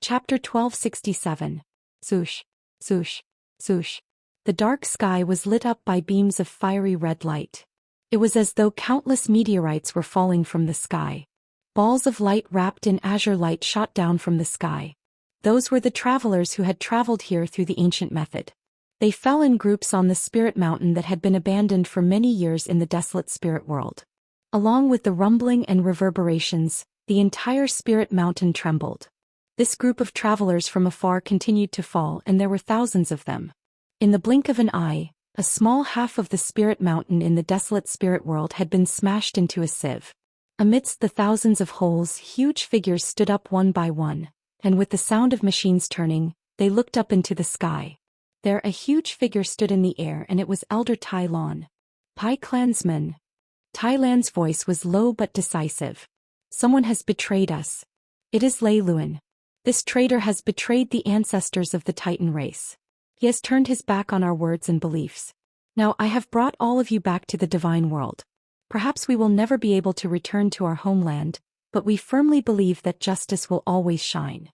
Chapter 1267. Swoosh, swoosh, swoosh. The dark sky was lit up by beams of fiery red light. It was as though countless meteorites were falling from the sky. Balls of light wrapped in azure light shot down from the sky. Those were the travelers who had traveled here through the ancient method. They fell in groups on the spirit mountain that had been abandoned for many years in the desolate spirit world. Along with the rumbling and reverberations, the entire spirit mountain trembled. This group of travelers from afar continued to fall, and there were thousands of them. In the blink of an eye, a small half of the spirit mountain in the desolate spirit world had been smashed into a sieve. Amidst the thousands of holes, huge figures stood up one by one, and with the sound of machines turning, they looked up into the sky. There a huge figure stood in the air, and it was Elder Tai Lan. Pai clansman. Tai Lan's voice was low but decisive. Someone has betrayed us. It is Lei Luan. This traitor has betrayed the ancestors of the Titan race. He has turned his back on our words and beliefs. Now I have brought all of you back to the divine world. Perhaps we will never be able to return to our homeland, but we firmly believe that justice will always shine.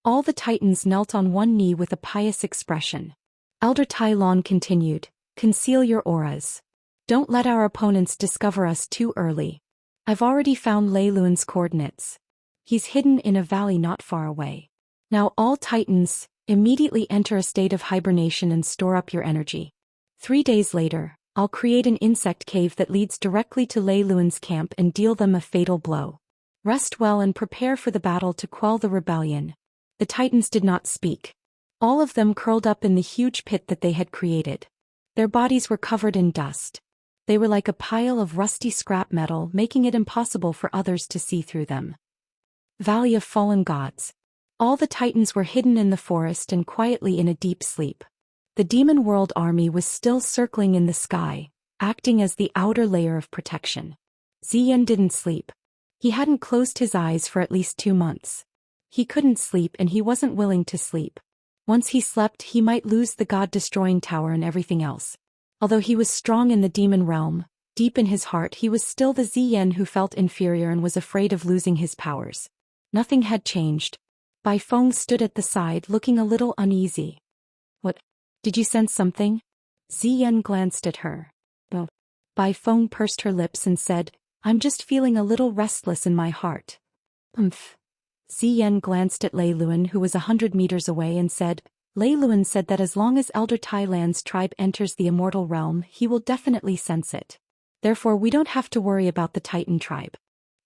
All the Titans knelt on one knee with a pious expression. Elder Tai Lan continued, "Conceal your auras. Don't let our opponents discover us too early. I've already found Lei Luan's coordinates. He's hidden in a valley not far away. Now all Titans, immediately enter a state of hibernation and store up your energy. 3 days later, I'll create an insect cave that leads directly to Lei Luan's camp and deal them a fatal blow. Rest well and prepare for the battle to quell the rebellion." The Titans did not speak. All of them curled up in the huge pit that they had created. Their bodies were covered in dust. They were like a pile of rusty scrap metal, making it impossible for others to see through them. Valley of Fallen Gods. All the Titans were hidden in the forest and quietly in a deep sleep. The Demon World army was still circling in the sky, acting as the outer layer of protection. Xian didn't sleep. He hadn't closed his eyes for at least 2 months. He couldn't sleep, and he wasn't willing to sleep. Once he slept, he might lose the god-destroying tower and everything else. Although he was strong in the demon realm, deep in his heart he was still the Xian who felt inferior and was afraid of losing his powers. Nothing had changed. Bai Feng stood at the side looking a little uneasy. "What? Did you sense something?" Xian glanced at her. "No." Bai Feng pursed her lips and said, "I'm just feeling a little restless in my heart." "Umph." Xian glanced at Lei Luan, who was 100 meters away, and said, "Lei Luan said that as long as Elder Tai Lan's tribe enters the immortal realm, he will definitely sense it. Therefore we don't have to worry about the Titan tribe.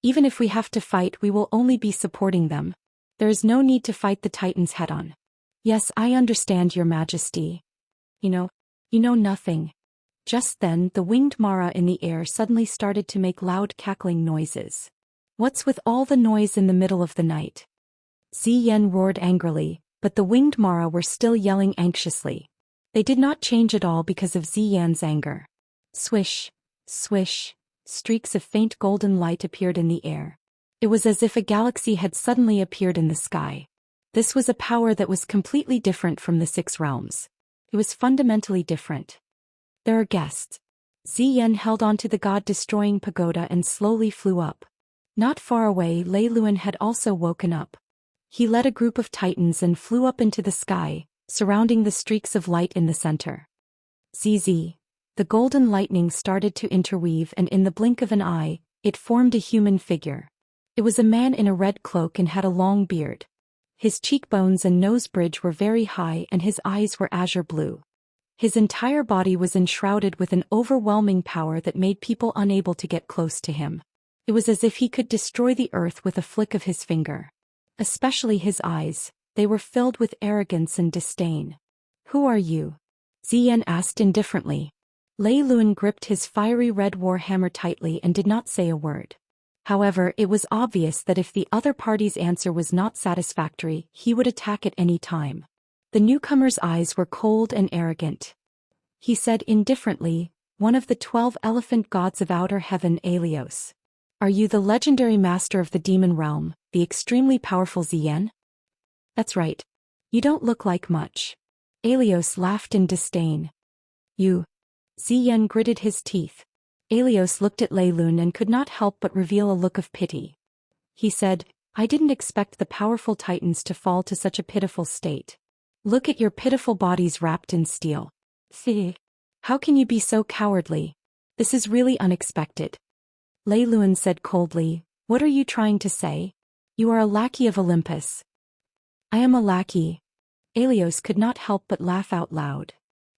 Even if we have to fight, we will only be supporting them. There is no need to fight the Titans head-on." "Yes, I understand, Your Majesty." You know nothing." Just then, the winged Mara in the air suddenly started to make loud cackling noises. "What's with all the noise in the middle of the night?" Xian roared angrily, but the winged Mara were still yelling anxiously. They did not change at all because of Xian's anger. Swish, swish, streaks of faint golden light appeared in the air. It was as if a galaxy had suddenly appeared in the sky. This was a power that was completely different from the 6 realms. It was fundamentally different. "There are guests." Xian held onto the god-destroying pagoda and slowly flew up. Not far away, Lei Luan had also woken up. He led a group of Titans and flew up into the sky, surrounding the streaks of light in the center. ZZ. The golden lightning started to interweave, and in the blink of an eye, it formed a human figure. It was a man in a red cloak and had a long beard. His cheekbones and nose bridge were very high, and his eyes were azure blue. His entire body was enshrouded with an overwhelming power that made people unable to get close to him. It was as if he could destroy the earth with a flick of his finger. Especially his eyes, they were filled with arrogance and disdain. "Who are you?" Xian asked indifferently. Lei Luan gripped his fiery red war hammer tightly and did not say a word. However, it was obvious that if the other party's answer was not satisfactory, he would attack at any time. The newcomer's eyes were cold and arrogant. He said indifferently, "One of the 12 elephant gods of outer heaven, Alios. Are you the legendary master of the demon realm, the extremely powerful Xian?" "That's right. You don't look like much." Alios laughed in disdain. "You." Xian gritted his teeth. Alios looked at Lei Luan and could not help but reveal a look of pity. He said, I didn't expect the powerful titans to fall to such a pitiful state. Look at your pitiful bodies wrapped in steel. Phi. How can you be so cowardly? This is really unexpected. Lei Luan said coldly, what are you trying to say? You are a lackey of Olympus. I am a lackey. Aelios could not help but laugh out loud.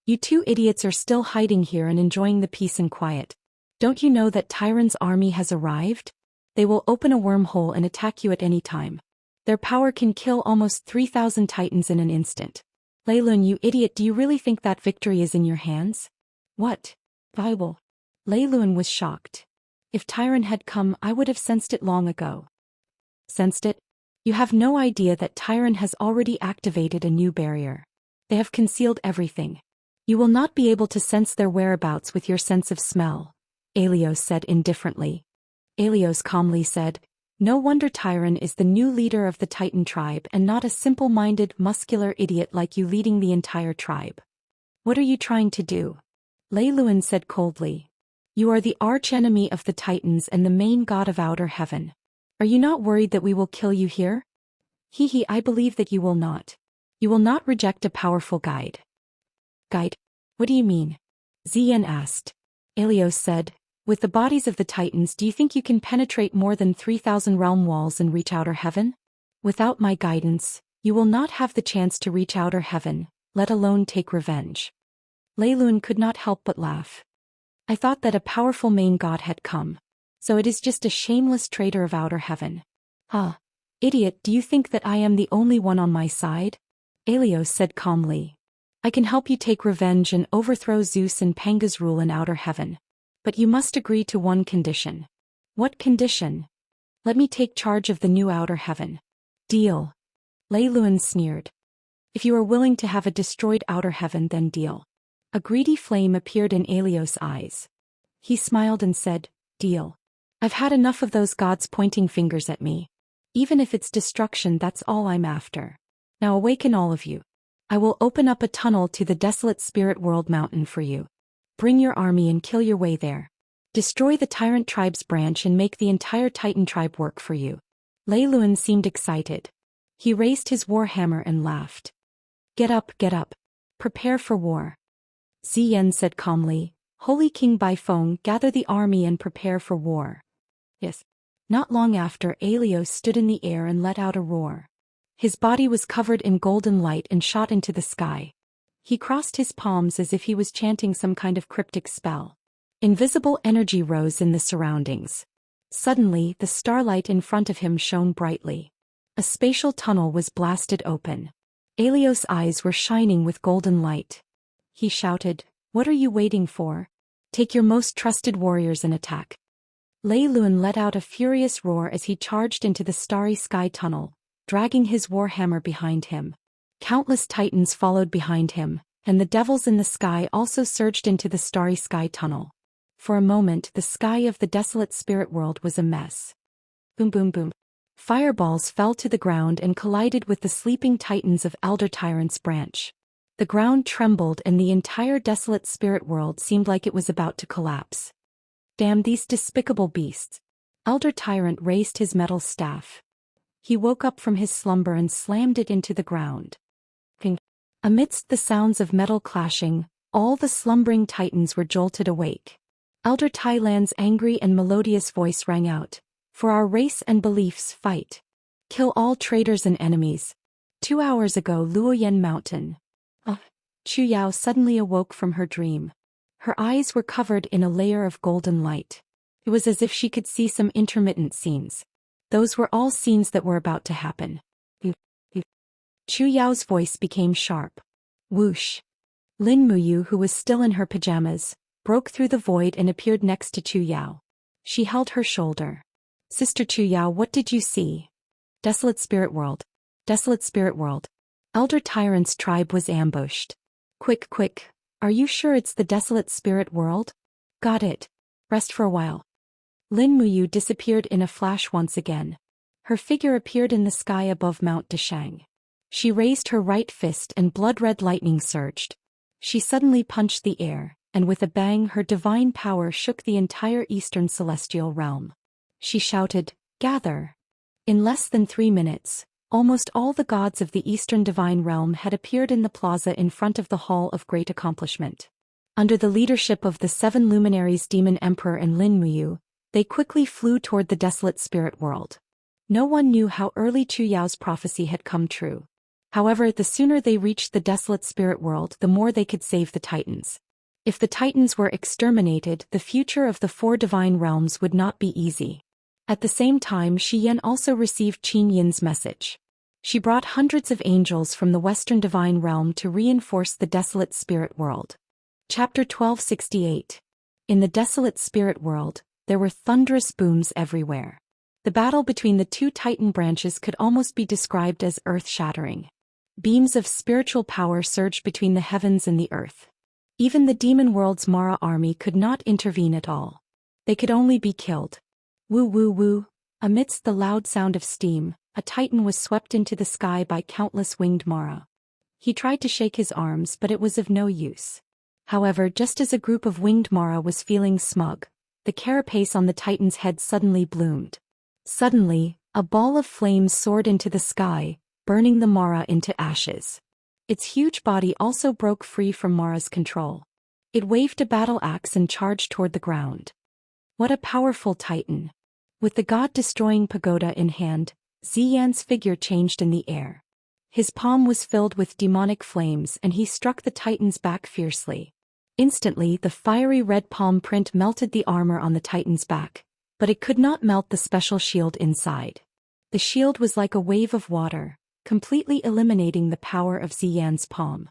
You two idiots are still hiding here and enjoying the peace and quiet. Don't you know that Tyron's army has arrived? They will open a wormhole and attack you at any time. Their power can kill almost 3,000 titans in an instant. Lei Luan, you idiot, do you really think that victory is in your hands? What? Bible. Lei Luan was shocked. If Tyron had come, I would have sensed it long ago. Sensed it? You have no idea that Tyron has already activated a new barrier. They have concealed everything. You will not be able to sense their whereabouts with your sense of smell, Aelios said indifferently. Aelios calmly said, no wonder Tyron is the new leader of the Titan tribe and not a simple-minded, muscular idiot like you leading the entire tribe. What are you trying to do? Lei Luan said coldly. You are the archenemy of the Titans and the main god of outer heaven. Are you not worried that we will kill you here? Hee, I believe that you will not. You will not reject a powerful guide. Guide? What do you mean? Zhou Xian asked. Aelios said, with the bodies of the Titans, do you think you can penetrate more than 3,000 realm walls and reach outer heaven? Without my guidance, you will not have the chance to reach outer heaven, let alone take revenge. Lei Luan could not help but laugh. I thought that a powerful main god had come. So it is just a shameless traitor of outer heaven. Huh. Idiot, do you think that I am the only one on my side? Aelios said calmly. I can help you take revenge and overthrow Zeus and Panga's rule in outer heaven. But you must agree to one condition. What condition? Let me take charge of the new outer heaven. Deal. Lei Luan sneered. If you are willing to have a destroyed outer heaven, then deal. A greedy flame appeared in Aelios' eyes. He smiled and said, deal. I've had enough of those gods pointing fingers at me. Even if it's destruction, that's all I'm after. Now awaken all of you. I will open up a tunnel to the desolate spirit world mountain for you. Bring your army and kill your way there. Destroy the tyrant tribe's branch and make the entire Titan tribe work for you. Lei Luan seemed excited. He raised his war hammer and laughed. Get up, get up. Prepare for war. Zhou Xian said calmly, Holy King Baifeng, gather the army and prepare for war. Yes. Not long after, Aelios stood in the air and let out a roar. His body was covered in golden light and shot into the sky. He crossed his palms as if he was chanting some kind of cryptic spell. Invisible energy rose in the surroundings. Suddenly, the starlight in front of him shone brightly. A spatial tunnel was blasted open. Aelios' eyes were shining with golden light. He shouted, What are you waiting for? Take your most trusted warriors and attack. Lei Luan let out a furious roar as he charged into the starry sky tunnel, dragging his warhammer behind him. Countless titans followed behind him, and the devils in the sky also surged into the starry sky tunnel. For a moment, the sky of the desolate spirit world was a mess. Boom, boom, boom. Fireballs fell to the ground and collided with the sleeping titans of Elder Tyrant's branch. The ground trembled and the entire desolate spirit world seemed like it was about to collapse. Damn these despicable beasts. Elder Tyrant raised his metal staff. He woke up from his slumber and slammed it into the ground. Ping. Amidst the sounds of metal clashing, all the slumbering titans were jolted awake. Elder Tyland's angry and melodious voice rang out. For our race and beliefs, fight. Kill all traitors and enemies. 2 hours ago, Luoyan Mountain. Chu Yao suddenly awoke from her dream. Her eyes were covered in a layer of golden light. It was as if she could see some intermittent scenes. Those were all scenes that were about to happen. Chu Yao's voice became sharp. Whoosh. Lin Muyu, who was still in her pajamas, broke through the void and appeared next to Chu Yao. She held her shoulder. Sister Chu Yao, what did you see? Desolate spirit world. Desolate spirit world. Elder Tyrant's tribe was ambushed. Quick, quick. Are you sure it's the desolate spirit world? Got it. Rest for a while. Lin Muyu disappeared in a flash once again. Her figure appeared in the sky above Mount Dashang. She raised her right fist and blood-red lightning surged. She suddenly punched the air, and with a bang her divine power shook the entire eastern celestial realm. She shouted, Gather! In less than 3 minutes, almost all the gods of the Eastern Divine Realm had appeared in the plaza in front of the Hall of Great Accomplishment. Under the leadership of the 7 luminaries Demon Emperor and Lin Muyu, they quickly flew toward the desolate spirit world. No one knew how early Chu Yao's prophecy had come true. However, the sooner they reached the desolate spirit world, the more they could save the Titans. If the Titans were exterminated, the future of the 4 divine realms would not be easy. At the same time, Xian also received Qin Yin's message. She brought hundreds of angels from the Western Divine Realm to reinforce the desolate spirit world. Chapter 1268. In the desolate spirit world, there were thunderous booms everywhere. The battle between the 2 Titan branches could almost be described as earth-shattering. Beams of spiritual power surged between the heavens and the earth. Even the demon world's Mara army could not intervene at all. They could only be killed. Woo woo woo. Amidst the loud sound of steam, a Titan was swept into the sky by countless winged Mara. He tried to shake his arms, but it was of no use. However, just as a group of winged Mara was feeling smug, the carapace on the Titan's head suddenly bloomed. Suddenly, a ball of flames soared into the sky, burning the Mara into ashes. Its huge body also broke free from Mara's control. It waved a battle axe and charged toward the ground. What a powerful Titan! With the god-destroying pagoda in hand, Xian's figure changed in the air. His palm was filled with demonic flames and he struck the Titan's back fiercely. Instantly, the fiery red palm print melted the armor on the Titan's back, but it could not melt the special shield inside. The shield was like a wave of water, completely eliminating the power of Xian's palm.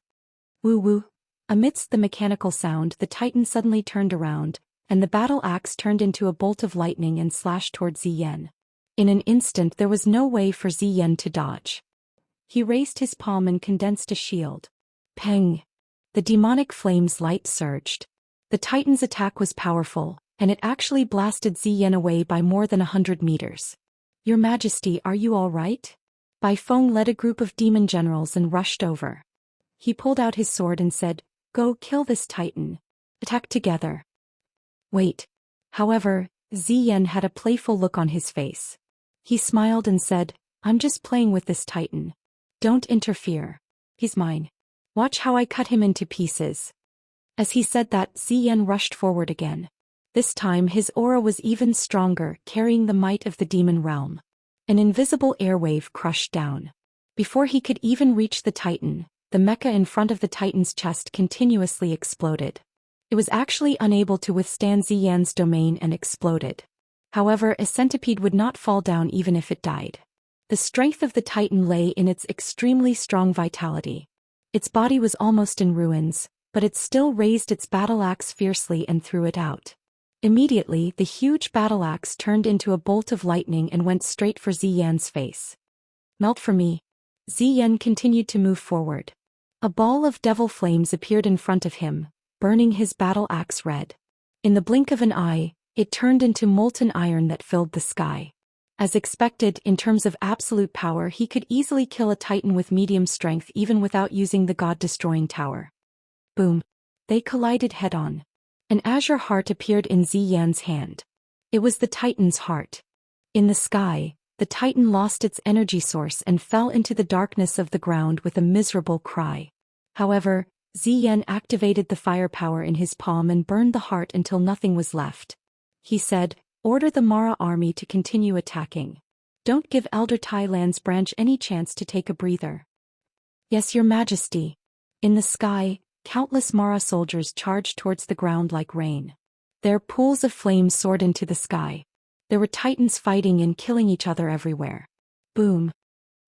Woo woo. Amidst the mechanical sound, the Titan suddenly turned around, and the battle axe turned into a bolt of lightning and slashed toward Xian. In an instant there was no way for Xian to dodge. He raised his palm and condensed a shield. Peng! The demonic flame's light surged. The Titan's attack was powerful, and it actually blasted Xian away by more than 100 meters. Your Majesty, are you all right? Bai Feng led a group of demon generals and rushed over. He pulled out his sword and said, "Go kill this Titan. Attack together." Wait. However, Xian had a playful look on his face. He smiled and said, "I'm just playing with this Titan. Don't interfere. He's mine. Watch how I cut him into pieces." As he said that, Xian rushed forward again. This time his aura was even stronger, carrying the might of the demon realm. An invisible airwave crushed down. Before he could even reach the Titan, the mecha in front of the Titan's chest continuously exploded. It was actually unable to withstand Xian's domain and exploded. However, a centipede would not fall down even if it died. The strength of the Titan lay in its extremely strong vitality. Its body was almost in ruins, but it still raised its battle axe fiercely and threw it out. Immediately, the huge battle axe turned into a bolt of lightning and went straight for Xian's face. Melt for me. Xian continued to move forward. A ball of devil flames appeared in front of him, burning his battle axe red. In the blink of an eye, it turned into molten iron that filled the sky. As expected, in terms of absolute power, he could easily kill a Titan with medium strength even without using the god-destroying tower. Boom. They collided head-on. An azure heart appeared in Xian's hand. It was the Titan's heart. In the sky, the Titan lost its energy source and fell into the darkness of the ground with a miserable cry. However, Xian activated the firepower in his palm and burned the heart until nothing was left. He said, "Order the Mara army to continue attacking. Don't give Elder Tai Lan's branch any chance to take a breather." "Yes, Your Majesty." In the sky, countless Mara soldiers charged towards the ground like rain. Their pools of flames soared into the sky. There were Titans fighting and killing each other everywhere. Boom.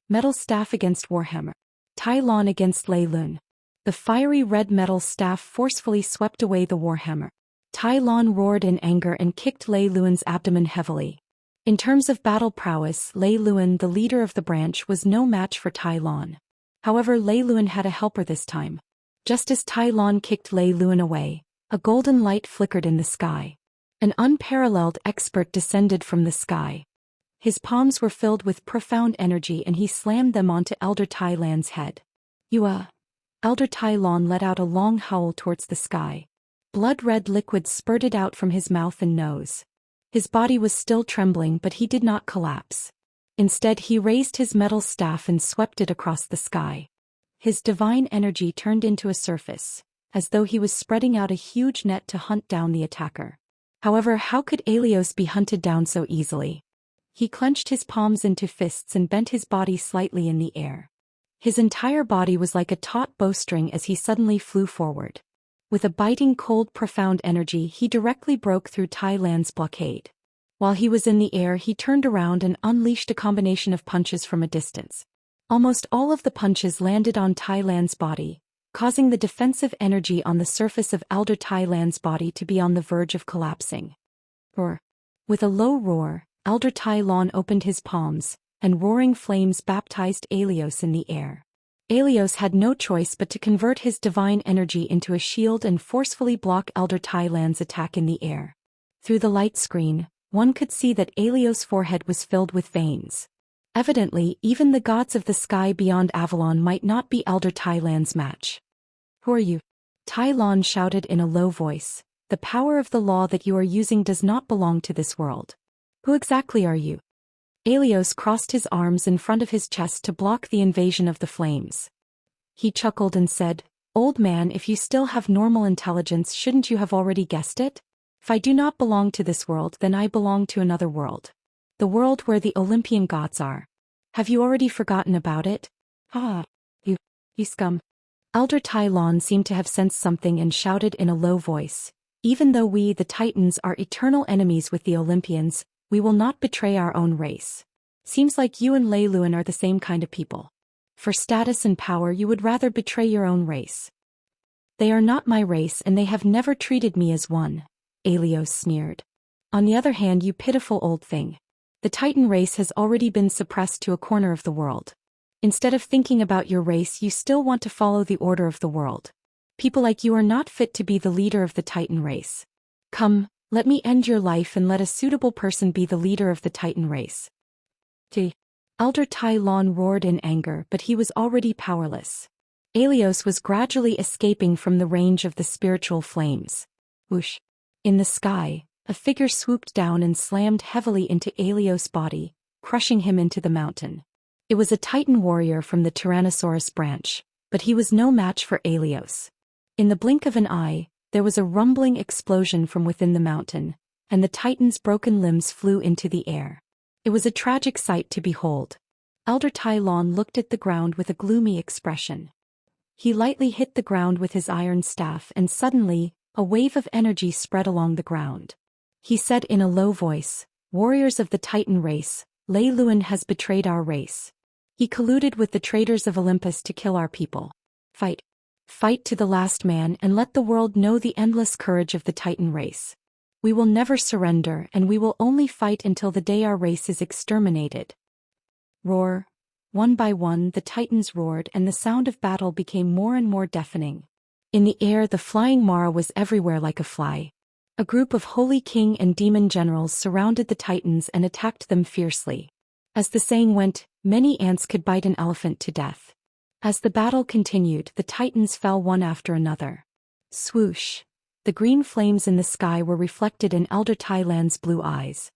Metal staff against Warhammer. Tai Lan against Lei Lun. The fiery red metal staff forcefully swept away the Warhammer. Tai Lan roared in anger and kicked Lei Lun's abdomen heavily. In terms of battle prowess, Lei Lun, the leader of the branch, was no match for Tai Lan. However, Lei Lun had a helper this time. Just as Tai Lan kicked Lei Lun away, a golden light flickered in the sky. An unparalleled expert descended from the sky. His palms were filled with profound energy and he slammed them onto Elder Tai Lan's head. Elder Tai Lan let out a long howl towards the sky. Blood-red liquid spurted out from his mouth and nose. His body was still trembling, but he did not collapse. Instead he raised his metal staff and swept it across the sky. His divine energy turned into a surface, as though he was spreading out a huge net to hunt down the attacker. However, how could Aelios be hunted down so easily? He clenched his palms into fists and bent his body slightly in the air. His entire body was like a taut bowstring as he suddenly flew forward. With a biting cold profound energy he directly broke through Tai Lan's blockade. While he was in the air he turned around and unleashed a combination of punches from a distance. Almost all of the punches landed on Tai Lan's body, causing the defensive energy on the surface of Elder Tai Lan's body to be on the verge of collapsing. Roar. With a low roar, Elder Tai Lan opened his palms, and roaring flames baptized Aelios in the air. Aelios had no choice but to convert his divine energy into a shield and forcefully block Elder Tai Lan's attack in the air. Through the light screen, one could see that Aelios' forehead was filled with veins. Evidently, even the gods of the sky beyond Avalon might not be Elder Tai Lan's match. Who are you? Tai Lan shouted in a low voice. The power of the law that you are using does not belong to this world. Who exactly are you? Aelios crossed his arms in front of his chest to block the invasion of the flames. He chuckled and said, "Old man, if you still have normal intelligence, shouldn't you have already guessed it? If I do not belong to this world, then I belong to another world. The world where the Olympian gods are. Have you already forgotten about it? Ah, you scum." Elder Tai Lan seemed to have sensed something and shouted in a low voice, "Even though we, the Titans, are eternal enemies with the Olympians, we will not betray our own race. Seems like you and Lei Luan are the same kind of people. For status and power you would rather betray your own race. They are not my race and they have never treated me as one," Aelios sneered. "On the other hand, you pitiful old thing. The Titan race has already been suppressed to a corner of the world. Instead of thinking about your race, you still want to follow the order of the world. People like you are not fit to be the leader of the Titan race. Come, let me end your life and let a suitable person be the leader of the Titan race." Elder Tai Lan roared in anger, but he was already powerless. Aelios was gradually escaping from the range of the spiritual flames. Whoosh! In the sky, a figure swooped down and slammed heavily into Aelios' body, crushing him into the mountain. It was a Titan warrior from the Tyrannosaurus branch, but he was no match for Aelios. In the blink of an eye, there was a rumbling explosion from within the mountain, and the Titan's broken limbs flew into the air. It was a tragic sight to behold. Elder Tai Lan looked at the ground with a gloomy expression. He lightly hit the ground with his iron staff and suddenly, a wave of energy spread along the ground. He said in a low voice, "Warriors of the Titan race, Lei Luan has betrayed our race. He colluded with the traitors of Olympus to kill our people. Fight. Fight to the last man and let the world know the endless courage of the Titan race. We will never surrender and we will only fight until the day our race is exterminated." Roar. One by one the Titans roared and the sound of battle became more and more deafening. In the air the flying Mara was everywhere like a fly. A group of holy king and demon generals surrounded the Titans and attacked them fiercely. As the saying went, many ants could bite an elephant to death. As the battle continued, the Titans fell one after another. Swoosh! The green flames in the sky were reflected in Elder Tai Lan's blue eyes.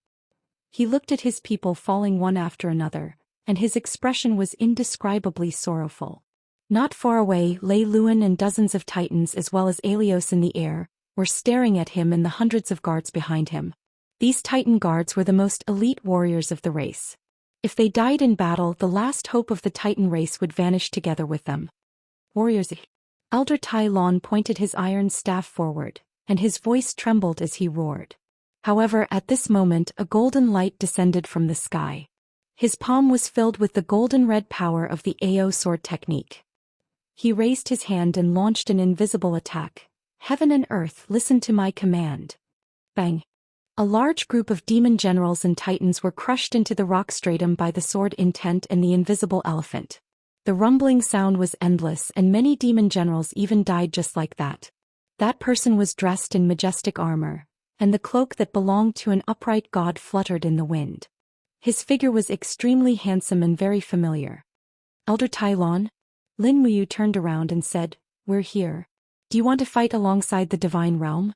He looked at his people falling one after another, and his expression was indescribably sorrowful. Not far away, Lei Luan and dozens of Titans as well as Aelios in the air, were staring at him and the hundreds of guards behind him. These Titan guards were the most elite warriors of the race. If they died in battle, the last hope of the Titan race would vanish together with them. Warriors. Elder Tai Lan pointed his iron staff forward, and his voice trembled as he roared. However, at this moment a golden light descended from the sky. His palm was filled with the golden-red power of the AO sword technique. He raised his hand and launched an invisible attack. "Heaven and earth, listen to my command." Bang! A large group of demon generals and titans were crushed into the rock stratum by the sword intent and the invisible elephant. The rumbling sound was endless and many demon generals even died just like that. That person was dressed in majestic armor, and the cloak that belonged to an upright god fluttered in the wind. His figure was extremely handsome and very familiar. "Elder Tai Lan?" Lin Muyu turned around and said, "We're here. Do you want to fight alongside the divine realm?"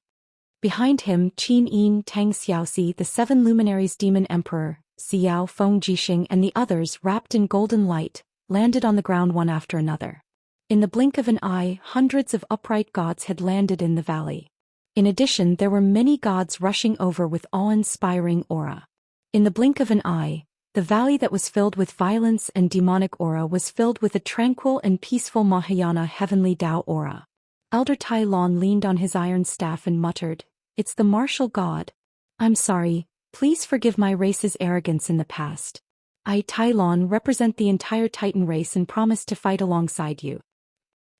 Behind him, Qin Yin Tang Xiaoxi, the seven luminaries demon emperor, Xiao, Feng Jixing and the others, wrapped in golden light, landed on the ground one after another. In the blink of an eye, hundreds of upright gods had landed in the valley. In addition, there were many gods rushing over with awe-inspiring aura. In the blink of an eye, the valley that was filled with violence and demonic aura was filled with a tranquil and peaceful Mahayana heavenly Tao aura. Elder Tai Lon leaned on his iron staff and muttered, "It's the martial god. I'm sorry, please forgive my race's arrogance in the past. I, Tai Lon, represent the entire Titan race and promise to fight alongside you."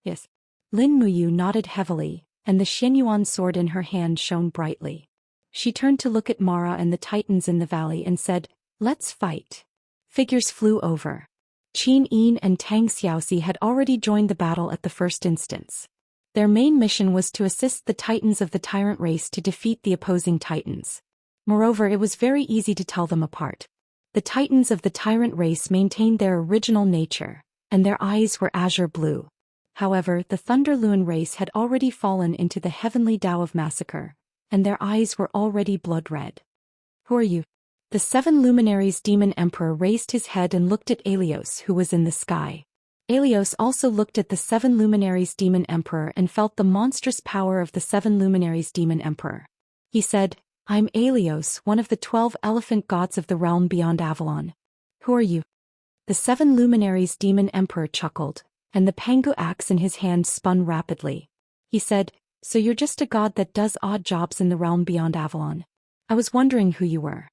Yes. Lin Muyu nodded heavily, and the Xianyuan sword in her hand shone brightly. She turned to look at Mara and the Titans in the valley and said, "Let's fight." Figures flew over. Qin Yin and Tang Xiaoxi had already joined the battle at the first instance. Their main mission was to assist the Titans of the Tyrant race to defeat the opposing Titans. Moreover, it was very easy to tell them apart. The Titans of the Tyrant race maintained their original nature, and their eyes were azure blue. However, the Thunder Loon race had already fallen into the heavenly Tao of massacre, and their eyes were already blood red. "Who are you?" The seven luminaries demon emperor raised his head and looked at Alios, who was in the sky. Alios also looked at the seven luminaries demon emperor and felt the monstrous power of the seven luminaries demon emperor. He said, "I'm Alios, one of the 12 elephant gods of the realm beyond Avalon." "Who are you?" The seven luminaries demon emperor chuckled, and the Pangu axe in his hand spun rapidly. He said, "So you're just a god that does odd jobs in the realm beyond Avalon. I was wondering who you were."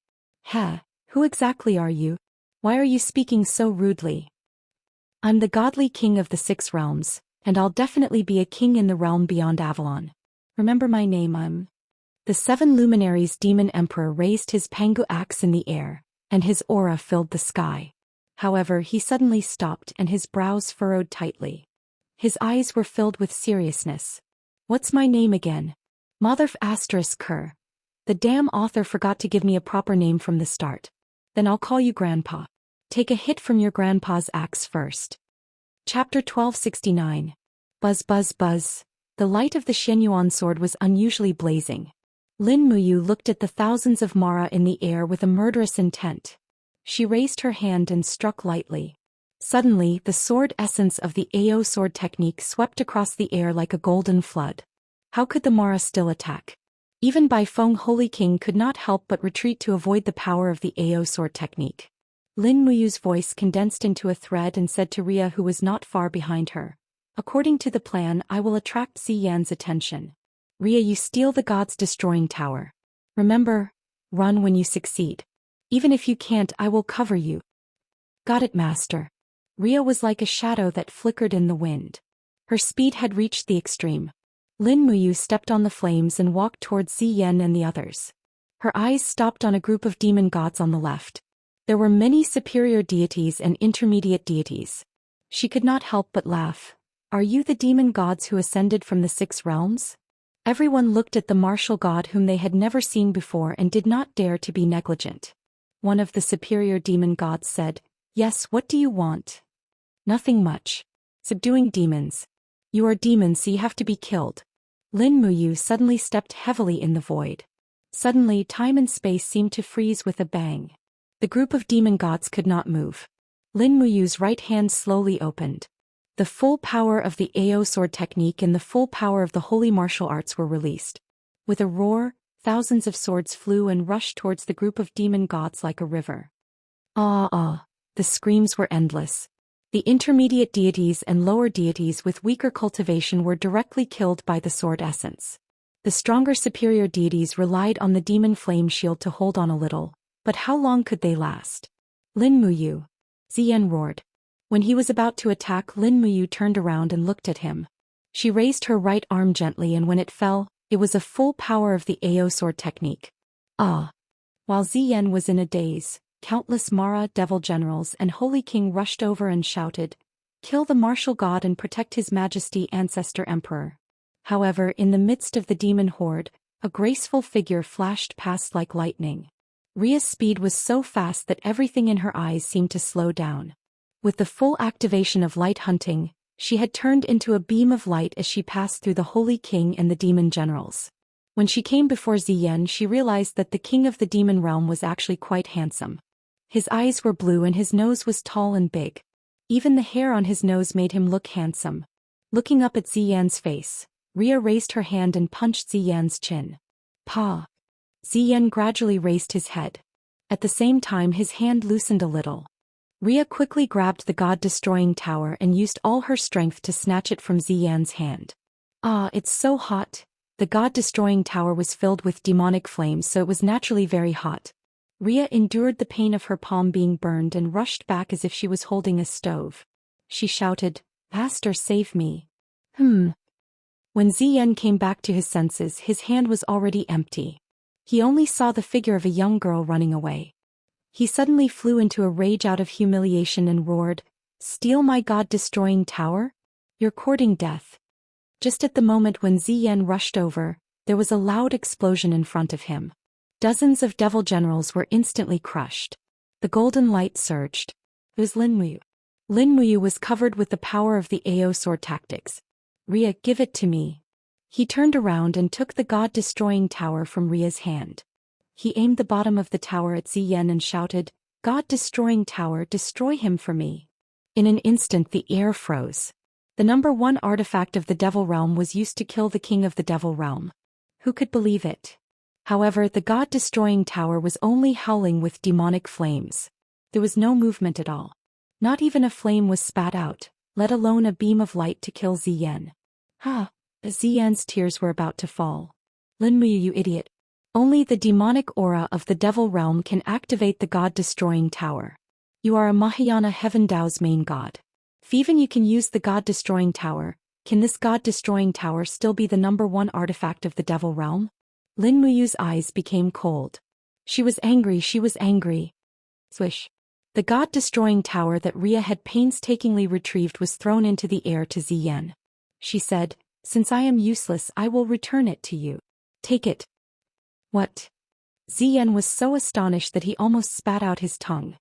"Heh, who exactly are you? Why are you speaking so rudely?" "I'm the godly king of the 6 realms, and I'll definitely be a king in the realm beyond Avalon. Remember my name, The seven luminaries demon emperor raised his Pangu axe in the air, and his aura filled the sky. However, he suddenly stopped and his brows furrowed tightly. His eyes were filled with seriousness. "What's my name again?" "Motherf ****. The damn author forgot to give me a proper name from the start. Then I'll call you Grandpa. Take a hit from your grandpa's axe first." Chapter 1269. Buzz buzz buzz. The light of the Xianyuan sword was unusually blazing. Lin Muyu looked at the thousands of Mara in the air with a murderous intent. She raised her hand and struck lightly. Suddenly, the sword essence of the AO sword technique swept across the air like a golden flood. How could the Mara still attack? Even Bai Feng Holy King could not help but retreat to avoid the power of the AO sword technique. Lin Muyu's voice condensed into a thread and said to Ria, who was not far behind her, "According to the plan, I will attract Ziyan's attention. Ria, you steal the god's destroying tower. Remember, run when you succeed. Even if you can't, I will cover you." "Got it, master." Ria was like a shadow that flickered in the wind. Her speed had reached the extreme. Lin Muyu stepped on the flames and walked towards Ziyan and the others. Her eyes stopped on a group of demon gods on the left. There were many superior deities and intermediate deities. She could not help but laugh. "Are you the demon gods who ascended from the 6 realms?" Everyone looked at the martial god whom they had never seen before and did not dare to be negligent. One of the superior demon gods said, "Yes, what do you want?" "Nothing much. Subduing demons. You are demons, so you have to be killed." Lin Muyu suddenly stepped heavily in the void. Suddenly, time and space seemed to freeze with a bang. The group of demon gods could not move. Lin Muyu's right hand slowly opened. The full power of the AO sword technique and the full power of the holy martial arts were released. With a roar, thousands of swords flew and rushed towards the group of demon gods like a river. The screams were endless. The intermediate deities and lower deities with weaker cultivation were directly killed by the sword essence. The stronger superior deities relied on the demon flame shield to hold on a little, but how long could they last? "Lin Muyu!" Ziyan roared. When he was about to attack, Lin Muyu turned around and looked at him. She raised her right arm gently, and when it fell, it was a full power of the AO sword technique. While Ziyan was in a daze, countless Mara devil generals and Holy King rushed over and shouted, "Kill the martial god and protect his majesty ancestor emperor." However, in the midst of the demon horde, a graceful figure flashed past like lightning. Ria's speed was so fast that everything in her eyes seemed to slow down. With the full activation of light hunting, she had turned into a beam of light as she passed through the Holy King and the demon generals. When she came before Ziyan, she realized that the king of the demon realm was actually quite handsome. His eyes were blue and his nose was tall and big. Even the hair on his nose made him look handsome. Looking up at Xian's face, Ria raised her hand and punched Xian's chin. Pa. Xian gradually raised his head. At the same time his hand loosened a little. Ria quickly grabbed the god-destroying tower and used all her strength to snatch it from Xian's hand. Ah, it's so hot. The god-destroying tower was filled with demonic flames, so it was naturally very hot. Ria endured the pain of her palm being burned and rushed back as if she was holding a stove. She shouted, "Master, save me." When Xian came back to his senses, his hand was already empty. He only saw the figure of a young girl running away. He suddenly flew into a rage out of humiliation and roared, "Steal my god-destroying tower? You're courting death." Just at the moment when Xian rushed over, there was a loud explosion in front of him. Dozens of devil generals were instantly crushed. The golden light surged. It was Lin Muyu. Lin Muyu was covered with the power of the AO sword tactics. "Ria, give it to me." He turned around and took the god-destroying tower from Ria's hand. He aimed the bottom of the tower at Xian and shouted, "God-destroying tower, destroy him for me." In an instant the air froze. The #1 artifact of the Devil Realm was used to kill the king of the Devil Realm. Who could believe it? However, the god-destroying tower was only howling with demonic flames. There was no movement at all. Not even a flame was spat out, let alone a beam of light to kill Xian. Xian's tears were about to fall. "Lin Muyu, you idiot. Only the demonic aura of the Devil Realm can activate the god-destroying tower. You are a Mahayana Heaven Dao's main god. If even you can use the god-destroying tower, can this god-destroying tower still be the #1 artifact of the Devil Realm?" Lin Muyu's eyes became cold. She was angry. Swish. The god-destroying tower that Ria had painstakingly retrieved was thrown into the air to Xian. She said, "Since I am useless, I will return it to you. Take it." What? Xian was so astonished that he almost spat out his tongue.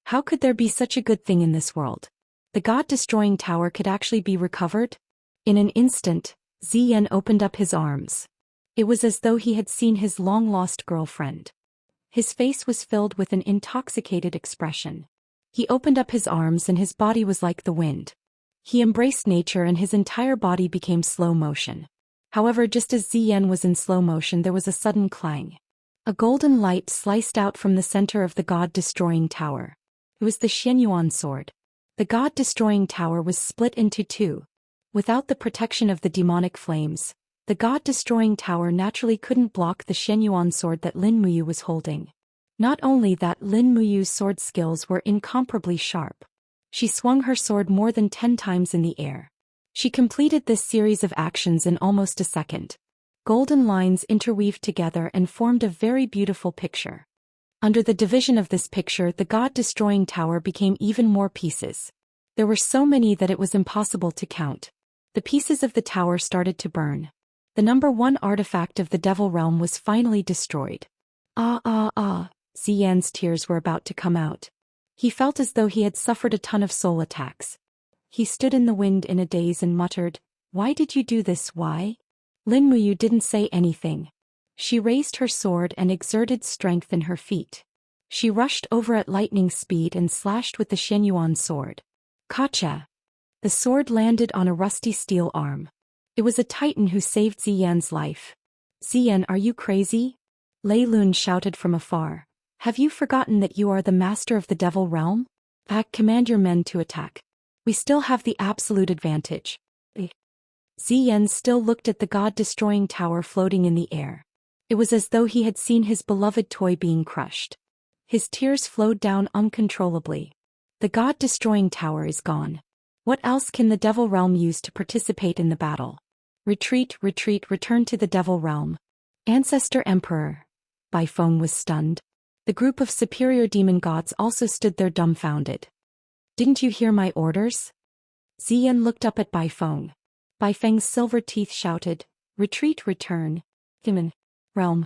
How could there be such a good thing in this world? The god-destroying tower could actually be recovered? In an instant, Xian opened up his arms. It was as though he had seen his long-lost girlfriend. His face was filled with an intoxicated expression. He opened up his arms and his body was like the wind. He embraced nature and his entire body became slow motion. However, just as Xian was in slow motion, there was a sudden clang. A golden light sliced out from the center of the god-destroying tower. It was the Xianyuan sword. The god-destroying tower was split into two. Without the protection of the demonic flames, the god-destroying tower naturally couldn't block the Xianyuan sword that Lin Muyu was holding. Not only that, Lin Muyu's sword skills were incomparably sharp. She swung her sword more than 10 times in the air. She completed this series of actions in almost a second. Golden lines interweaved together and formed a very beautiful picture. Under the division of this picture, the god-destroying tower became even more pieces. There were so many that it was impossible to count. The pieces of the tower started to burn. The #1 artifact of the Devil Realm was finally destroyed. Xian's tears were about to come out. He felt as though he had suffered a ton of soul attacks. He stood in the wind in a daze and muttered, "Why did you do this, why?" Lin Muyu didn't say anything. She raised her sword and exerted strength in her feet. She rushed over at lightning speed and slashed with the Xianyuan sword. Kacha! The sword landed on a rusty steel arm. It was a titan who saved Xian's life. "Xian, are you crazy?" Lei Lun shouted from afar. "Have you forgotten that you are the master of the Devil Realm? Command your men to attack. We still have the absolute advantage." Xian still looked at the god-destroying tower floating in the air. It was as though he had seen his beloved toy being crushed. His tears flowed down uncontrollably. The god-destroying tower is gone. What else can the Devil Realm use to participate in the battle? Retreat, return to the Devil Realm. Ancestor Emperor. Baifeng was stunned. The group of superior demon gods also stood there dumbfounded. "Didn't you hear my orders?" Xian looked up at Baifeng. Baifeng's silver teeth shouted, "Retreat, return. Demon Realm."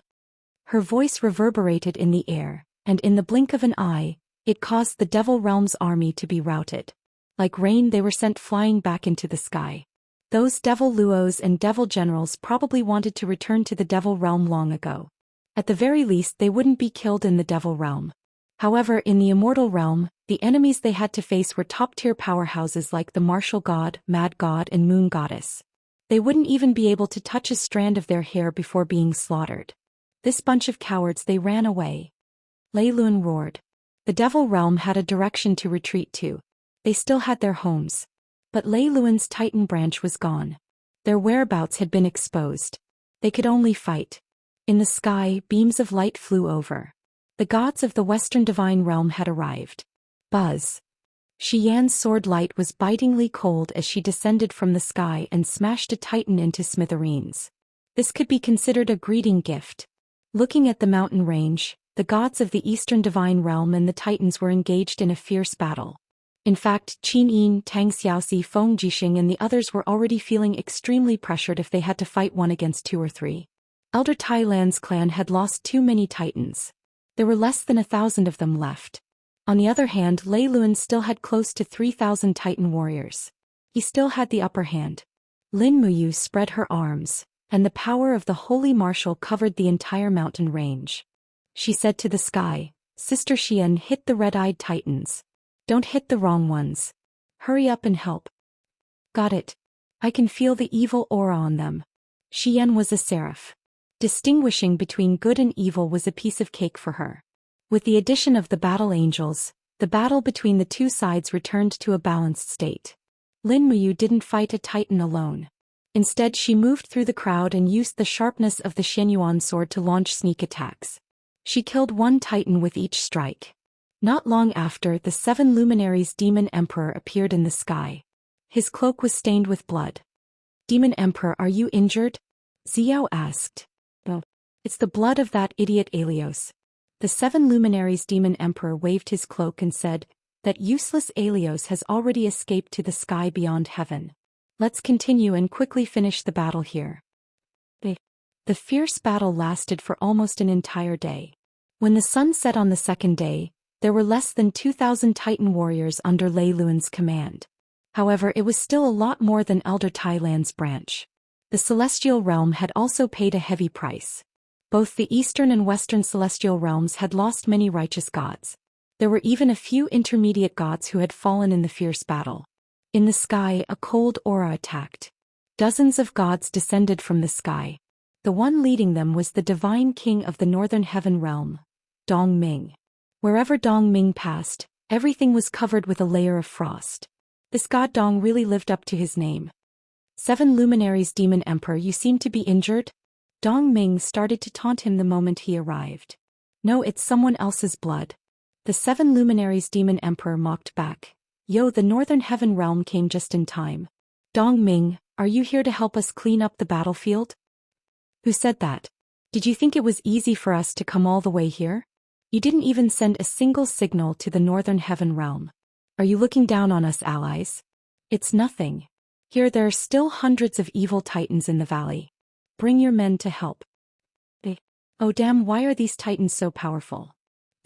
Her voice reverberated in the air, and in the blink of an eye, it caused the Devil Realm's army to be routed. Like rain, they were sent flying back into the sky. Those Devil Luos and Devil Generals probably wanted to return to the Devil Realm long ago. At the very least, they wouldn't be killed in the Devil Realm. However, in the Immortal realm, the enemies they had to face were top-tier powerhouses like the Martial God, Mad God, and Moon Goddess. They wouldn't even be able to touch a strand of their hair before being slaughtered. This bunch of cowards, they ran away. Lei Lun roared. The Devil realm had a direction to retreat to. They still had their homes. But Lei Lun's Titan branch was gone. Their whereabouts had been exposed. They could only fight. In the sky, beams of light flew over. The gods of the Western Divine Realm had arrived. Buzz. Xian's sword light was bitingly cold as she descended from the sky and smashed a Titan into smithereens. This could be considered a greeting gift. Looking at the mountain range, the gods of the Eastern Divine Realm and the Titans were engaged in a fierce battle. In fact, Qin Yin, Tang Xiaoxi, Feng Jixing and the others were already feeling extremely pressured if they had to fight one against 2 or 3. Elder Tai Lan's clan had lost too many Titans. There were less than 1,000 of them left. On the other hand, Lei Lun still had close to 3,000 Titan warriors. He still had the upper hand. Lin Muyu spread her arms, and the power of the Holy Martial covered the entire mountain range. She said to the sky, "Sister Xian, hit the red-eyed Titans. Don't hit the wrong ones. Hurry up and help." "Got it. I can feel the evil aura on them." Xian was a seraph. Distinguishing between good and evil was a piece of cake for her. With the addition of the battle angels, the battle between the two sides returned to a balanced state. Lin Muyu didn't fight a Titan alone. Instead, she moved through the crowd and used the sharpness of the Xianyuan sword to launch sneak attacks. She killed one Titan with each strike. Not long after, the 7 luminaries Demon Emperor appeared in the sky. His cloak was stained with blood. "Demon Emperor, are you injured?" Xiao asked. "No. It's the blood of that idiot Alios." The 7 luminaries Demon Emperor waved his cloak and said, "That useless Alios has already escaped to the sky beyond heaven. Let's continue and quickly finish the battle here." The fierce battle lasted for almost an entire day. When the sun set on the second day, there were less than 2,000 Titan warriors under Lei Lun's command. However, it was still a lot more than Elder Tai Lan's branch. The Celestial Realm had also paid a heavy price. Both the Eastern and Western Celestial Realms had lost many righteous gods. There were even a few intermediate gods who had fallen in the fierce battle. In the sky, a cold aura attacked. Dozens of gods descended from the sky. The one leading them was the divine king of the Northern Heaven Realm, Dong Ming. Wherever Dong Ming passed, everything was covered with a layer of frost. This god Dong really lived up to his name. 7 luminaries Demon Emperor, you seem to be injured? Dong Ming started to taunt him the moment he arrived. "No, it's someone else's blood." The 7 luminaries Demon Emperor mocked back. "Yo, the Northern Heaven Realm came just in time. Dong Ming, are you here to help us clean up the battlefield?" "Who said that? Did you think it was easy for us to come all the way here? You didn't even send a single signal to the Northern Heaven Realm. Are you looking down on us, allies? It's nothing. Here there are still hundreds of evil Titans in the valley. Bring your men to help." Oh damn, why are these Titans so powerful?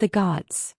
The gods.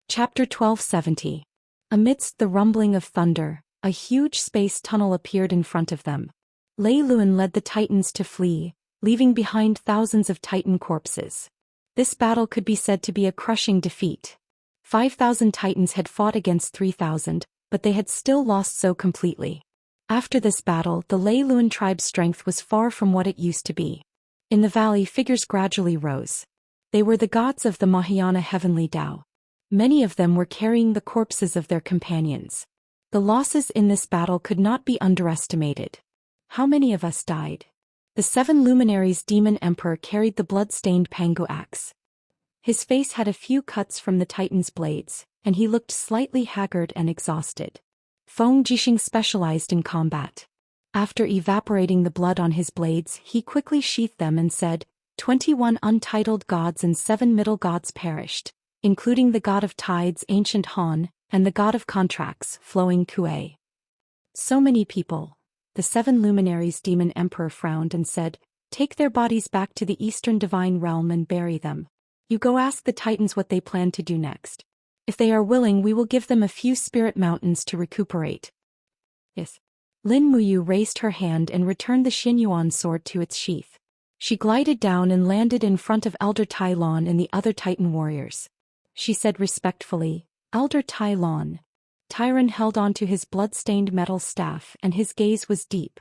Chapter 1270. Amidst the rumbling of thunder, a huge space tunnel appeared in front of them. Lei Lun led the Titans to flee, leaving behind thousands of Titan corpses. This battle could be said to be a crushing defeat. 5,000 Titans had fought against 3,000, but they had still lost so completely. After this battle, the Lei Lun tribe's strength was far from what it used to be. In the valley, figures gradually rose. They were the gods of the Mahayana heavenly Tao. Many of them were carrying the corpses of their companions. The losses in this battle could not be underestimated. How many of us died? The 7 luminaries Demon Emperor carried the blood-stained Pango axe. His face had a few cuts from the Titan's blades, and he looked slightly haggard and exhausted. Feng Jixing specialized in combat. After evaporating the blood on his blades, he quickly sheathed them and said, 21 untitled gods and 7 middle gods perished, including the god of tides, ancient Han, and the god of contracts, flowing Kuei. So many people. The 7 luminaries Demon Emperor frowned and said, "Take their bodies back to the Eastern Divine Realm and bury them. You go ask the Titans what they plan to do next. If they are willing, we will give them a few spirit mountains to recuperate." Yes. Lin Muyu raised her hand and returned the Xianyuan sword to its sheath. She glided down and landed in front of Elder Tai Lan and the other Titan warriors. she said respectfully, Elder Tai Lon. Tyron held onto his blood-stained metal staff and his gaze was deep.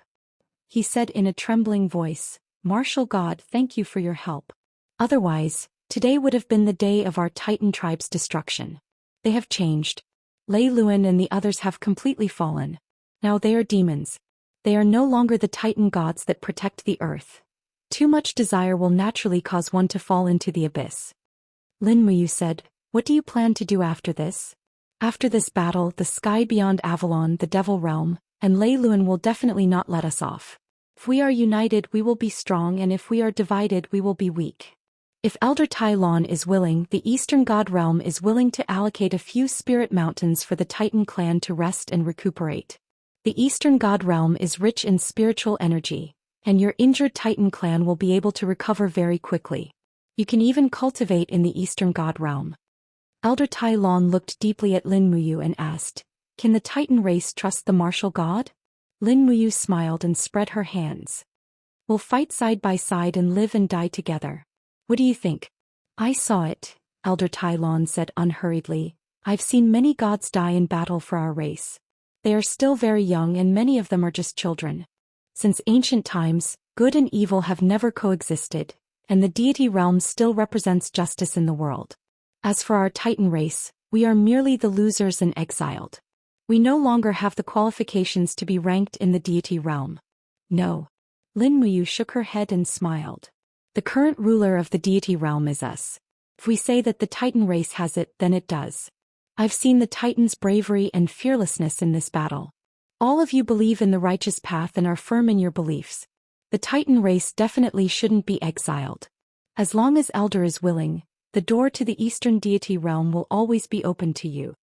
He said in a trembling voice, Martial God, thank you for your help. Otherwise, today would have been the day of our Titan tribe's destruction. They have changed. Lei Luan and the others have completely fallen. Now they are demons. They are no longer the Titan gods that protect the earth. Too much desire will naturally cause one to fall into the abyss. Lin Muyu said, what do you plan to do after this? After this battle, the sky beyond Avalon, the Devil Realm, and Lei Luan will definitely not let us off. If we are united, we will be strong, and if we are divided, we will be weak. If Elder Tai Lon is willing, the Eastern God Realm is willing to allocate a few spirit mountains for the Titan clan to rest and recuperate. The Eastern God Realm is rich in spiritual energy, and your injured Titan clan will be able to recover very quickly. You can even cultivate in the Eastern God Realm. Elder Tai Lon looked deeply at Lin Muyu and asked, can the Titan race trust the martial god? Lin Muyu smiled and spread her hands. We'll fight side by side and live and die together. What do you think? I saw it, Elder Tai Lon said unhurriedly. I've seen many gods die in battle for our race. They are still very young and many of them are just children. Since ancient times, good and evil have never coexisted, and the deity realm still represents justice in the world. As for our Titan race, we are merely the losers and exiled. We no longer have the qualifications to be ranked in the deity realm. No. Lin Muyu shook her head and smiled. The current ruler of the deity realm is us. If we say that the Titan race has it, then it does. I've seen the Titans' bravery and fearlessness in this battle. All of you believe in the righteous path and are firm in your beliefs. The Titan race definitely shouldn't be exiled. As long as Elder is willing, the door to the Eastern deity realm will always be open to you.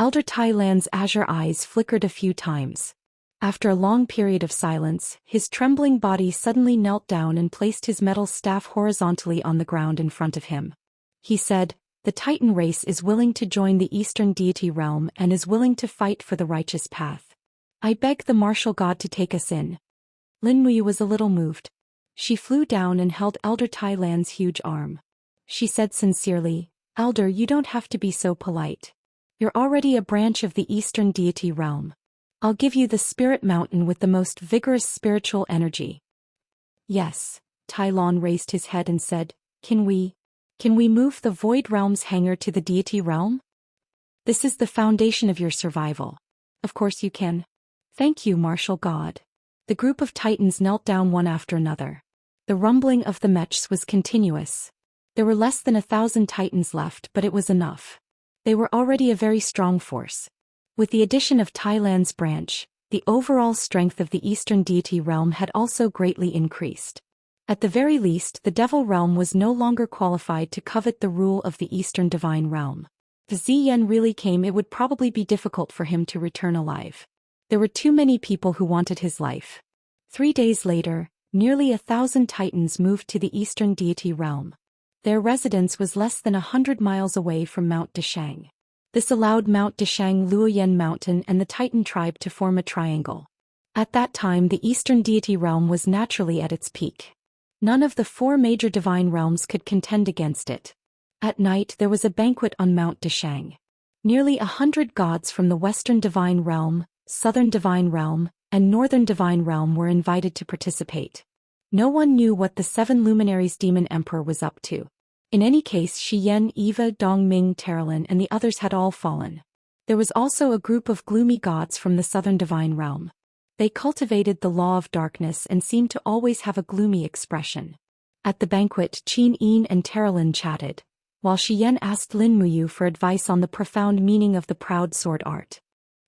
Elder Tai Lan's azure eyes flickered a few times. After a long period of silence, his trembling body suddenly knelt down and placed his metal staff horizontally on the ground in front of him. He said, the Titan race is willing to join the Eastern deity realm and is willing to fight for the righteous path. I beg the martial god to take us in. Lin Muyu was a little moved. She flew down and held Elder Tai Lan's huge arm. She said sincerely, Elder, you don't have to be so polite. You're already a branch of the Eastern deity realm. I'll give you the spirit mountain with the most vigorous spiritual energy. Yes, Tai Lon raised his head and said, Can we move the Void Realm's hangar to the deity realm? This is the foundation of your survival. Of course you can. Thank you, martial god. The group of Titans knelt down one after another. The rumbling of the mechs was continuous. There were less than 1,000 Titans left, but it was enough. They were already a very strong force. With the addition of Tai Lan's branch, the overall strength of the Eastern deity realm had also greatly increased. At the very least, the Devil Realm was no longer qualified to covet the rule of the Eastern Divine Realm. If Ziyan really came, it would probably be difficult for him to return alive. There were too many people who wanted his life. 3 days later, nearly 1,000 Titans moved to the Eastern deity realm. Their residence was less than 100 miles away from Mount Deshang. This allowed Mount Deshang, Luoyan Mountain and the Titan tribe to form a triangle. At that time the Eastern deity realm was naturally at its peak. None of the 4 major divine realms could contend against it. At night there was a banquet on Mount Deshang. Nearly 100 gods from the Western Divine Realm, Southern Divine Realm, and Northern Divine Realm were invited to participate. No one knew what the 7 luminaries Demon Emperor was up to. In any case, Xian, Eva, Dongming, Terralin and the others had all fallen. There was also a group of gloomy gods from the Southern Divine Realm. They cultivated the law of darkness and seemed to always have a gloomy expression. At the banquet, Qin Yin and Terralin chatted, while Xian asked Lin Muyu for advice on the profound meaning of the proud sword art.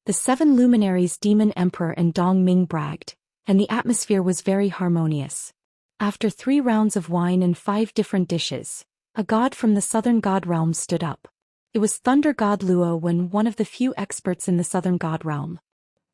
The 7 luminaries Demon Emperor and Dongming bragged, and the atmosphere was very harmonious. After 3 rounds of wine and 5 different dishes, a god from the Southern God Realm stood up. It was Thunder God Luo Wen, one of the few experts in the Southern God Realm.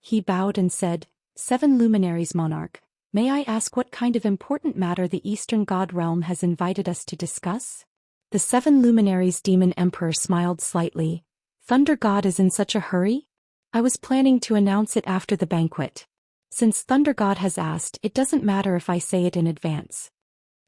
He bowed and said, 7 luminaries monarch, may I ask what kind of important matter the Eastern God Realm has invited us to discuss? The 7 luminaries Demon Emperor smiled slightly. Thunder God is in such a hurry? I was planning to announce it after the banquet. Since Thunder God has asked, it doesn't matter if I say it in advance.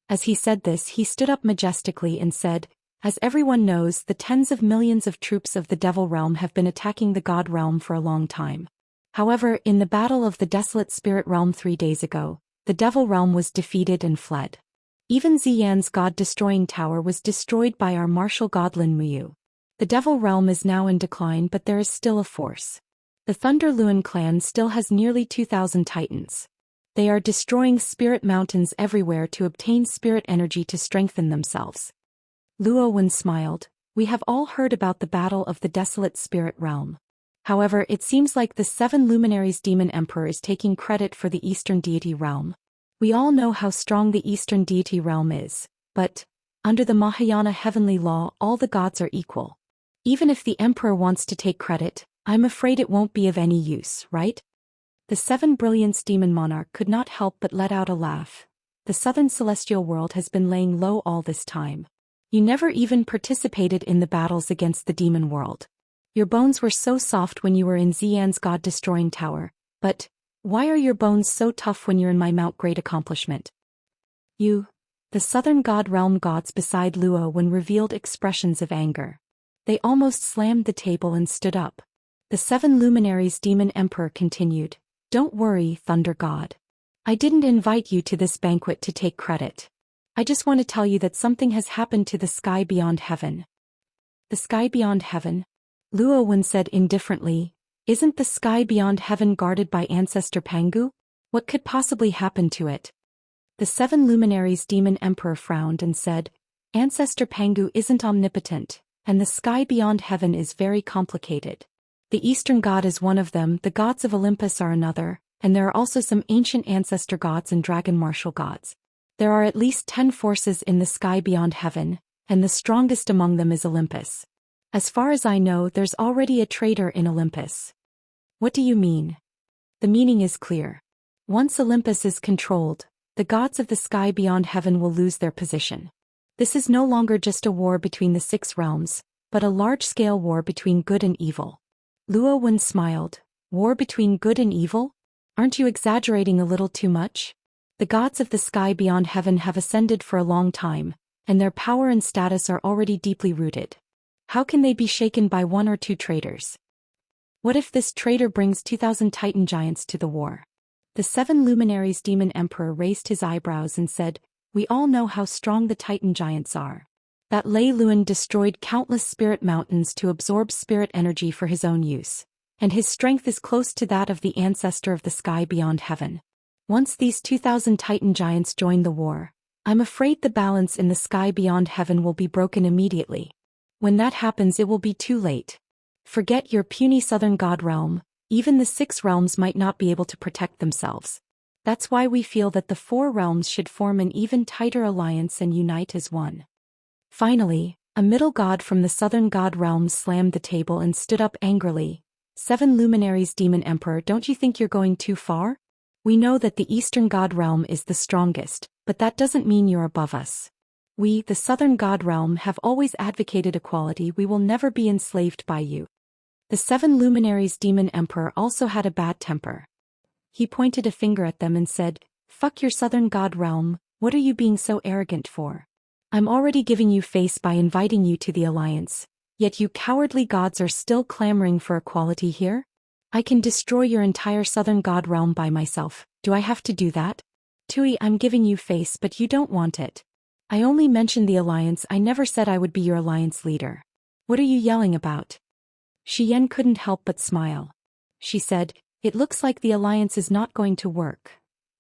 As he said this, he stood up majestically and said, As everyone knows, the tens of millions of troops of the Devil Realm have been attacking the God Realm for a long time. However, in the Battle of the Desolate Spirit Realm 3 days ago, the Devil Realm was defeated and fled. Even Xian's God-destroying tower was destroyed by our martial god Lin Muyu. The Devil Realm is now in decline, but there is still a force. The Thunder Luan clan still has nearly 2,000 titans. They are destroying spirit mountains everywhere to obtain spirit energy to strengthen themselves. Luo Wen smiled. We have all heard about the battle of the Desolate Spirit Realm. However, it seems like the 7 Luminaries Demon Emperor is taking credit for the Eastern Deity Realm. We all know how strong the Eastern Deity Realm is, but, under the Mahayana heavenly law, all the gods are equal. Even if the Emperor wants to take credit, I'm afraid it won't be of any use, right? The 7 Brilliance Demon Monarch could not help but let out a laugh. The Southern Celestial World has been laying low all this time. You never even participated in the battles against the Demon World. Your bones were so soft when you were in Xian's God-destroying tower, but why are your bones so tough when you're in my Mount Great Accomplishment? You, the Southern God Realm gods beside Luo Wen revealed expressions of anger. They almost slammed the table and stood up. The 7 Luminaries Demon Emperor continued, Don't worry, Thunder God. I didn't invite you to this banquet to take credit. I just want to tell you that something has happened to the sky beyond heaven. The sky beyond heaven? Luo Wen said indifferently. Isn't the sky beyond heaven guarded by Ancestor Pangu? What could possibly happen to it? The 7 Luminaries Demon Emperor frowned and said, Ancestor Pangu isn't omnipotent, and the sky beyond heaven is very complicated. The Eastern God is one of them, the gods of Olympus are another, and there are also some ancient ancestor gods and dragon martial gods. There are at least 10 forces in the sky beyond heaven, and the strongest among them is Olympus. As far as I know, there's already a traitor in Olympus. What do you mean? The meaning is clear. Once Olympus is controlled, the gods of the sky beyond heaven will lose their position. This is no longer just a war between the 6 realms, but a large-scale war between good and evil. Luo Wen smiled. War between good and evil? Aren't you exaggerating a little too much? The gods of the sky beyond heaven have ascended for a long time, and their power and status are already deeply rooted. How can they be shaken by 1 or 2 traitors? What if this traitor brings 2,000 Titan giants to the war? The 7 Luminaries Demon Emperor raised his eyebrows and said, We all know how strong the Titan giants are. That Lei Luan destroyed countless spirit mountains to absorb spirit energy for his own use, and his strength is close to that of the ancestor of the sky beyond heaven. Once these 2,000 Titan giants join the war, I'm afraid the balance in the sky beyond heaven will be broken immediately. When that happens, it will be too late. Forget your puny southern god realm, even the 6 realms might not be able to protect themselves. That's why we feel that the 4 realms should form an even tighter alliance and unite as one. Finally, a middle god from the southern god realms slammed the table and stood up angrily. 7 Luminaries Demon Emperor, don't you think you're going too far? We know that the Eastern God Realm is the strongest, but that doesn't mean you're above us. We, the Southern God Realm, have always advocated equality. We will never be enslaved by you. The 7 Luminaries Demon Emperor also had a bad temper. He pointed a finger at them and said, Fuck your Southern God Realm, what are you being so arrogant for? I'm already giving you face by inviting you to the alliance, yet you cowardly gods are still clamoring for equality here? I can destroy your entire Southern God Realm by myself. Do I have to do that? Tui, I'm giving you face, but you don't want it. I only mentioned the alliance. I never said I would be your alliance leader. What are you yelling about? Xian couldn't help but smile. She said, It looks like the alliance is not going to work.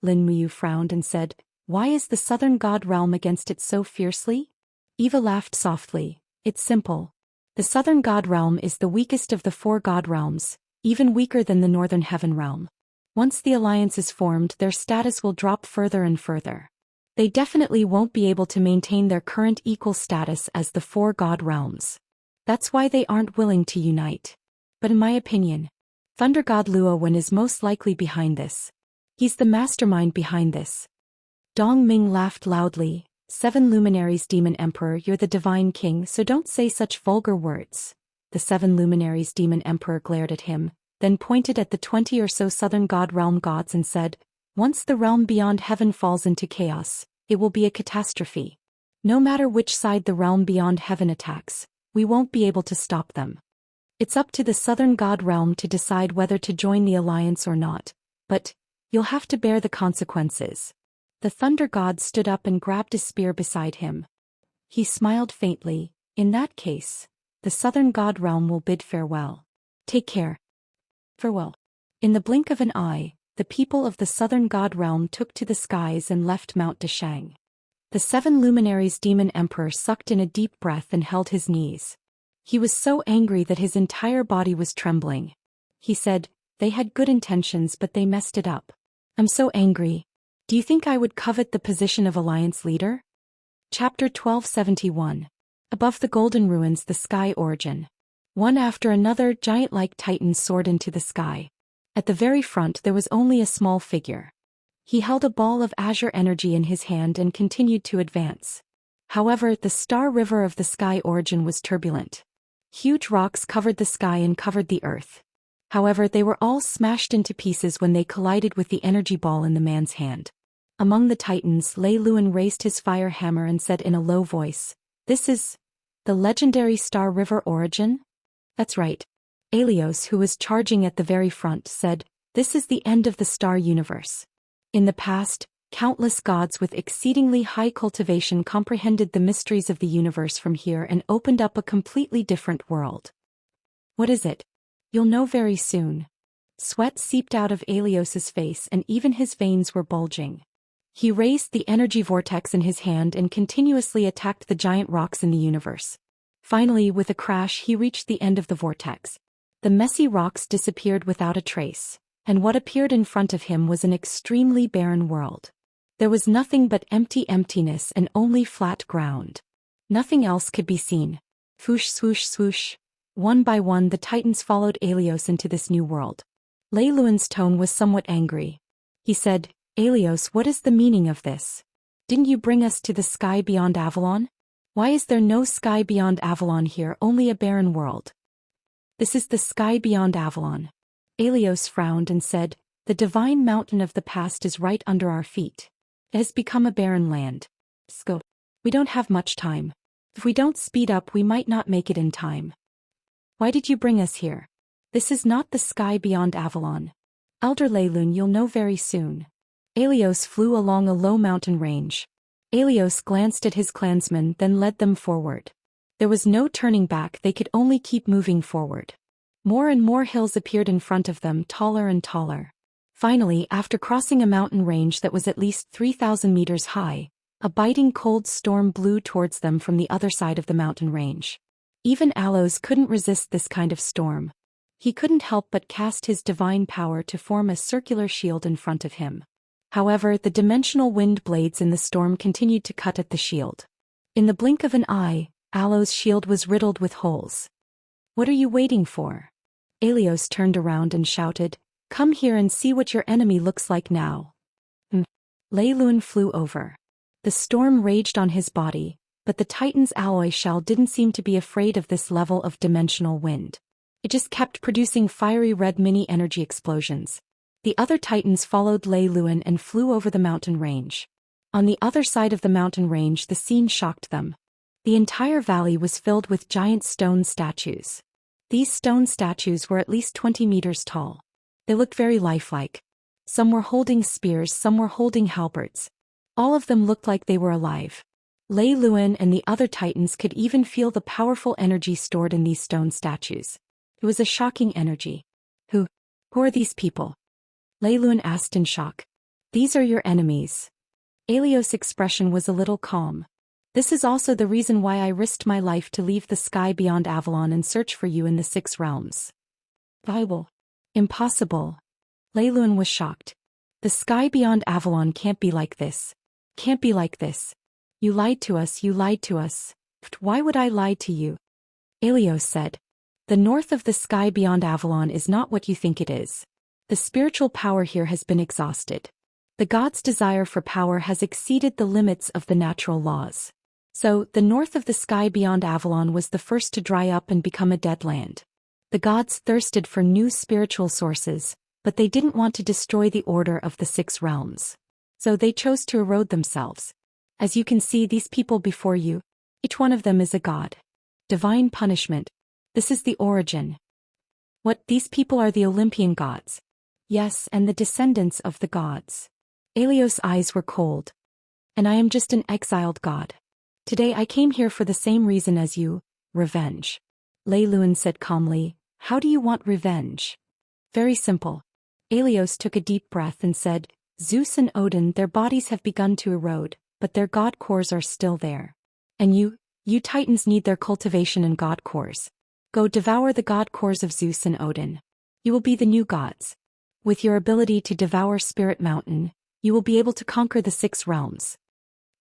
Lin Muyu frowned and said, Why is the Southern God Realm against it so fiercely? Eva laughed softly. It's simple. The Southern God Realm is the weakest of the 4 God Realms, even weaker than the Northern Heaven Realm. Once the alliance is formed, their status will drop further and further. They definitely won't be able to maintain their current equal status as the 4 God Realms. That's why they aren't willing to unite. But in my opinion, Thunder God Luo Wen is most likely behind this. He's the mastermind behind this. Dong Ming laughed loudly. 7 Luminaries Demon Emperor, you're the Divine King, so don't say such vulgar words. The 7 Luminaries Demon Emperor glared at him, then pointed at the 20 or so Southern God Realm gods and said, Once the realm beyond heaven falls into chaos, it will be a catastrophe. No matter which side the realm beyond heaven attacks, we won't be able to stop them. It's up to the southern god realm to decide whether to join the alliance or not, but you'll have to bear the consequences. The thunder god stood up and grabbed a spear beside him. He smiled faintly. In that case, the southern god realm will bid farewell. Take care. Farewell. In the blink of an eye, the people of the southern god realm took to the skies and left Mount Deshang. The 7 luminaries demon emperor sucked in a deep breath and held his knees. He was so angry that his entire body was trembling. He said, "They had good intentions but they messed it up. I'm so angry. Do you think I would covet the position of alliance leader?" Chapter 1271. Above the golden ruins, the sky origin. One after another, giant-like titans soared into the sky. At the very front there was only a small figure. He held a ball of azure energy in his hand and continued to advance. However, the star river of the sky origin was turbulent. Huge rocks covered the sky and covered the earth. However, they were all smashed into pieces when they collided with the energy ball in the man's hand. Among the titans, Lei Luan raised his fire hammer and said in a low voice, "This is the legendary Star River origin?" "That's right." Alios, who was charging at the very front, said, "This is the end of the star universe. In the past, countless gods with exceedingly high cultivation comprehended the mysteries of the universe from here and opened up a completely different world." "What is it?" "You'll know very soon." Sweat seeped out of Alios's face and even his veins were bulging. He raised the energy vortex in his hand and continuously attacked the giant rocks in the universe. Finally, with a crash, he reached the end of the vortex. The messy rocks disappeared without a trace, and what appeared in front of him was an extremely barren world. There was nothing but empty emptiness and only flat ground. Nothing else could be seen. Swoosh, swoosh, swoosh. One by one, the titans followed Alios into this new world. Lei Luan's tone was somewhat angry. He said, "Alios, what is the meaning of this? Didn't you bring us to the sky beyond Avalon? Why is there no sky beyond Avalon here, only a barren world?" "This is the sky beyond Avalon." Alios frowned and said, "The divine mountain of the past is right under our feet. It has become a barren land. Go. We don't have much time. If we don't speed up, we might not make it in time." "Why did you bring us here? This is not the sky beyond Avalon." "Elder Lei Luan, you'll know very soon." Alios flew along a low mountain range. Alios glanced at his clansmen, then led them forward. There was no turning back, they could only keep moving forward. More and more hills appeared in front of them, taller and taller. Finally, after crossing a mountain range that was at least 3,000 meters high, a biting cold storm blew towards them from the other side of the mountain range. Even Alios couldn't resist this kind of storm. He couldn't help but cast his divine power to form a circular shield in front of him. However, the dimensional wind blades in the storm continued to cut at the shield. In the blink of an eye, Alios' shield was riddled with holes. "What are you waiting for?" Alios turned around and shouted, "Come here and see what your enemy looks like now." Lei Luan flew over. The storm raged on his body, but the Titan's alloy shell didn't seem to be afraid of this level of dimensional wind. It just kept producing fiery red mini-energy explosions. The other Titans followed Lei Luan and flew over the mountain range. On the other side of the mountain range, the scene shocked them. The entire valley was filled with giant stone statues. These stone statues were at least 20 meters tall. They looked very lifelike. Some were holding spears, some were holding halberds. All of them looked like they were alive. Lei Luan and the other Titans could even feel the powerful energy stored in these stone statues. It was a shocking energy. Who are these people?" Lei Luan asked in shock. "These are your enemies." Alios' expression was a little calm. "This is also the reason why I risked my life to leave the sky beyond Avalon and search for you in the 6 realms." "Bible. Impossible." Lei Luan was shocked. "The sky beyond Avalon can't be like this. Can't be like this. You lied to us, you lied to us." "Why would I lie to you?" Alios said. "The north of the sky beyond Avalon is not what you think it is. The spiritual power here has been exhausted. The gods' desire for power has exceeded the limits of the natural laws. So, the north of the sky beyond Avalon was the first to dry up and become a dead land. The gods thirsted for new spiritual sources, but they didn't want to destroy the order of the 6 realms. So they chose to erode themselves. As you can see, these people before you, each one of them is a god. Divine punishment. This is the origin. What, these people are the Olympian gods? Yes, and the descendants of the gods. Alios' eyes were cold. And I am just an exiled god. Today I came here for the same reason as you, revenge. Lei Luan said calmly, how do you want revenge? Very simple. Alios took a deep breath and said, Zeus and Odin, their bodies have begun to erode, but their god cores are still there. And you titans need their cultivation and god cores. Go devour the god cores of Zeus and Odin. You will be the new gods. With your ability to devour Spirit Mountain, you will be able to conquer the 6 realms.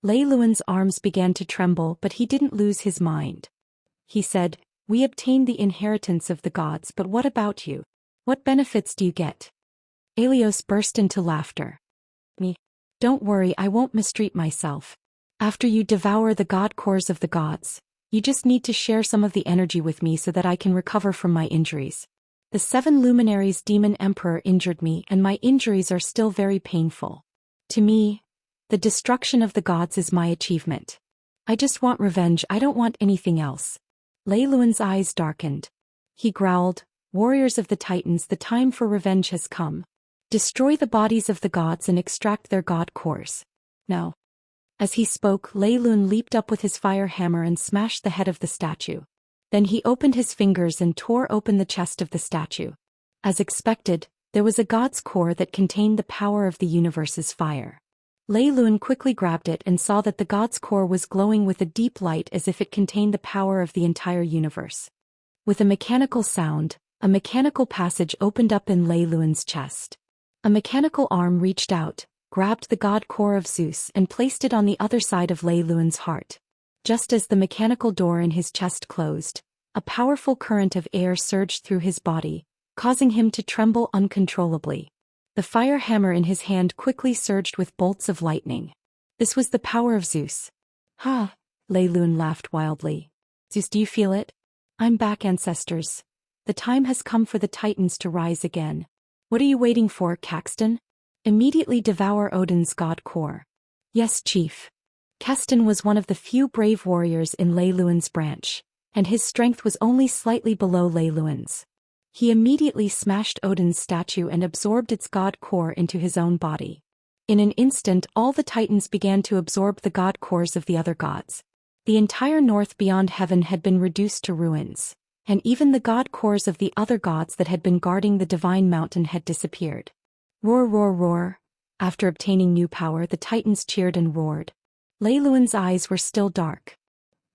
Lei Luan's arms began to tremble, but he didn't lose his mind. He said, we obtained the inheritance of the gods, but what about you? What benefits do you get? Alios burst into laughter. Me? Don't worry, I won't mistreat myself. After you devour the god cores of the gods, you just need to share some of the energy with me so that I can recover from my injuries. The 7 luminaries demon emperor injured me, and my injuries are still very painful. To me, the destruction of the gods is my achievement. I just want revenge, I don't want anything else. Lei Luan's eyes darkened. He growled, warriors of the titans, the time for revenge has come. Destroy the bodies of the gods and extract their god cores. No. As he spoke, Lei Luan leaped up with his fire hammer and smashed the head of the statue. Then he opened his fingers and tore open the chest of the statue. As expected, there was a god's core that contained the power of the universe's fire. Lei Luan quickly grabbed it and saw that the god's core was glowing with a deep light as if it contained the power of the entire universe. With a mechanical sound, a mechanical passage opened up in Lei Luan's chest. A mechanical arm reached out, grabbed the god core of Zeus and placed it on the other side of Lei Luan's heart. Just as the mechanical door in his chest closed, a powerful current of air surged through his body, causing him to tremble uncontrollably. The fire hammer in his hand quickly surged with bolts of lightning. This was the power of Zeus. Ha! Lei Luan laughed wildly. Zeus, do you feel it? I'm back, ancestors. The time has come for the titans to rise again. What are you waiting for, Caxton? Immediately devour Odin's god core. Yes, chief. Caxton was one of the few brave warriors in Lei Luan's branch, and his strength was only slightly below Lei Luan's. He immediately smashed Odin's statue and absorbed its god core into his own body. In an instant, all the titans began to absorb the god cores of the other gods. The entire north beyond heaven had been reduced to ruins, and even the god cores of the other gods that had been guarding the divine mountain had disappeared. Roar, roar, roar. After obtaining new power, the titans cheered and roared. Lei Luan's eyes were still dark.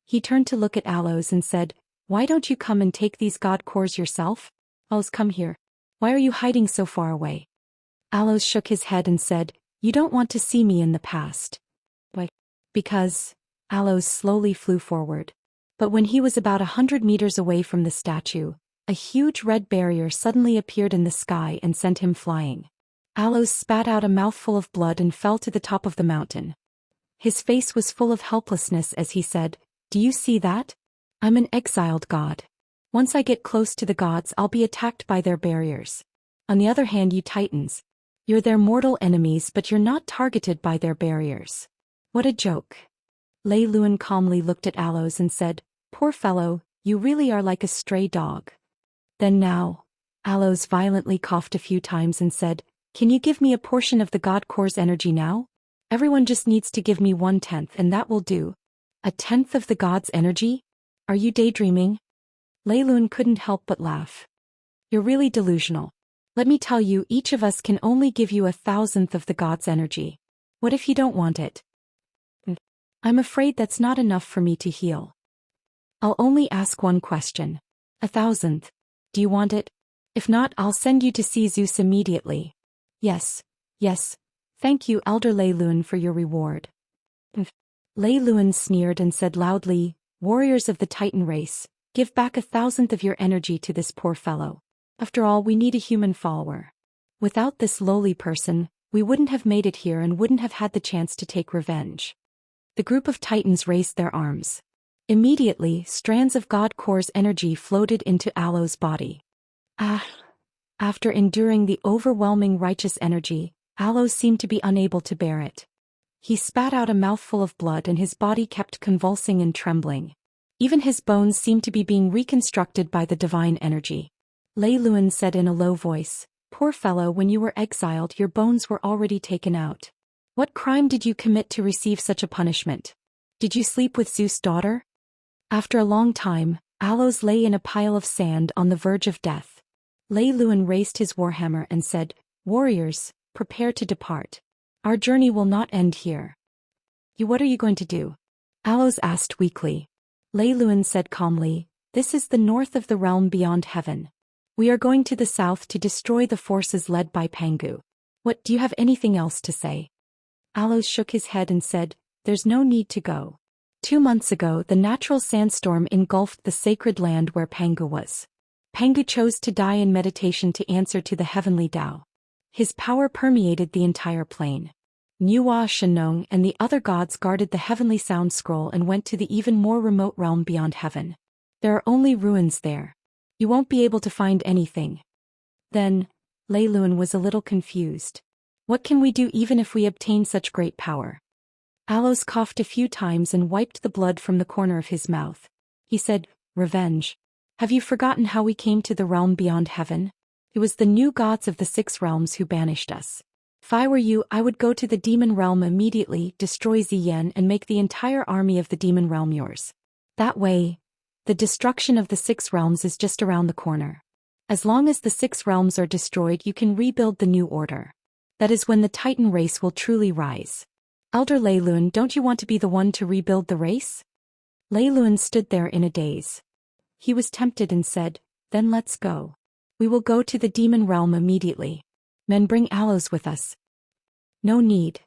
He turned to look at Alos and said, why don't you come and take these god cores yourself? Alos, come here. Why are you hiding so far away? Alos shook his head and said, you don't want to see me in the past. Why? Because. Alos slowly flew forward. But when he was about 100 meters away from the statue, a huge red barrier suddenly appeared in the sky and sent him flying. Alos spat out a mouthful of blood and fell to the top of the mountain. His face was full of helplessness as he said, do you see that? I'm an exiled god. Once I get close to the gods, I'll be attacked by their barriers. On the other hand, you titans, you're their mortal enemies, but you're not targeted by their barriers. What a joke. Lei Luan calmly looked at Alos and said, poor fellow, you really are like a stray dog. Then now, Alos violently coughed a few times and said, can you give me a portion of the god core's energy now? Everyone just needs to give me 1/10 and that will do. 1/10 of the god's energy? Are you daydreaming? Lei Luan couldn't help but laugh. You're really delusional. Let me tell you, each of us can only give you 1,000th of the god's energy. What if you don't want it? I'm afraid that's not enough for me to heal. I'll only ask one question. 1,000th. Do you want it? If not, I'll send you to see Zeus immediately. Yes, yes. Thank you, Elder Lei Luan, for your reward. Lei Luan sneered and said loudly, warriors of the Titan race, give back 1,000th of your energy to this poor fellow. After all, we need a human follower. Without this lowly person, we wouldn't have made it here and wouldn't have had the chance to take revenge. The group of titans raised their arms. Immediately, strands of God Core's energy floated into Alo's body. After enduring the overwhelming righteous energy, Alo seemed to be unable to bear it. He spat out a mouthful of blood and his body kept convulsing and trembling. Even his bones seemed to be being reconstructed by the divine energy. Lei Luan said in a low voice, "Poor fellow, when you were exiled your bones were already taken out. What crime did you commit to receive such a punishment? Did you sleep with Zeus' daughter?" After a long time, Alos lay in a pile of sand on the verge of death. Lei Luan raised his warhammer and said, "Warriors, prepare to depart. Our journey will not end here." What are you going to do?" Alos asked weakly. Lei Luan said calmly, "This is the north of the realm beyond heaven. We are going to the south to destroy the forces led by Pangu. Do you have anything else to say?" Alos shook his head and said, "There's no need to go. 2 months ago the natural sandstorm engulfed the sacred land where Pangu was. Pangu chose to die in meditation to answer to the heavenly Tao. His power permeated the entire plain. Nuwa Shenong and the other gods guarded the heavenly sound scroll and went to the even more remote realm beyond heaven. There are only ruins there. You won't be able to find anything." Then, Lei Luan was a little confused. "What can we do even if we obtain such great power?" Alos coughed a few times and wiped the blood from the corner of his mouth. He said, "Revenge. Have you forgotten how we came to the realm beyond heaven? It was the new gods of the 6 realms who banished us. If I were you, I would go to the demon realm immediately, destroy Ziyan and make the entire army of the demon realm yours. That way, the destruction of the 6 realms is just around the corner. As long as the 6 realms are destroyed, you can rebuild the new order. That is when the Titan race will truly rise. Elder Lei Luan, don't you want to be the one to rebuild the race?" Lei Luan stood there in a daze. He was tempted and said, "Then let's go. We will go to the demon realm immediately. Men, bring Alos with us." "No need."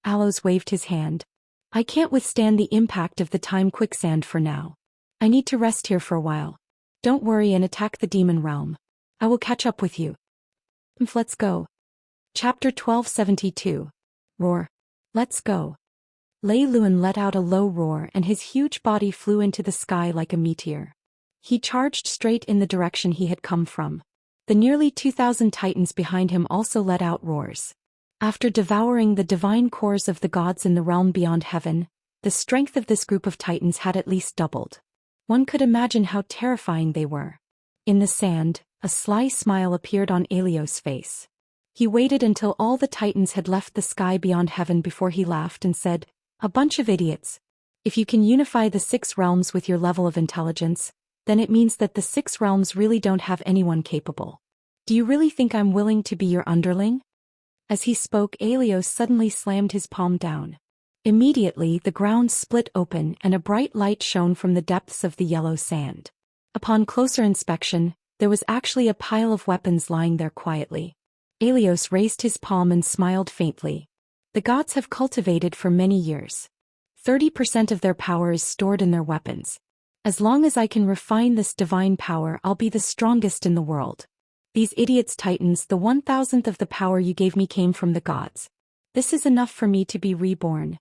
Alos waved his hand. "I can't withstand the impact of the time quicksand for now. I need to rest here for a while. Don't worry and attack the demon realm. I will catch up with you." Let's go. Chapter 1272. Roar. Let's go. Lei Luan let out a low roar and his huge body flew into the sky like a meteor. He charged straight in the direction he had come from. The nearly 2,000 titans behind him also let out roars. After devouring the divine cores of the gods in the realm beyond heaven, the strength of this group of titans had at least doubled. One could imagine how terrifying they were. In the sand, a sly smile appeared on Alios' face. He waited until all the titans had left the sky beyond heaven before he laughed and said, "A bunch of idiots. If you can unify the 6 realms with your level of intelligence, then it means that the 6 realms really don't have anyone capable. Do you really think I'm willing to be your underling?" As he spoke, Alios suddenly slammed his palm down. Immediately the ground split open and a bright light shone from the depths of the yellow sand. Upon closer inspection, there was actually a pile of weapons lying there quietly. Alios raised his palm and smiled faintly. "The gods have cultivated for many years. 30% of their power is stored in their weapons. As long as I can refine this divine power, I'll be the strongest in the world. These idiots titans, the 1,000th of the power you gave me came from the gods. This is enough for me to be reborn."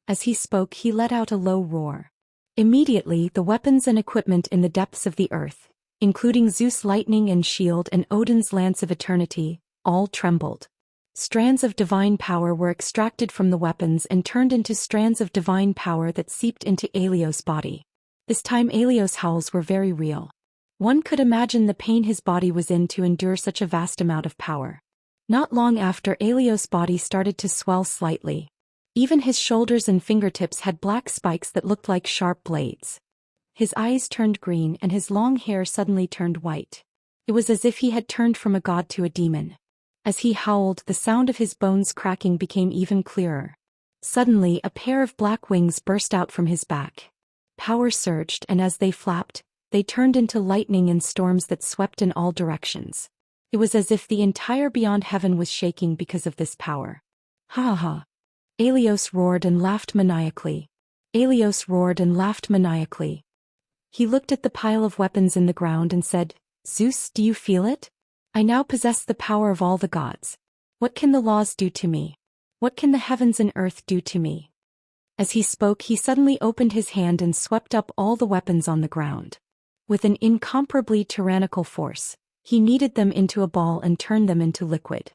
As he spoke, he let out a low roar. Immediately, the weapons and equipment in the depths of the earth, including Zeus' lightning and shield and Odin's lance of eternity, all trembled. Strands of divine power were extracted from the weapons and turned into strands of divine power that seeped into Alios' body. This time Alios' howls were very real. One could imagine the pain his body was in to endure such a vast amount of power. Not long after, Alios' body started to swell slightly. Even his shoulders and fingertips had black spikes that looked like sharp blades. His eyes turned green and his long hair suddenly turned white. It was as if he had turned from a god to a demon. As he howled, the sound of his bones cracking became even clearer. Suddenly, a pair of black wings burst out from his back. Power surged, and as they flapped, they turned into lightning and storms that swept in all directions. It was as if the entire beyond heaven was shaking because of this power. "Ha ha!" Alios roared and laughed maniacally. Alios roared and laughed maniacally. He looked at the pile of weapons in the ground and said, "Zeus, do you feel it? I now possess the power of all the gods. What can the laws do to me? What can the heavens and earth do to me?" As he spoke, he suddenly opened his hand and swept up all the weapons on the ground. With an incomparably tyrannical force, he kneaded them into a ball and turned them into liquid.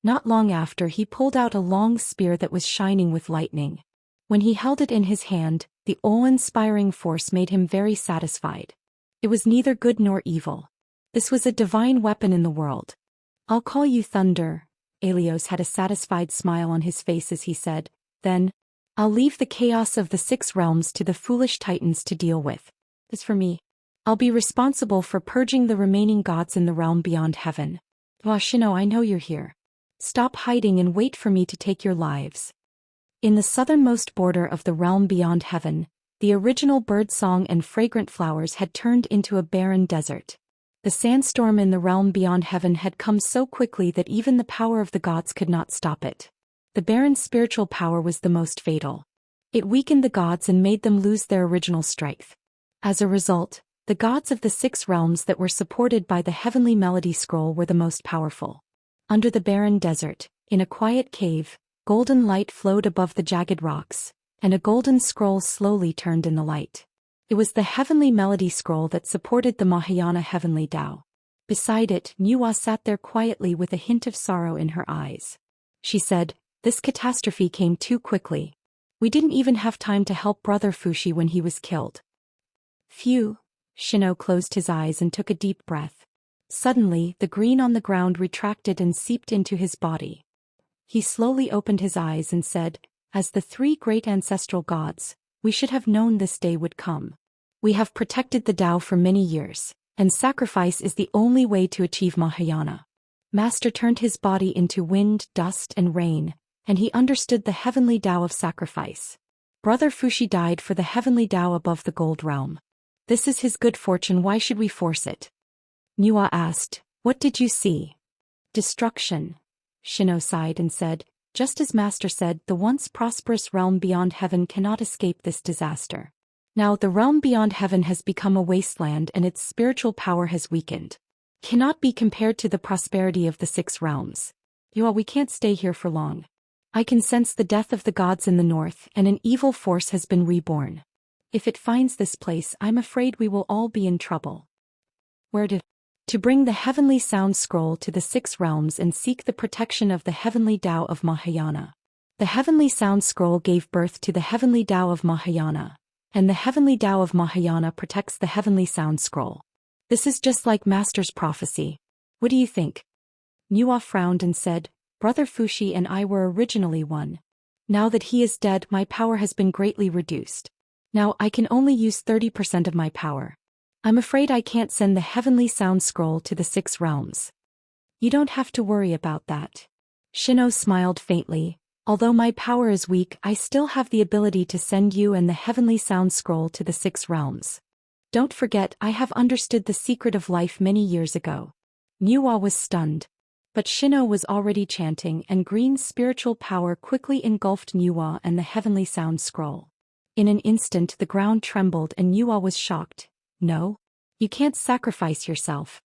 Not long after, he pulled out a long spear that was shining with lightning. When he held it in his hand, the awe-inspiring force made him very satisfied. It was neither good nor evil. This was a divine weapon in the world. "I'll call you Thunder." Aelios had a satisfied smile on his face as he said, "Then, I'll leave the chaos of the 6 realms to the foolish titans to deal with. As for me, I'll be responsible for purging the remaining gods in the realm beyond heaven. Shino, I know you're here. Stop hiding and wait for me to take your lives." In the southernmost border of the realm beyond heaven, the original birdsong and fragrant flowers had turned into a barren desert. The sandstorm in the realm beyond heaven had come so quickly that even the power of the gods could not stop it. The barren spiritual power was the most fatal. It weakened the gods and made them lose their original strength. As a result, the gods of the 6 realms that were supported by the heavenly melody scroll were the most powerful. Under the barren desert, in a quiet cave, golden light flowed above the jagged rocks, and a golden scroll slowly turned in the light. It was the heavenly melody scroll that supported the Mahayana heavenly Tao. Beside it, Nuwa sat there quietly with a hint of sorrow in her eyes. She said, "This catastrophe came too quickly. We didn't even have time to help Brother Fushi when he was killed." Phew. Shino closed his eyes and took a deep breath. Suddenly, the green on the ground retracted and seeped into his body. He slowly opened his eyes and said, "As the 3 great ancestral gods, we should have known this day would come. We have protected the Tao for many years, and sacrifice is the only way to achieve Mahayana." Master turned his body into wind, dust, and rain, and he understood the heavenly Tao of sacrifice. Brother Fushi died for the heavenly Tao above the gold realm. This is his good fortune, why should we force it? Nuwa asked, "What did you see?" "Destruction." Shino sighed and said, "Just as Master said, the once prosperous realm beyond heaven cannot escape this disaster. Now the realm beyond heaven has become a wasteland and its spiritual power has weakened. Cannot be compared to the prosperity of the 6 realms. We can't stay here for long. I can sense the death of the gods in the north, and an evil force has been reborn. If it finds this place, I'm afraid we will all be in trouble." "Where to bring the heavenly sound scroll to the 6 realms and seek the protection of the heavenly Tao of Mahayana. The heavenly sound scroll gave birth to the heavenly Tao of Mahayana, and the heavenly Tao of Mahayana protects the heavenly sound scroll. This is just like Master's prophecy. What do you think?" Nuwa frowned and said, "Brother Fushi and I were originally one. Now that he is dead, my power has been greatly reduced. Now I can only use 30% of my power. I'm afraid I can't send the heavenly sound scroll to the 6 realms." "You don't have to worry about that." Shino smiled faintly. "Although my power is weak, I still have the ability to send you and the heavenly sound scroll to the 6 realms. Don't forget, I have understood the secret of life many years ago." Nuwa was stunned. But Shino was already chanting, and green spiritual power quickly engulfed Nuwa and the heavenly sound scroll. In an instant the ground trembled and Nuwa was shocked. "No? You can't sacrifice yourself.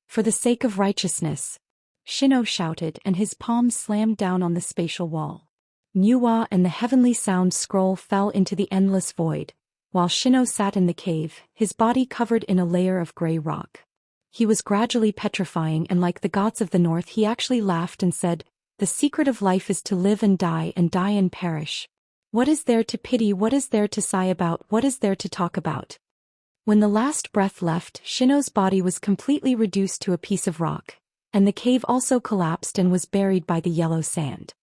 For the sake of righteousness." Shino shouted, and his palms slammed down on the spatial wall. Nuwa and the heavenly sound scroll fell into the endless void, while Shino sat in the cave, his body covered in a layer of gray rock. He was gradually petrifying, and like the gods of the north, he actually laughed and said, "The secret of life is to live and die and perish. What is there to pity? What is there to sigh about? What is there to talk about?" When the last breath left, Shino's body was completely reduced to a piece of rock, and the cave also collapsed and was buried by the yellow sand.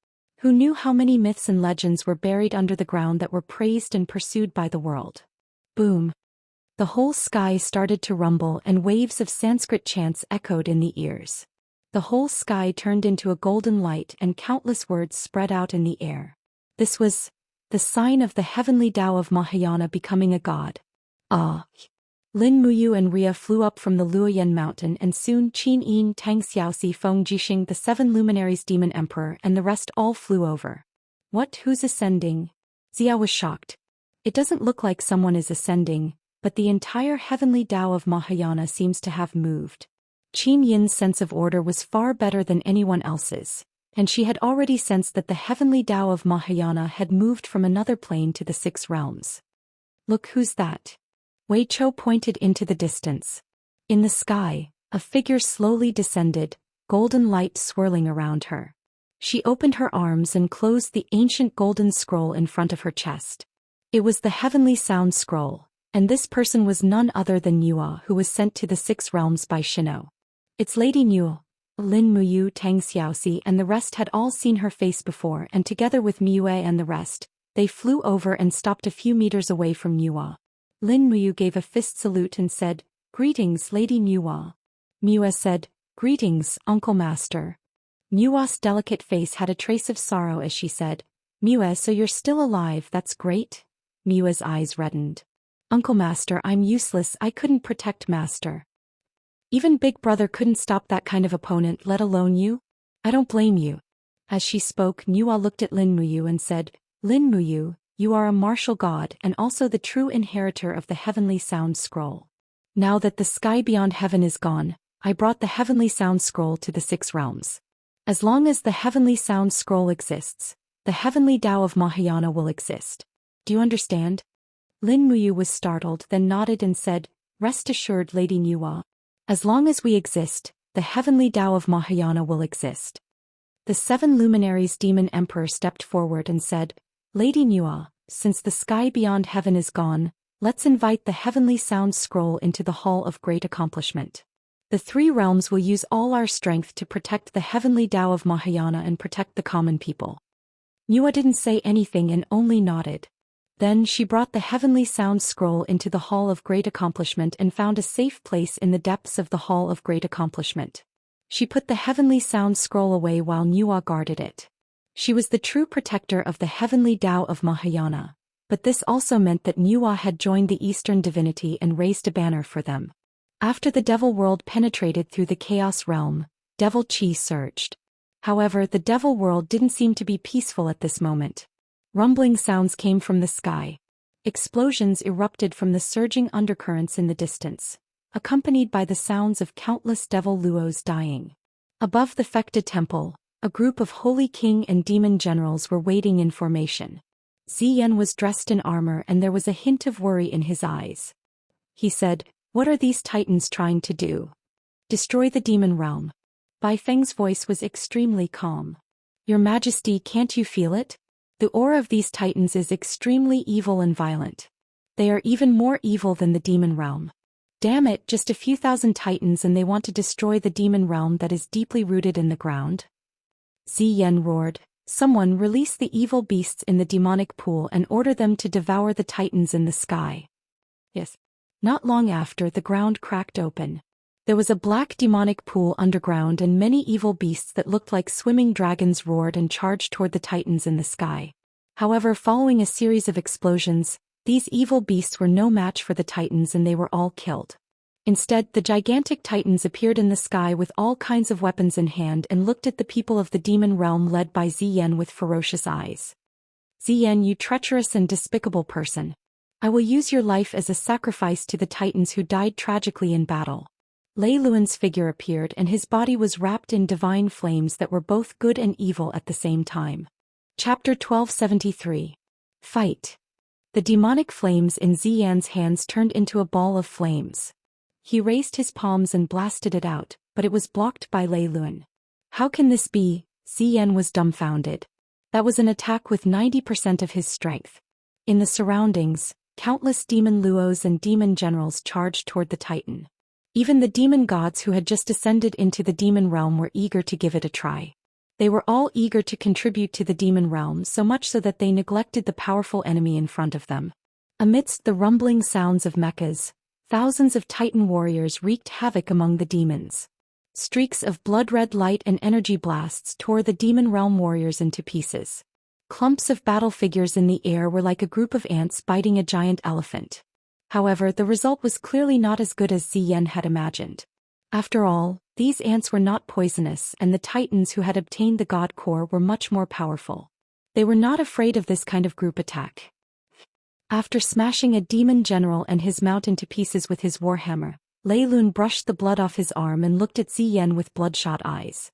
Who knew how many myths and legends were buried under the ground that were praised and pursued by the world? Boom! The whole sky started to rumble and waves of Sanskrit chants echoed in the ears. The whole sky turned into a golden light and countless words spread out in the air. This was the sign of the heavenly Tao of Mahayana becoming a god. Lin Muyu and Ria flew up from the Luoyan mountain, and soon Qin Yin, Tang Xiaoxi, Feng Jixing, the 7 luminaries, Demon Emperor, and the rest all flew over. "What? Who's ascending?" Xia was shocked. "It doesn't look like someone is ascending, but the entire heavenly Tao of Mahayana seems to have moved." Qin Yin's sense of order was far better than anyone else's, and she had already sensed that the heavenly Tao of Mahayana had moved from another plane to the 6 realms. "Look, who's that?" Wei Chou pointed into the distance. In the sky, a figure slowly descended, golden light swirling around her. She opened her arms and closed the ancient golden scroll in front of her chest. It was the Heavenly Sound Scroll, and this person was none other than Nua, who was sent to the 6 realms by Shino. It's Lady Nua. Lin Muyu, Tang Xiaoxi and the rest had all seen her face before, and together with Miue and the rest, they flew over and stopped a few meters away from Nua. Lin Muyu gave a fist salute and said, "Greetings, Lady Nua." Miue said, "Greetings, Uncle Master." Nua's delicate face had a trace of sorrow as she said, "Miue, so you're still alive, that's great." Miue's eyes reddened. "Uncle Master, I'm useless, I couldn't protect Master. Even Big Brother couldn't stop that kind of opponent, let alone you? I don't blame you." As she spoke, Nua looked at Lin Muyu and said, "Lin Muyu, you are a martial god and also the true inheritor of the Heavenly Sound Scroll. Now that the sky beyond heaven is gone, I brought the Heavenly Sound Scroll to the 6 realms. As long as the Heavenly Sound Scroll exists, the Heavenly Tao of Mahayana will exist. Do you understand?" Lin Muyu was startled, then nodded and said, "Rest assured, Lady Nua. As long as we exist, the Heavenly Tao of Mahayana will exist." The 7 luminaries Demon Emperor stepped forward and said, "Lady Nua, since the sky beyond heaven is gone, let's invite the Heavenly Sound Scroll into the Hall of Great Accomplishment. The 3 realms will use all our strength to protect the Heavenly Tao of Mahayana and protect the common people." Nua didn't say anything and only nodded. Then she brought the Heavenly Sound Scroll into the Hall of Great Accomplishment and found a safe place in the depths of the Hall of Great Accomplishment. She put the Heavenly Sound Scroll away while Nua guarded it. She was the true protector of the Heavenly Tao of Mahayana, but this also meant that Nua had joined the Eastern divinity and raised a banner for them. After the Devil World penetrated through the Chaos Realm, Devil Chi surged. However, the Devil World didn't seem to be peaceful at this moment. Rumbling sounds came from the sky. Explosions erupted from the surging undercurrents in the distance, accompanied by the sounds of countless devil luos dying. Above the Fekta Temple, a group of holy king and demon generals were waiting in formation. Ziyan was dressed in armor and there was a hint of worry in his eyes. He said, "What are these titans trying to do?" "Destroy the demon realm." Bai Feng's voice was extremely calm. "Your Majesty, can't you feel it? The aura of these titans is extremely evil and violent. They are even more evil than the demon realm. Damn it, just a few thousand titans and they want to destroy the demon realm that is deeply rooted in the ground." Ziyan roared, "Someone release the evil beasts in the demonic pool and order them to devour the titans in the sky." Yes. Not long after, the ground cracked open. There was a black demonic pool underground and many evil beasts that looked like swimming dragons roared and charged toward the titans in the sky. However, following a series of explosions, these evil beasts were no match for the titans and they were all killed. Instead, the gigantic titans appeared in the sky with all kinds of weapons in hand and looked at the people of the demon realm led by Ziyan with ferocious eyes. "Ziyan, you treacherous and despicable person. I will use your life as a sacrifice to the titans who died tragically in battle." Lei Luan's figure appeared and his body was wrapped in divine flames that were both good and evil at the same time. Chapter 1273. Fight. The demonic flames in Ziyan's hands turned into a ball of flames. He raised his palms and blasted it out, but it was blocked by Lei Luan. "How can this be?" Ziyan was dumbfounded. That was an attack with 90% of his strength. In the surroundings, countless demon luos and demon generals charged toward the titan. Even the demon gods who had just ascended into the demon realm were eager to give it a try. They were all eager to contribute to the demon realm, so much so that they neglected the powerful enemy in front of them. Amidst the rumbling sounds of mechas, thousands of titan warriors wreaked havoc among the demons. Streaks of blood-red light and energy blasts tore the demon realm warriors into pieces. Clumps of battle figures in the air were like a group of ants biting a giant elephant. However, the result was clearly not as good as Ziyan had imagined. After all, these ants were not poisonous and the titans who had obtained the god core were much more powerful. They were not afraid of this kind of group attack. After smashing a demon general and his mount into pieces with his warhammer, Lei Luan brushed the blood off his arm and looked at Ziyan with bloodshot eyes.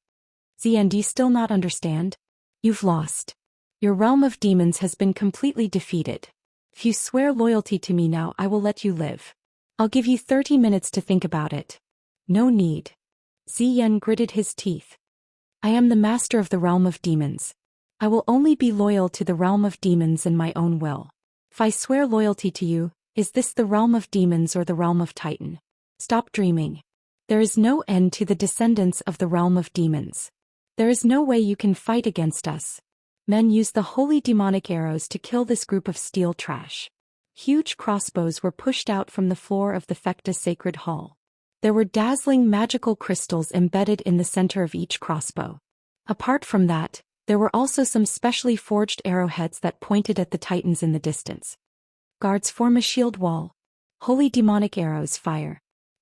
"Ziyan, do you still not understand? You've lost. Your realm of demons has been completely defeated. If you swear loyalty to me now, I will let you live. I'll give you 30 minutes to think about it." "No need." Ziyan gritted his teeth. I am the master of the realm of demons. I will only be loyal to the realm of demons and my own will. If I swear loyalty to you, is this the realm of demons or the realm of Titan? Stop dreaming. There is no end to the descendants of the realm of demons. There is no way you can fight against us. Men use the holy demonic arrows to kill this group of steel trash. Huge crossbows were pushed out from the floor of the Fecta Sacred Hall. There were dazzling magical crystals embedded in the center of each crossbow. Apart from that, there were also some specially forged arrowheads that pointed at the titans in the distance. Guards form a shield wall. Holy demonic arrows fire.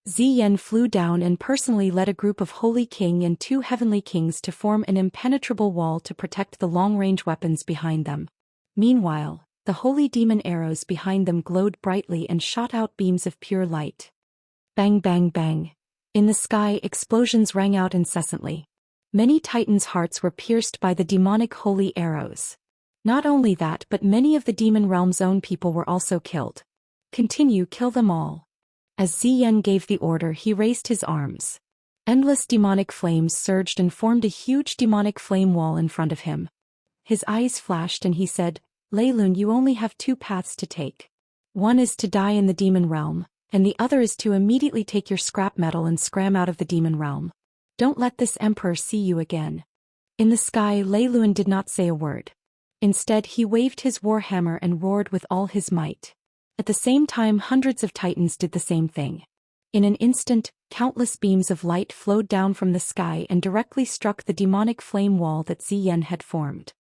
Ziyan flew down and personally led a group of Holy King and 2 Heavenly Kings to form an impenetrable wall to protect the long-range weapons behind them. Meanwhile, the holy demon arrows behind them glowed brightly and shot out beams of pure light. Bang bang bang. In the sky, explosions rang out incessantly. Many titans' hearts were pierced by the demonic holy arrows. Not only that, but many of the demon realm's own people were also killed. Continue, kill them all. As Ziyan gave the order, he raised his arms. Endless demonic flames surged and formed a huge demonic flame wall in front of him. His eyes flashed and he said, Lei Lun, you only have 2 paths to take. One is to die in the demon realm, and the other is to immediately take your scrap metal and scram out of the demon realm. Don't let this emperor see you again. In the sky, Lei Lun did not say a word. Instead, he waved his warhammer and roared with all his might. At the same time, hundreds of titans did the same thing. In an instant, countless beams of light flowed down from the sky and directly struck the demonic flame wall that Ziyan had formed.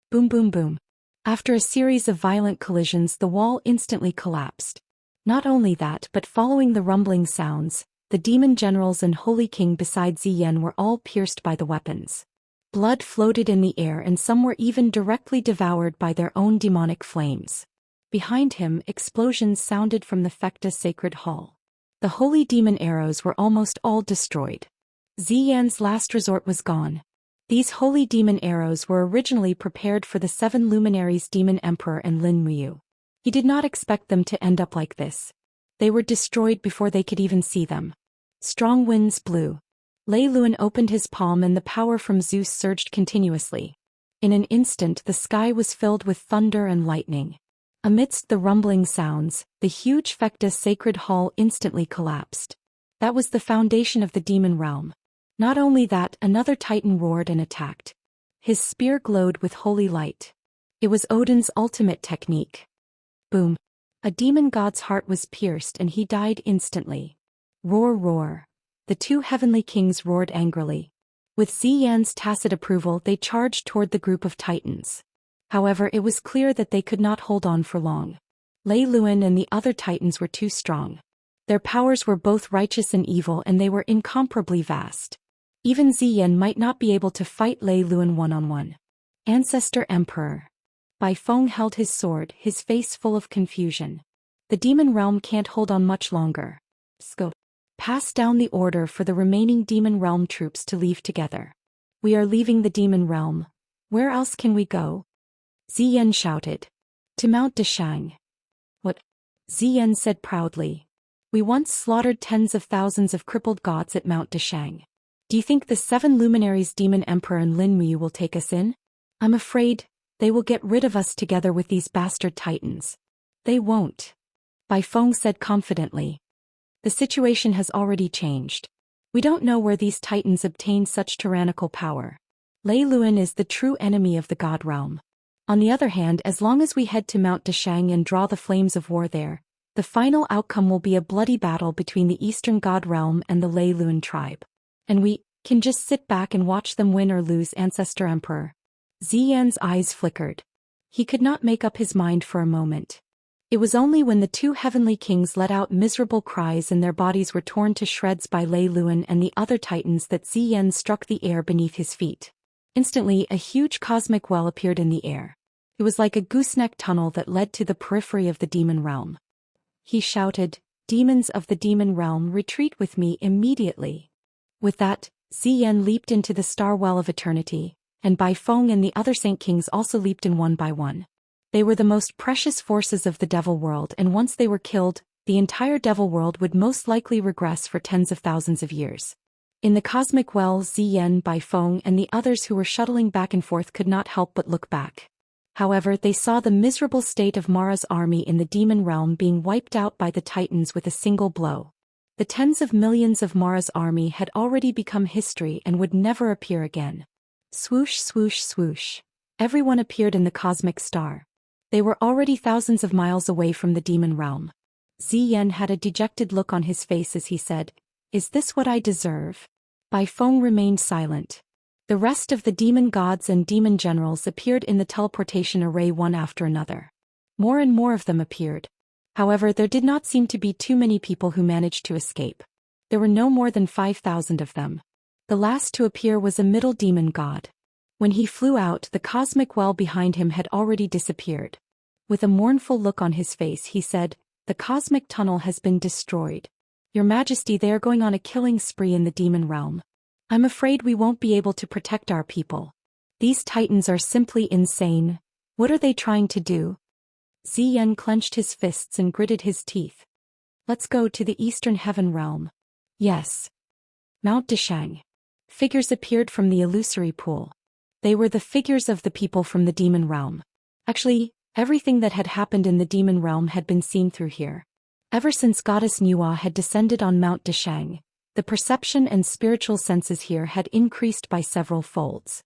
Boom boom boom. After a series of violent collisions, the wall instantly collapsed. Not only that, but following the rumbling sounds, the demon generals and Holy King beside Ziyan were all pierced by the weapons. Blood floated in the air and some were even directly devoured by their own demonic flames. Behind him, explosions sounded from the Fecta Sacred Hall. The holy demon arrows were almost all destroyed. Ziyan's last resort was gone. These holy demon arrows were originally prepared for the 7 luminaries Demon Emperor and Lin Muyu. He did not expect them to end up like this. They were destroyed before they could even see them. Strong winds blew. Lei Lun opened his palm and the power from Zeus surged continuously. In an instant, the sky was filled with thunder and lightning. Amidst the rumbling sounds, the huge Fecta Sacred Hall instantly collapsed. That was the foundation of the demon realm. Not only that, another titan roared and attacked. His spear glowed with holy light. It was Odin's ultimate technique. Boom. A demon god's heart was pierced and he died instantly. Roar roar. The 2 heavenly kings roared angrily. With Ziyan's tacit approval, they charged toward the group of titans. However, it was clear that they could not hold on for long. Lei Lun and the other titans were too strong. Their powers were both righteous and evil and they were incomparably vast. Even Ziyan might not be able to fight Lei Lun one-on-one. Ancestor Emperor. Bai Feng held his sword, his face full of confusion. The demon realm can't hold on much longer. Scope. Pass down the order for the remaining demon realm troops to leave together. We are leaving the demon realm. Where else can we go? Ziyan shouted. To Mount Dashang. What? Ziyan said proudly. We once slaughtered tens of thousands of crippled gods at Mount Dashang. Do you think the 7 luminaries Demon Emperor and Lin Muyu will take us in? I'm afraid they will get rid of us together with these bastard titans. They won't. Bai Feng said confidently. The situation has already changed. We don't know where these titans obtained such tyrannical power. Lei Lun is the true enemy of the god realm. On the other hand, as long as we head to Mount Dashang and draw the flames of war there, the final outcome will be a bloody battle between the Eastern God Realm and the Lei Lun tribe. And we can just sit back and watch them win or lose, Ancestor Emperor. Ziyan's eyes flickered. He could not make up his mind for a moment. It was only when the 2 heavenly kings let out miserable cries and their bodies were torn to shreds by Lei Lun and the other titans that Ziyan struck the air beneath his feet. Instantly, a huge cosmic well appeared in the air. It was like a gooseneck tunnel that led to the periphery of the demon realm. He shouted, "Demons of the demon realm, retreat with me immediately." With that, Ziyan leaped into the star well of eternity, and Bai Feng and the other Saint Kings also leaped in one by one. They were the most precious forces of the devil world, and once they were killed, the entire devil world would most likely regress for tens of thousands of years. In the cosmic well, Ziyan, Baifeng, and the others who were shuttling back and forth could not help but look back. However, they saw the miserable state of Mara's army in the demon realm being wiped out by the Titans with a single blow. The tens of millions of Mara's army had already become history and would never appear again. Swoosh, swoosh, swoosh. Everyone appeared in the cosmic star. They were already thousands of miles away from the demon realm. Ziyan had a dejected look on his face as he said, "Is this what I deserve?" Baifeng remained silent. The rest of the demon gods and demon generals appeared in the teleportation array one after another. More and more of them appeared. However, there did not seem to be too many people who managed to escape. There were no more than 5,000 of them. The last to appear was a middle demon god. When he flew out, the cosmic well behind him had already disappeared. With a mournful look on his face, he said, "The cosmic tunnel has been destroyed. Your Majesty, they are going on a killing spree in the demon realm. I'm afraid we won't be able to protect our people. These Titans are simply insane. What are they trying to do?" Ziyan clenched his fists and gritted his teeth. "Let's go to the Eastern Heaven realm." "Yes." Mount Deshang. Figures appeared from the illusory pool. They were the figures of the people from the demon realm. Actually, everything that had happened in the demon realm had been seen through here. Ever since Goddess Nuwa had descended on Mount Deshang, the perception and spiritual senses here had increased by several folds.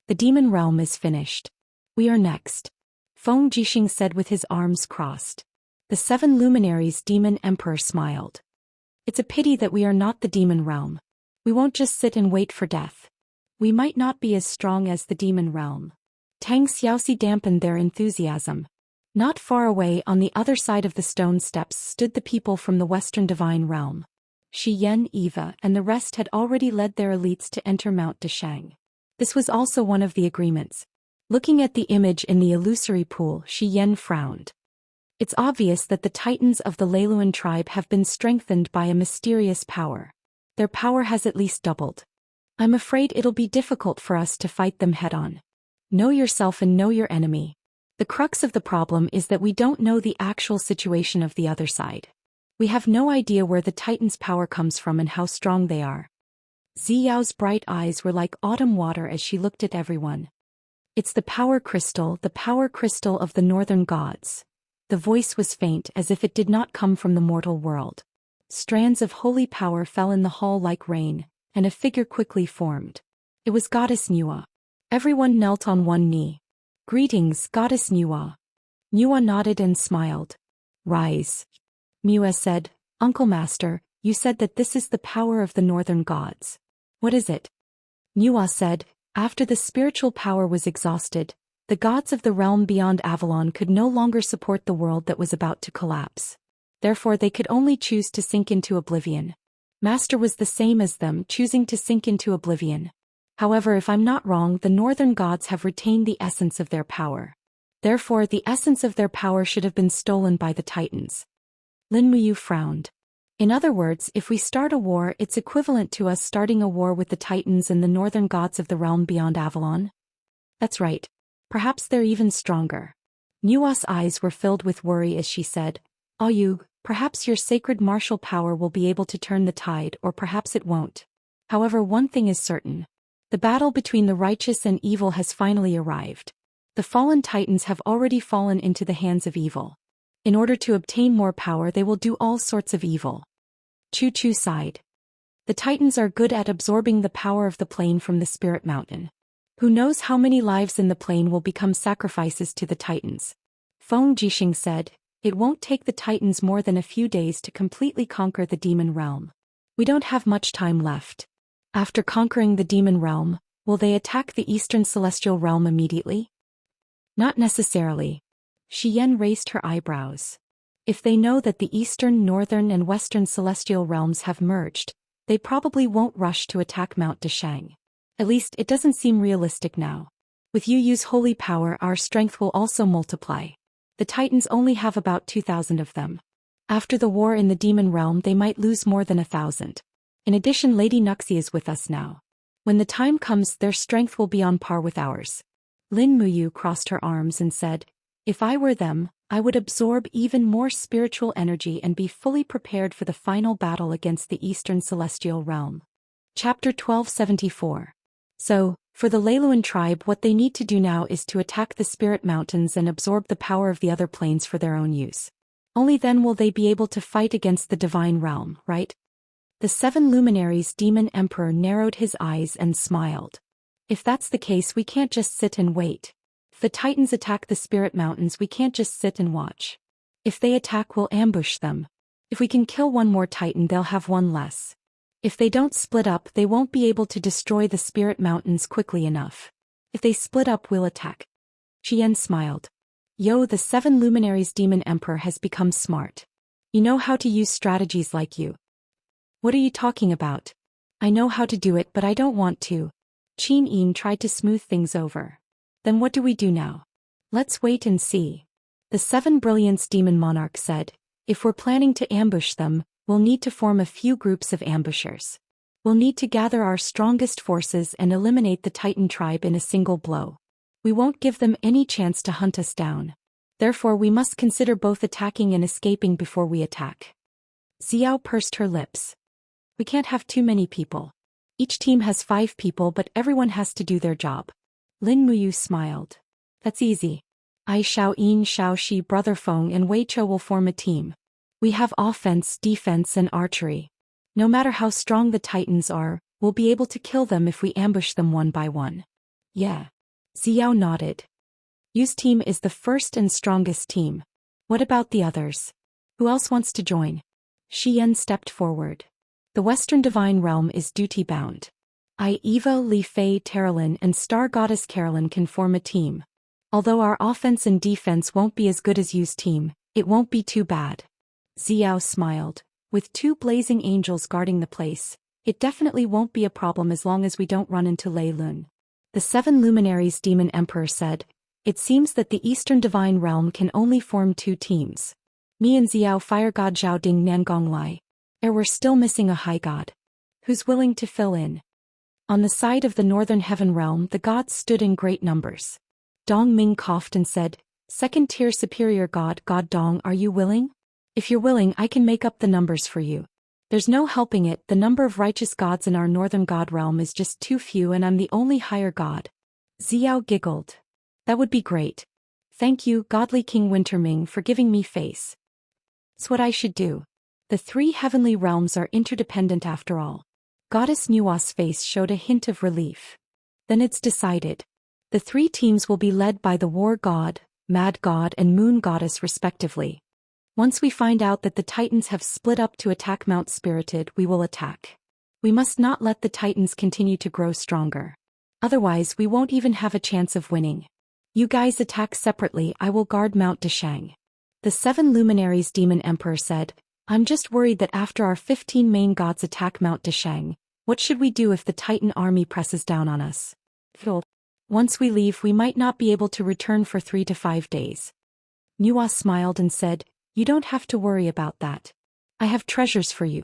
"The demon realm is finished. We are next," Feng Jixing said with his arms crossed. The 7 luminaries demon emperor smiled. "It's a pity that we are not the demon realm. We won't just sit and wait for death. We might not be as strong as the demon realm." Tang Xiaoxi dampened their enthusiasm. Not far away on the other side of the stone steps stood the people from the Western Divine Realm. Xian, Eva, and the rest had already led their elites to enter Mount Deshang. This was also one of the agreements. Looking at the image in the illusory pool, Xian frowned. It's obvious that the Titans of the Leiluan tribe have been strengthened by a mysterious power. Their power has at least doubled. I'm afraid it'll be difficult for us to fight them head-on. Know yourself and know your enemy. The crux of the problem is that we don't know the actual situation of the other side. We have no idea where the Titans' power comes from and how strong they are. Ziyao's bright eyes were like autumn water as she looked at everyone. "It's the power crystal of the northern gods." The voice was faint as if it did not come from the mortal world. Strands of holy power fell in the hall like rain, and a figure quickly formed. It was Goddess Nuwa. Everyone knelt on one knee. "Greetings, Goddess Nuwa." Nuwa nodded and smiled. "Rise." Mua said, "Uncle Master, you said that this is the power of the northern gods. What is it?" Nuwa said, "After the spiritual power was exhausted, the gods of the realm beyond Avalon could no longer support the world that was about to collapse. Therefore they could only choose to sink into oblivion. Master was the same as them, choosing to sink into oblivion. However, if I'm not wrong, the northern gods have retained the essence of their power. Therefore the essence of their power should have been stolen by the Titans." Lin Muyu frowned. "In other words, if we start a war, it's equivalent to us starting a war with the Titans and the northern gods of the realm beyond Avalon?" "That's right. Perhaps they're even stronger." Nua's eyes were filled with worry as she said, "Ayu, perhaps your sacred martial power will be able to turn the tide, or perhaps it won't. However, one thing is certain. The battle between the righteous and evil has finally arrived. The fallen Titans have already fallen into the hands of evil. In order to obtain more power, they will do all sorts of evil." Chu Chu sighed. "The Titans are good at absorbing the power of the plane from the Spirit Mountain. Who knows how many lives in the plane will become sacrifices to the Titans?" Feng Jixing said, "It won't take the Titans more than a few days to completely conquer the demon realm. We don't have much time left. After conquering the demon realm, will they attack the Eastern Celestial Realm immediately?" "Not necessarily." Xian raised her eyebrows. "If they know that the Eastern, Northern, and Western Celestial Realms have merged, they probably won't rush to attack Mount Deshang. At least it doesn't seem realistic now. With Yu's holy power, our strength will also multiply. The Titans only have about 2,000 of them. After the war in the demon realm, they might lose more than 1,000. In addition, Lady Nuxie is with us now. When the time comes, their strength will be on par with ours." Lin Muyu crossed her arms and said, "If I were them, I would absorb even more spiritual energy and be fully prepared for the final battle against the Eastern Celestial Realm." Chapter 1274. So, for the Leiluan tribe, what they need to do now is to attack the spirit mountains and absorb the power of the other planes for their own use. Only then will they be able to fight against the divine realm, right? The 7 luminaries demon emperor narrowed his eyes and smiled. If that's the case, we can't just sit and wait. If the titans attack the spirit mountains, we can't just sit and watch. If they attack, we'll ambush them. If we can kill one more titan, they'll have one less. If they don't split up, they won't be able to destroy the spirit mountains quickly enough. If they split up, we'll attack. Xian smiled. Yo, the 7 luminaries demon emperor has become smart. You know how to use strategies like you. What are you talking about? I know how to do it, but I don't want to. Qin Yin tried to smooth things over. Then what do we do now? Let's wait and see. The 7 brilliance demon monarch said, if we're planning to ambush them, we'll need to form a few groups of ambushers. We'll need to gather our strongest forces and eliminate the Titan tribe in a single blow. We won't give them any chance to hunt us down. Therefore, we must consider both attacking and escaping before we attack. Xiao pursed her lips. We can't have too many people. Each team has 5 people, but everyone has to do their job. Lin Muyu smiled. That's easy. I, Xiao Yin, Xiao Shi, Brother Feng, and Wei Chou will form a team. We have offense, defense, and archery. No matter how strong the titans are, we'll be able to kill them if we ambush them one by one. Yeah. Xiao nodded. Yu's team is the first and strongest team. What about the others? Who else wants to join? Xian stepped forward. The Western Divine Realm is duty-bound. I, Eva, Li Fei, Terralyn, and Star Goddess Carolyn can form a team. Although our offense and defense won't be as good as Yu's team, it won't be too bad. Xiao smiled. With 2 blazing angels guarding the place, it definitely won't be a problem as long as we don't run into Lei Lun. The 7 luminaries demon emperor said, it seems that the Eastern Divine Realm can only form 2 teams. Me and Xiao Fire God Zhao Ding Nangong Lai. We're still missing a high god. Who's willing to fill in? On the side of the Northern Heaven Realm, the gods stood in great numbers. Dong Ming coughed and said, 2nd-tier superior god, God Dong, are you willing? If you're willing, I can make up the numbers for you. There's no helping it, the number of righteous gods in our northern god realm is just too few and I'm the only higher god. Xiao giggled. That would be great. Thank you, godly King Winterming, for giving me face. It's what I should do. The 3 heavenly realms are interdependent after all. Goddess Nua's face showed a hint of relief. Then it's decided. The 3 teams will be led by the War God, Mad God, and Moon Goddess respectively. Once we find out that the Titans have split up to attack Mount Spirited, we will attack. We must not let the Titans continue to grow stronger. Otherwise, we won't even have a chance of winning. You guys attack separately, I will guard Mount Deshang. The 7 luminaries demon emperor said, I'm just worried that after our 15 main gods attack Mount Deshang, what should we do if the Titan army presses down on us? Once we leave, we might not be able to return for 3 to 5 days. Nua smiled and said, you don't have to worry about that. I have treasures for you.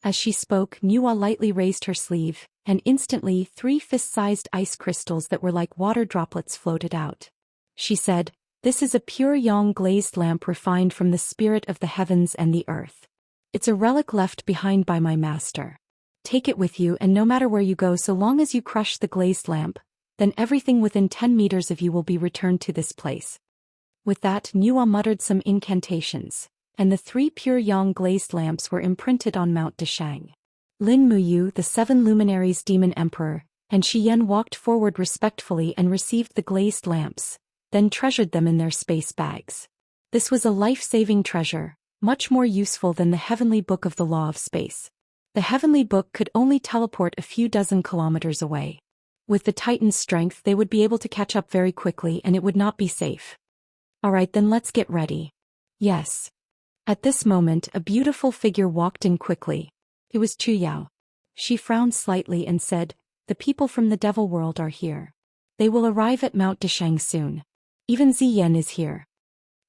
As she spoke, Nua lightly raised her sleeve, and instantly 3 fist-sized ice crystals that were like water droplets floated out. She said, this is a pure yang glazed lamp refined from the spirit of the heavens and the earth. It's a relic left behind by my master. Take it with you and no matter where you go, so long as you crush the glazed lamp, then everything within 10 meters of you will be returned to this place. With that, Nua muttered some incantations, and the 3 pure yang glazed lamps were imprinted on Mount Deshang. Lin Muyu, the 7 luminaries demon emperor, and Xian walked forward respectfully and received the glazed lamps, then treasured them in their space bags. This was a life-saving treasure, much more useful than the heavenly book of the law of space. The heavenly book could only teleport a few dozen kilometers away. With the Titan's strength, they would be able to catch up very quickly and it would not be safe. Alright, then let's get ready. Yes. At this moment, a beautiful figure walked in quickly. It was Chu Yao. She frowned slightly and said, the people from the devil world are here. They will arrive at Mount Deshang soon. Even Ziyan is here.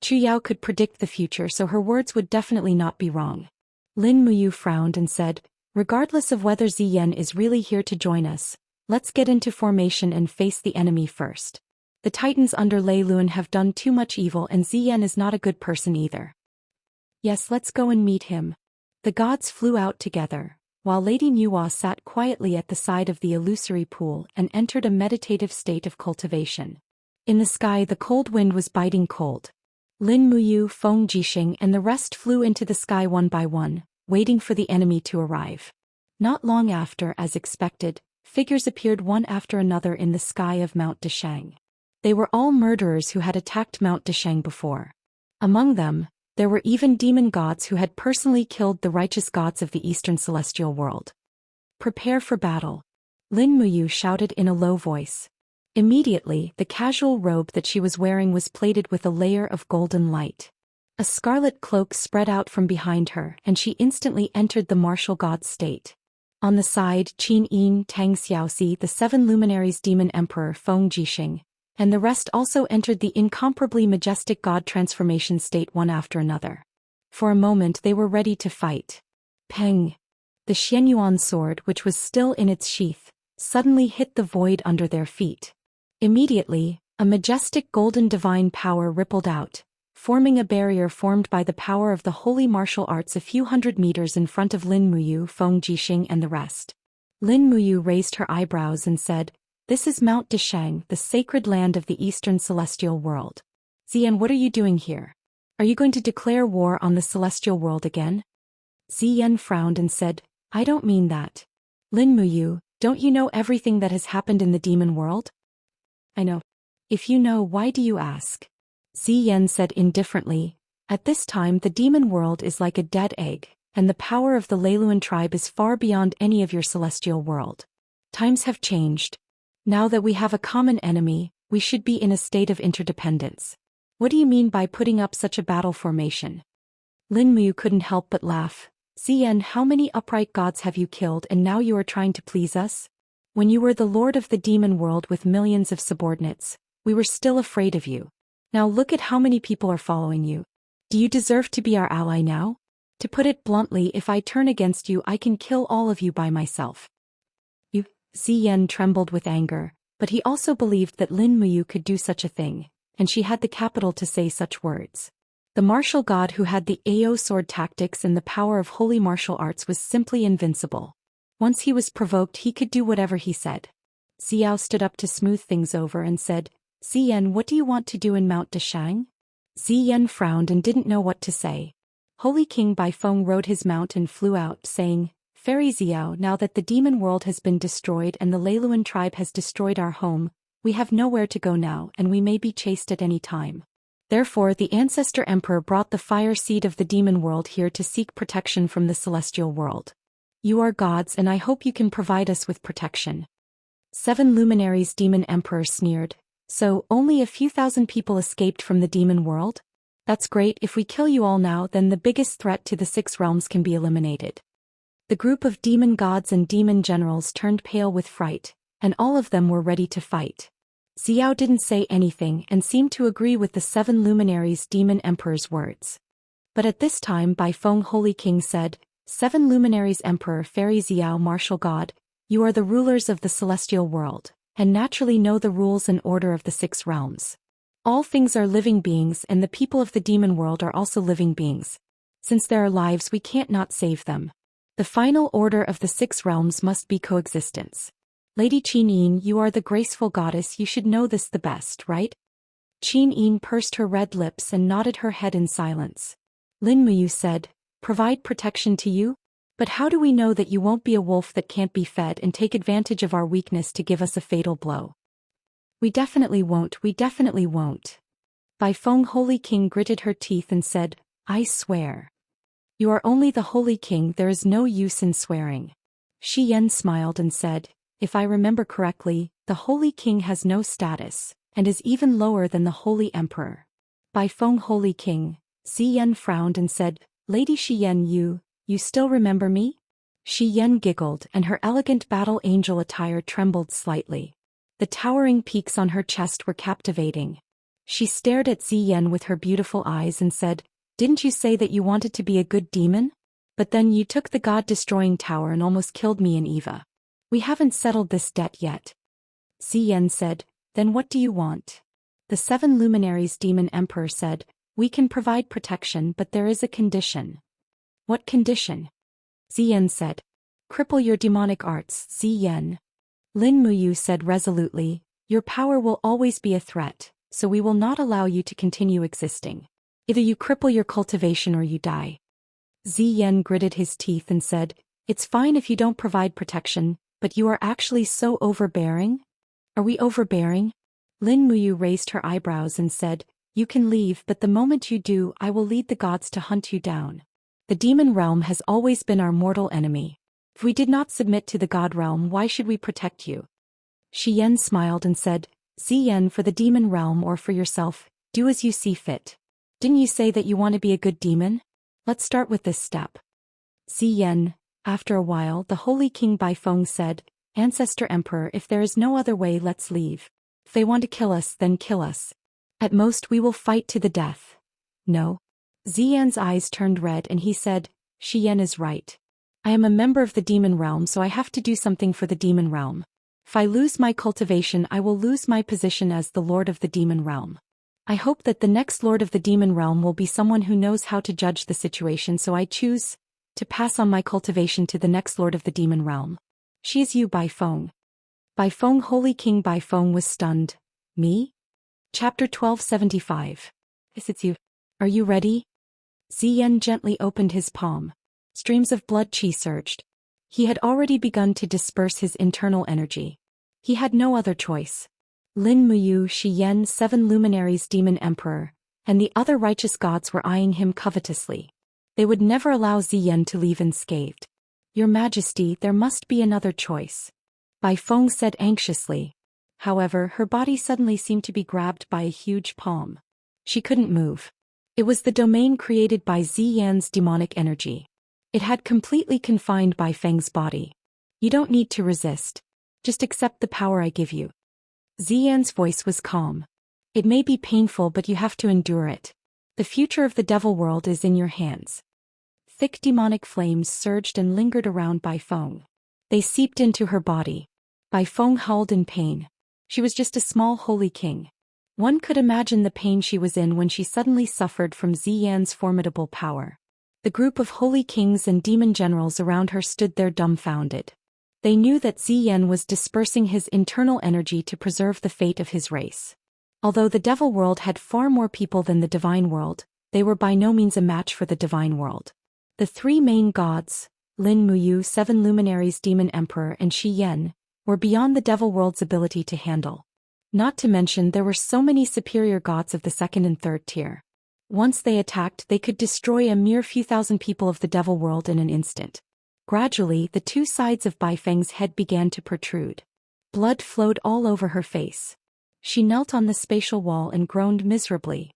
Chu Yao could predict the future, so her words would definitely not be wrong. Lin Muyu frowned and said, regardless of whether Ziyan is really here to join us, let's get into formation and face the enemy first. The Titans under Lei Lun have done too much evil and Ziyan is not a good person either. Yes, let's go and meet him. The gods flew out together, while Lady Nuwa sat quietly at the side of the illusory pool and entered a meditative state of cultivation. In the sky the cold wind was biting cold. Lin Muyu, Feng Jixing and the rest flew into the sky one by one, waiting for the enemy to arrive. Not long after, as expected, figures appeared one after another in the sky of Mount Deshang. They were all murderers who had attacked Mount Deshang before. Among them, there were even demon gods who had personally killed the righteous gods of the Eastern Celestial World. "Prepare for battle," Lin Muyu shouted in a low voice. Immediately, the casual robe that she was wearing was plated with a layer of golden light. A scarlet cloak spread out from behind her and she instantly entered the martial god state. On the side, Qin Yin, Tang Xiaoxi, the 7 luminaries demon emperor Feng Jixing, and the rest also entered the incomparably majestic god transformation state one after another. For a moment they were ready to fight. Peng! The Xianyuan sword, which was still in its sheath, suddenly hit the void under their feet. Immediately, a majestic golden divine power rippled out, forming a barrier formed by the power of the holy martial arts a few hundred meters in front of Lin Muyu, Feng Jixing and the rest. Lin Muyu raised her eyebrows and said, "This is Mount Deshang, the sacred land of the Eastern Celestial World. Xian, what are you doing here? Are you going to declare war on the Celestial World again?" Xian frowned and said, "I don't mean that. Lin Muyu, don't you know everything that has happened in the demon world?" "I know. If you know, why do you ask?" Xian said indifferently, "At this time the demon world is like a dead egg, and the power of the Leiluan tribe is far beyond any of your celestial world. Times have changed. Now that we have a common enemy, we should be in a state of interdependence. What do you mean by putting up such a battle formation?" Lin Muyu couldn't help but laugh. "Xian, how many upright gods have you killed and now you are trying to please us? When you were the lord of the demon world with millions of subordinates, we were still afraid of you. Now look at how many people are following you. Do you deserve to be our ally now? To put it bluntly, if I turn against you I can kill all of you by myself." Xian trembled with anger, but he also believed that Lin Muyu could do such a thing, and she had the capital to say such words. The martial god who had the Ao sword tactics and the power of holy martial arts was simply invincible. Once he was provoked he could do whatever he said. Xiao stood up to smooth things over and said, "Xian, what do you want to do in Mount Deshang?" Xian frowned and didn't know what to say. Holy King Baifeng rode his mount and flew out, saying, "Fairy Xiao, now that the demon world has been destroyed and the Leiluan tribe has destroyed our home, we have nowhere to go now and we may be chased at any time. Therefore the ancestor emperor brought the fire seed of the demon world here to seek protection from the celestial world. You are gods and I hope you can provide us with protection." 7 luminaries demon emperor sneered. "So, only a few thousand people escaped from the demon world? That's great. If we kill you all now, then the biggest threat to the 6 realms can be eliminated." The group of demon gods and demon generals turned pale with fright, and all of them were ready to fight. Xiao didn't say anything and seemed to agree with the 7 luminaries demon emperor's words. But at this time Baifeng Holy King said, "7 luminaries emperor Fairy Xiao martial god, you are the rulers of the celestial world, and naturally know the rules and order of the 6 realms. All things are living beings and the people of the demon world are also living beings. Since there are lives we can't not save them. The final order of the 6 realms must be coexistence. Lady Qin Yin, you are the graceful goddess, you should know this the best, right?" Qin Yin pursed her red lips and nodded her head in silence. Lin Muyu said, "Provide protection to you? But how do we know that you won't be a wolf that can't be fed and take advantage of our weakness to give us a fatal blow?" We definitely won't. Baifeng Holy King gritted her teeth and said, "I swear." "You are only the Holy King, there is no use in swearing." Shi Yan smiled and said, "If I remember correctly, the Holy King has no status, and is even lower than the Holy Emperor." Baifeng Holy King, Shi Yan frowned and said, "Lady Shi Yan, you still remember me?" Shi Yan giggled and her elegant battle angel attire trembled slightly. The towering peaks on her chest were captivating. She stared at Shi Yan with her beautiful eyes and said, "Didn't you say that you wanted to be a good demon? But then you took the god-destroying tower and almost killed me and Eva. We haven't settled this debt yet." Shi Yan said, "Then what do you want?" The 7 luminaries demon emperor said, "We can provide protection but there is a condition." "What condition?" Shi Yan said. Cripple your demonic arts, Xian. Lin Muyu said resolutely, your power will always be a threat, so we will not allow you to continue existing. Either you cripple your cultivation or you die. Xian gritted his teeth and said, it's fine if you don't provide protection, but you are actually so overbearing? Are we overbearing? Lin Muyu raised her eyebrows and said, you can leave, but the moment you do, I will lead the gods to hunt you down. The demon realm has always been our mortal enemy. If we did not submit to the god realm, why should we protect you? Xian smiled and said, Xian, for the demon realm or for yourself, do as you see fit. Didn't you say that you want to be a good demon? Let's start with this step. Xian, after a while, the Holy King Baifeng said, Ancestor Emperor, if there is no other way, let's leave. If they want to kill us, then kill us. At most we will fight to the death. No. Xian's eyes turned red and he said, Xian is right. I am a member of the demon realm, so I have to do something for the demon realm. If I lose my cultivation, I will lose my position as the lord of the demon realm. I hope that the next lord of the demon realm will be someone who knows how to judge the situation, so I choose to pass on my cultivation to the next lord of the demon realm. She is you, Baifeng. Baifeng, Holy King Baifeng was stunned. Me? Chapter 1275. Yes, it's you. Are you ready? Xian gently opened his palm. Streams of blood chi surged. He had already begun to disperse his internal energy. He had no other choice. Lin Muyu, Xian, 7 luminaries demon emperor, and the other righteous gods were eyeing him covetously. They would never allow Xian to leave unscathed. Your Majesty, there must be another choice. Baifeng said anxiously. However, her body suddenly seemed to be grabbed by a huge palm. She couldn't move. It was the domain created by Xian's demonic energy. It had completely confined Baifeng's body. You don't need to resist. Just accept the power I give you. Xian's voice was calm. It may be painful, but you have to endure it. The future of the devil world is in your hands. Thick demonic flames surged and lingered around Baifeng. They seeped into her body. Baifeng howled in pain. She was just a small holy king. One could imagine the pain she was in when she suddenly suffered from Xian's formidable power. The group of holy kings and demon generals around her stood there dumbfounded. They knew that Xian was dispersing his internal energy to preserve the fate of his race. Although the devil world had far more people than the divine world, they were by no means a match for the divine world. The 3 main gods, Lin Muyu, 7 luminaries demon emperor, and Xian, were beyond the devil world's ability to handle. Not to mention there were so many superior gods of the 2nd and 3rd tier. Once they attacked, they could destroy a mere few thousand people of the devil world in an instant. Gradually, the 2 sides of Baifeng's head began to protrude. Blood flowed all over her face. She knelt on the spatial wall and groaned miserably.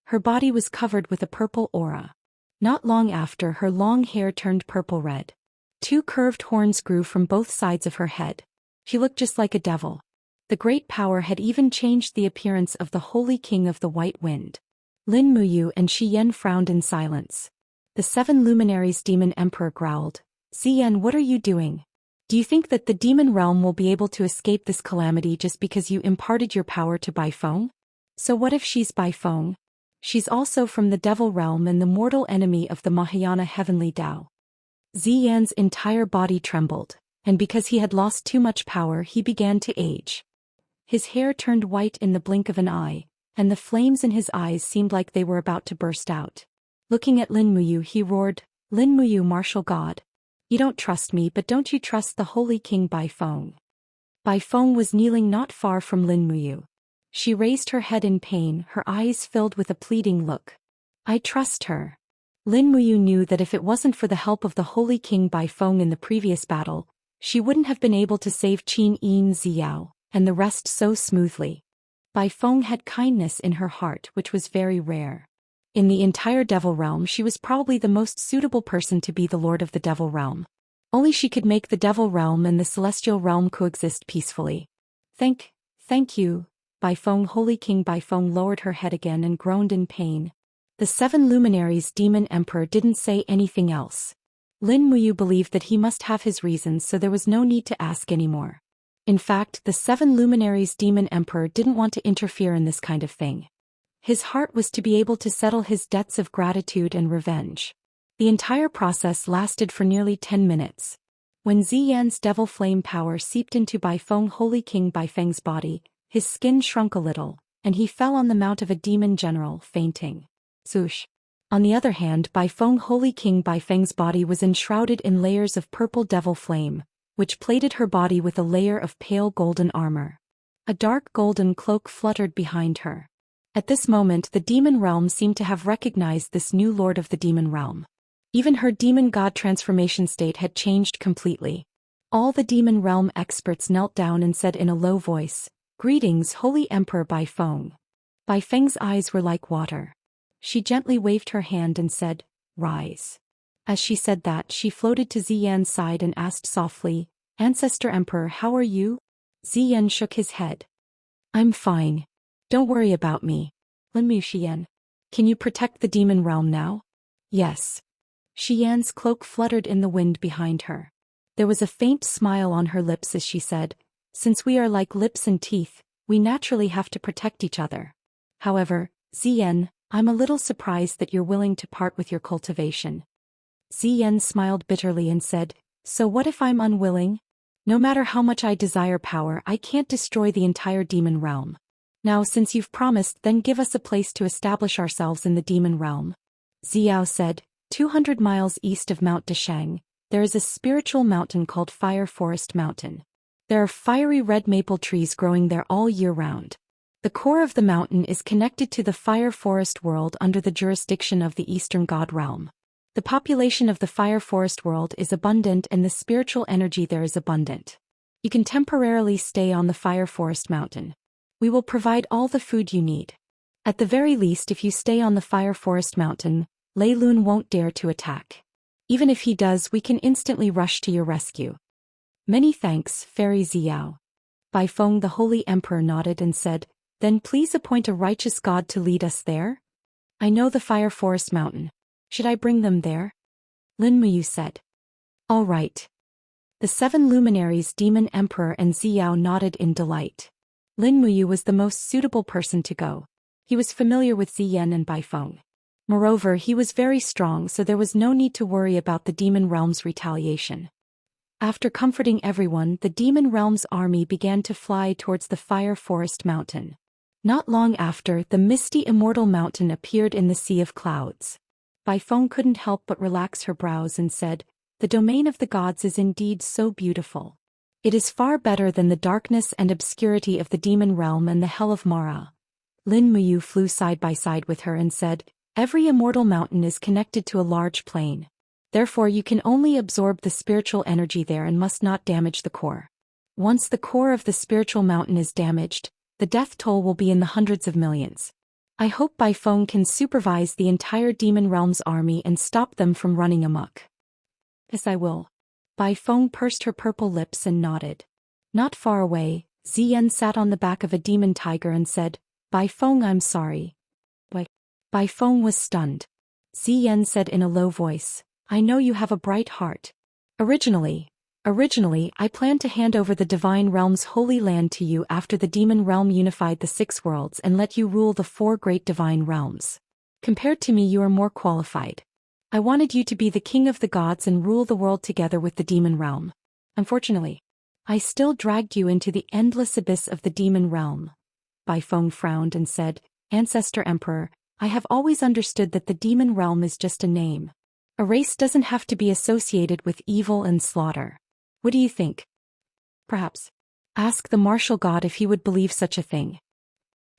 Her body was covered with a purple aura. Not long after, her long hair turned purple-red. 2 curved horns grew from both sides of her head. She looked just like a devil. The great power had even changed the appearance of the Holy King of the White Wind. Lin Muyu and Xian frowned in silence. The 7 luminaries demon emperor growled, Xian, what are you doing? Do you think that the demon realm will be able to escape this calamity just because you imparted your power to Baifeng? So what if she's Baifeng? She's also from the devil realm and the mortal enemy of the Mahayana heavenly Tao. Xian's entire body trembled, and because he had lost too much power, he began to age. His hair turned white in the blink of an eye, and the flames in his eyes seemed like they were about to burst out. Looking at Lin Muyu, he roared, Lin Muyu, martial god. You don't trust me, but don't you trust the Holy King Baifeng? Baifeng was kneeling not far from Lin Muyu. She raised her head in pain, her eyes filled with a pleading look. I trust her. Lin Muyu knew that if it wasn't for the help of the Holy King Baifeng in the previous battle, she wouldn't have been able to save Qin Yin Ziyao, and the rest so smoothly. Baifeng had kindness in her heart, which was very rare. In the entire devil realm, she was probably the most suitable person to be the lord of the devil realm. Only she could make the devil realm and the celestial realm coexist peacefully. Thank you, Baifeng. Holy King Baifeng lowered her head again and groaned in pain. The 7 luminaries demon emperor didn't say anything else. Lin Muyu believed that he must have his reasons, so there was no need to ask anymore. In fact, the 7 luminaries demon emperor didn't want to interfere in this kind of thing. His heart was to be able to settle his debts of gratitude and revenge. The entire process lasted for nearly 10 minutes. When Ziyan's devil flame power seeped into Baifeng Holy King Baifeng's body, his skin shrunk a little, and he fell on the mount of a demon general, fainting. Swoosh. On the other hand, Baifeng Holy King Baifeng's body was enshrouded in layers of purple devil flame, which plated her body with a layer of pale golden armor. A dark golden cloak fluttered behind her. At this moment the demon realm seemed to have recognized this new lord of the demon realm. Even her demon god transformation state had changed completely. All the demon realm experts knelt down and said in a low voice, "Greetings, Holy Emperor Baifeng." Baifeng's eyes were like water. She gently waved her hand and said, "Rise." As she said that, she floated to Ziyan's side and asked softly, "Ancestor Emperor, how are you?" Ziyan shook his head. "I'm fine. Don't worry about me." Lin Xian. "Can you protect the demon realm now?" "Yes." Xian's cloak fluttered in the wind behind her. There was a faint smile on her lips as she said, "Since we are like lips and teeth, we naturally have to protect each other. However, Ziyan, I'm a little surprised that you're willing to part with your cultivation." Ziyan smiled bitterly and said, "So what if I'm unwilling? No matter how much I desire power, I can't destroy the entire demon realm. Now since you've promised, then give us a place to establish ourselves in the demon realm." Xiao said, 200 miles east of Mount Deshang, there is a spiritual mountain called Fire Forest Mountain. There are fiery red maple trees growing there all year round. The core of the mountain is connected to the Fire Forest world under the jurisdiction of the Eastern God realm. The population of the Fire Forest world is abundant and the spiritual energy there is abundant. You can temporarily stay on the Fire Forest Mountain. We will provide all the food you need. At the very least, if you stay on the Fire Forest Mountain, Lei Lun won't dare to attack. Even if he does, we can instantly rush to your rescue. Many thanks, Fairy Xiao. Baifeng the Holy Emperor nodded and said, "Then please appoint a righteous god to lead us there?" "I know the Fire Forest Mountain. Should I bring them there?" Lin Muyu said. "All right." The 7 luminaries Demon Emperor and Xiao nodded in delight. Lin Muyu was the most suitable person to go. He was familiar with Ziyan and Baifeng. Moreover, he was very strong, so there was no need to worry about the demon realm's retaliation. After comforting everyone, the demon realm's army began to fly towards the Fire Forest Mountain. Not long after, the misty Immortal Mountain appeared in the sea of clouds. Baifeng couldn't help but relax her brows and said, "The domain of the gods is indeed so beautiful. It is far better than the darkness and obscurity of the demon realm and the hell of Mara." Lin Muyu flew side by side with her and said, "Every immortal mountain is connected to a large plain. Therefore you can only absorb the spiritual energy there and must not damage the core. Once the core of the spiritual mountain is damaged, the death toll will be in the hundreds of millions. I hope Baifeng can supervise the entire demon realm's army and stop them from running amok." "Yes, I will." Baifeng pursed her purple lips and nodded. Not far away, Ziyan sat on the back of a demon tiger and said, "Baifeng, I'm sorry." Baifeng was stunned. Ziyan said in a low voice, "I know you have a bright heart. Originally, I planned to hand over the divine realm's holy land to you after the demon realm unified the 6 worlds and let you rule the 4 great divine realms. Compared to me, you are more qualified. I wanted you to be the king of the gods and rule the world together with the demon realm. Unfortunately, I still dragged you into the endless abyss of the demon realm." Baifeng frowned and said, "Ancestor Emperor, I have always understood that the demon realm is just a name. A race doesn't have to be associated with evil and slaughter. What do you think? Perhaps ask the martial god if he would believe such a thing."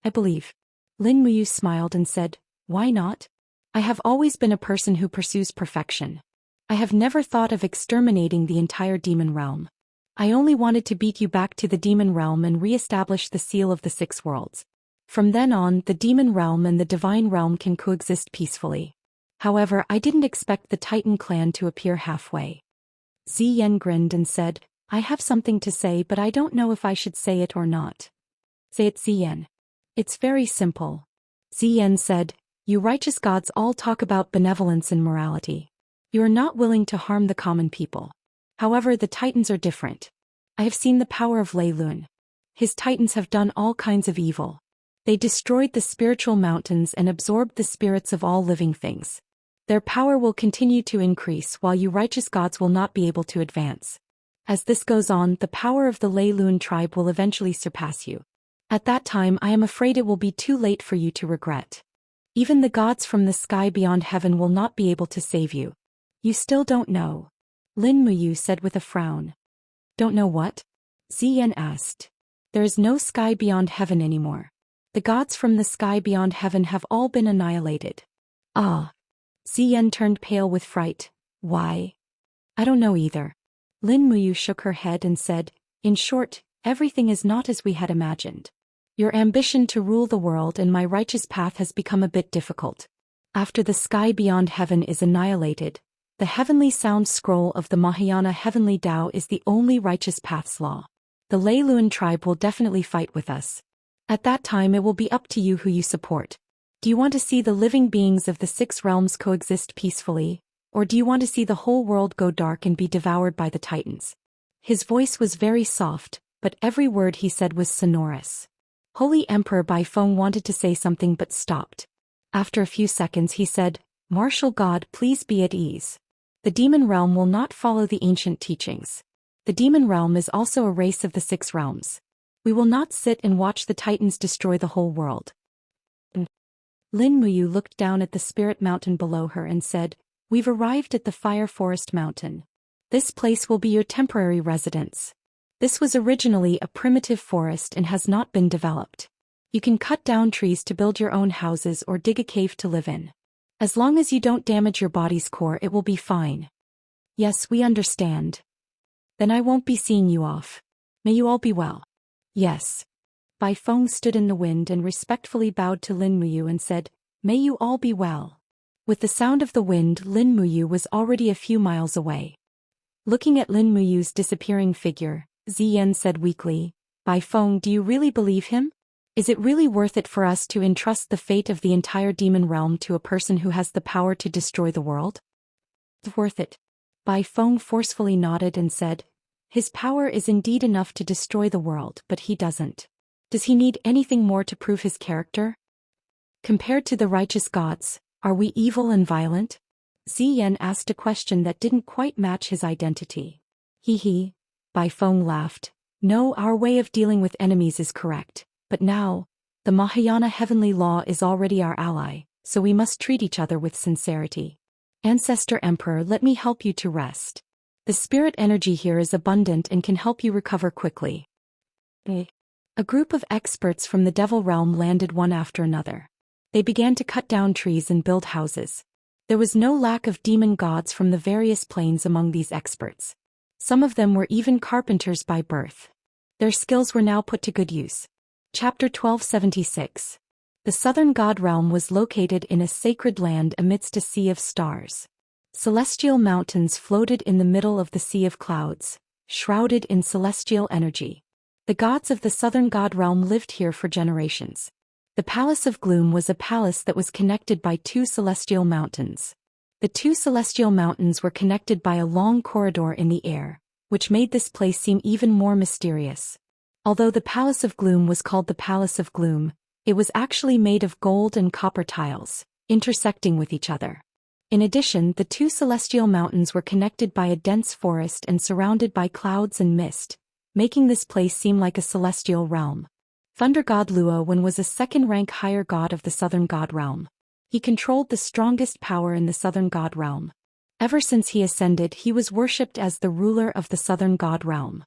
"I believe." Lin Muyu smiled and said, "Why not? I have always been a person who pursues perfection. I have never thought of exterminating the entire demon realm. I only wanted to beat you back to the demon realm and re-establish the seal of the 6 worlds. From then on, the demon realm and the divine realm can coexist peacefully. However, I didn't expect the Titan clan to appear halfway." Ziyan grinned and said, "I have something to say, but I don't know if I should say it or not." "Say it, Ziyan." "It's very simple." Ziyan said, "You righteous gods all talk about benevolence and morality. You are not willing to harm the common people. However, the Titans are different. I have seen the power of Lei Lun. His Titans have done all kinds of evil. They destroyed the spiritual mountains and absorbed the spirits of all living things. Their power will continue to increase while you righteous gods will not be able to advance. As this goes on, the power of the Lei Lun tribe will eventually surpass you. At that time I am afraid it will be too late for you to regret. Even the gods from the sky beyond heaven will not be able to save you. You still don't know. Lin Muyu said with a frown. Don't know what? Xian asked. There is no sky beyond heaven anymore. The gods from the sky beyond heaven have all been annihilated. Ah. Xian turned pale with fright. Why? I don't know either. Lin Muyu shook her head and said, in short, everything is not as we had imagined. Your ambition to rule the world and my righteous path has become a bit difficult. After the sky beyond heaven is annihilated, the heavenly sound scroll of the Mahayana heavenly Tao is the only righteous path's law. The Lei Lun tribe will definitely fight with us. At that time it will be up to you who you support. Do you want to see the living beings of the 6 realms coexist peacefully, or do you want to see the whole world go dark and be devoured by the titans? His voice was very soft, but every word he said was sonorous. Holy Emperor Baifeng wanted to say something but stopped. After a few seconds he said, Martial God, please be at ease. The demon realm will not follow the ancient teachings. The demon realm is also a race of the 6 realms. We will not sit and watch the titans destroy the whole world. Lin Muyu looked down at the spirit mountain below her and said, We've arrived at the Fire Forest Mountain. This place will be your temporary residence. This was originally a primitive forest and has not been developed. You can cut down trees to build your own houses or dig a cave to live in. As long as you don't damage your body's core, it will be fine. Yes, we understand. Then I won't be seeing you off. May you all be well. Yes. Baifeng stood in the wind and respectfully bowed to Lin Muyu and said, May you all be well. With the sound of the wind, Lin Muyu was already a few miles away. Looking at Lin Muyu's disappearing figure, Xian said weakly, Baifeng, do you really believe him? Is it really worth it for us to entrust the fate of the entire demon realm to a person who has the power to destroy the world? It's worth it. Baifeng forcefully nodded and said, His power is indeed enough to destroy the world, but he doesn't. Does he need anything more to prove his character? Compared to the righteous gods, are we evil and violent? Xian asked a question that didn't quite match his identity. He. Baifeng laughed. No, our way of dealing with enemies is correct. But now, the Mahayana heavenly law is already our ally, so we must treat each other with sincerity. Ancestor Emperor, let me help you to rest. The spirit energy here is abundant and can help you recover quickly. A group of experts from the devil realm landed one after another. They began to cut down trees and build houses. There was no lack of demon gods from the various planes among these experts. Some of them were even carpenters by birth. Their skills were now put to good use. Chapter 1276. The southern god realm was located in a sacred land amidst a sea of stars. Celestial mountains floated in the middle of the sea of clouds, shrouded in celestial energy. The gods of the southern god realm lived here for generations. The Palace of Gloom was a palace that was connected by 2 celestial mountains. The 2 celestial mountains were connected by a long corridor in the air, which made this place seem even more mysterious. Although the Palace of Gloom was called the Palace of Gloom, it was actually made of gold and copper tiles, intersecting with each other. In addition, the 2 celestial mountains were connected by a dense forest and surrounded by clouds and mist, making this place seem like a celestial realm. Thunder God Luowen was a second-rank higher god of the southern god realm. He controlled the strongest power in the southern god realm. Ever since he ascended, he was worshipped as the ruler of the southern god realm.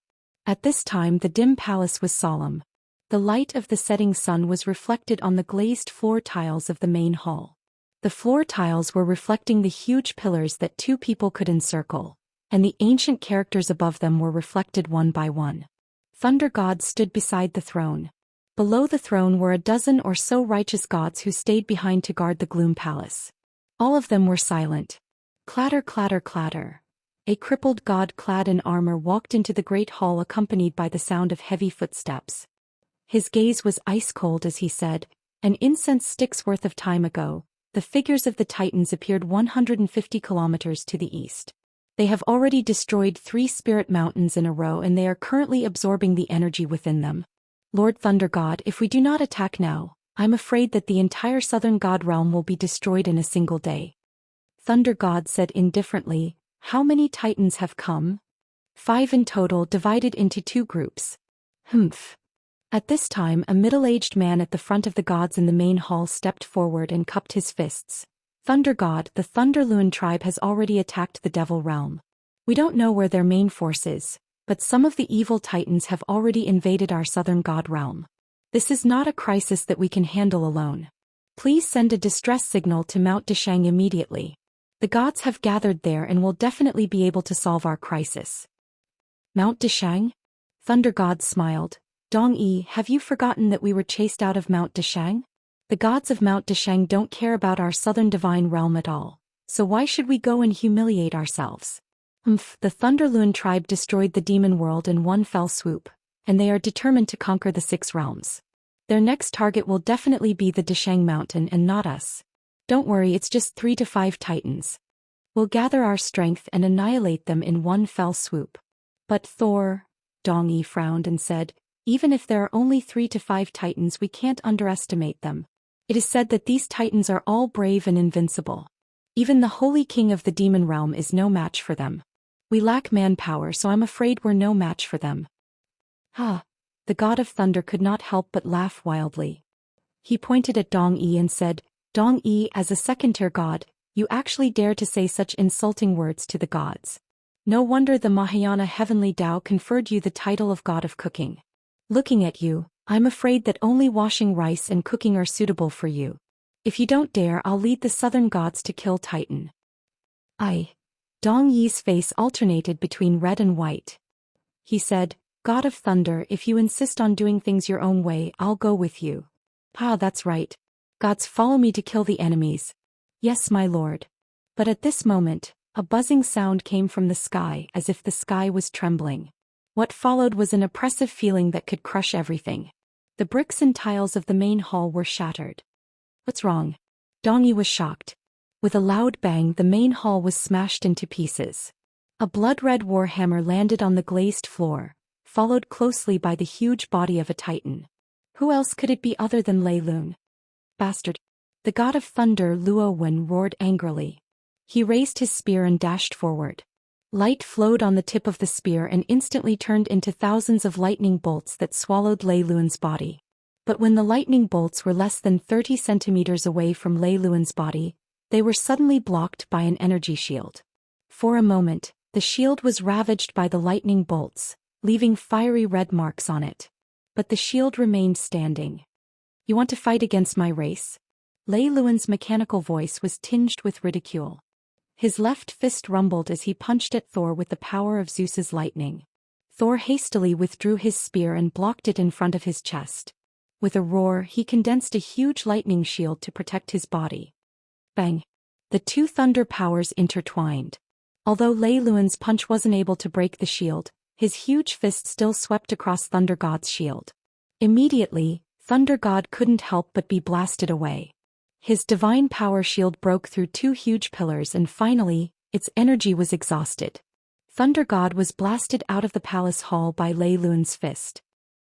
At this time the dim palace was solemn. The light of the setting sun was reflected on the glazed floor tiles of the main hall. The floor tiles were reflecting the huge pillars that 2 people could encircle, and the ancient characters above them were reflected one by one. Thunder God stood beside the throne. Below the throne were a dozen or so righteous gods who stayed behind to guard the Gloom Palace. All of them were silent. Clatter, clatter, clatter. A crippled god clad in armor walked into the great hall accompanied by the sound of heavy footsteps. His gaze was ice-cold as he said, "An incense stick's worth of time ago, the figures of the Titans appeared 150 kilometers to the east. They have already destroyed 3 spirit mountains in a row and they are currently absorbing the energy within them. Lord Thunder God, if we do not attack now, I'm afraid that the entire southern god realm will be destroyed in a single day." Thunder God said indifferently, "How many Titans have come?" 5 in total, divided into 2 groups. Humph. At this time, a middle-aged man at the front of the gods in the main hall stepped forward and cupped his fists. Thunder God, the Thunderloon tribe has already attacked the Devil Realm. We don't know where their main force is, but some of the evil titans have already invaded our southern god realm. This is not a crisis that we can handle alone. Please send a distress signal to Mount Deshang immediately. The gods have gathered there and will definitely be able to solve our crisis. Mount Deshang? Thunder God smiled. Dong-yi, have you forgotten that we were chased out of Mount Deshang? The gods of Mount Deshang don't care about our southern divine realm at all, so why should we go and humiliate ourselves? The Thunderloon tribe destroyed the demon world in one fell swoop, and they are determined to conquer the 6 realms. Their next target will definitely be the Deshang Mountain and not us. Don't worry, it's just 3 to 5 titans. We'll gather our strength and annihilate them in one fell swoop. But Thor, Dong-yi frowned and said, even if there are only 3 to 5 titans, we can't underestimate them. It is said that these titans are all brave and invincible. Even the Holy King of the Demon Realm is no match for them. We lack manpower, so I'm afraid we're no match for them. The God of Thunder could not help but laugh wildly. He pointed at Dong-yi and said, Dong-yi, as a second-tier god, you actually dare to say such insulting words to the gods. No wonder the Mahayana Heavenly Tao conferred you the title of God of Cooking. Looking at you, I'm afraid that only washing rice and cooking are suitable for you. If you don't dare, I'll lead the southern gods to kill Titan. Dong-yi's face alternated between red and white. He said, God of Thunder, if you insist on doing things your own way, I'll go with you. That's right. Gods, follow me to kill the enemies. Yes, my lord. But at this moment, a buzzing sound came from the sky as if the sky was trembling. What followed was an oppressive feeling that could crush everything. The bricks and tiles of the main hall were shattered. What's wrong? Dong-yi was shocked. With a loud bang, the main hall was smashed into pieces. A blood-red warhammer landed on the glazed floor, followed closely by the huge body of a titan. Who else could it be other than Lei Lun? Bastard! The god of thunder Luo Wen roared angrily. He raised his spear and dashed forward. Light flowed on the tip of the spear and instantly turned into thousands of lightning bolts that swallowed Lei Lun's body. But when the lightning bolts were less than 30 centimeters away from Lei Lun's body, they were suddenly blocked by an energy shield. For a moment, the shield was ravaged by the lightning bolts, leaving fiery red marks on it. But the shield remained standing. You want to fight against my race? Lei Lun's mechanical voice was tinged with ridicule. His left fist rumbled as he punched at Thor with the power of Zeus's lightning. Thor hastily withdrew his spear and blocked it in front of his chest. With a roar, he condensed a huge lightning shield to protect his body. Bang! The 2 thunder powers intertwined. Although Lei Lun's punch wasn't able to break the shield, his huge fist still swept across Thunder God's shield. Immediately, Thunder God couldn't help but be blasted away. His divine power shield broke through 2 huge pillars and finally, its energy was exhausted. Thunder God was blasted out of the palace hall by Lei Lun's fist.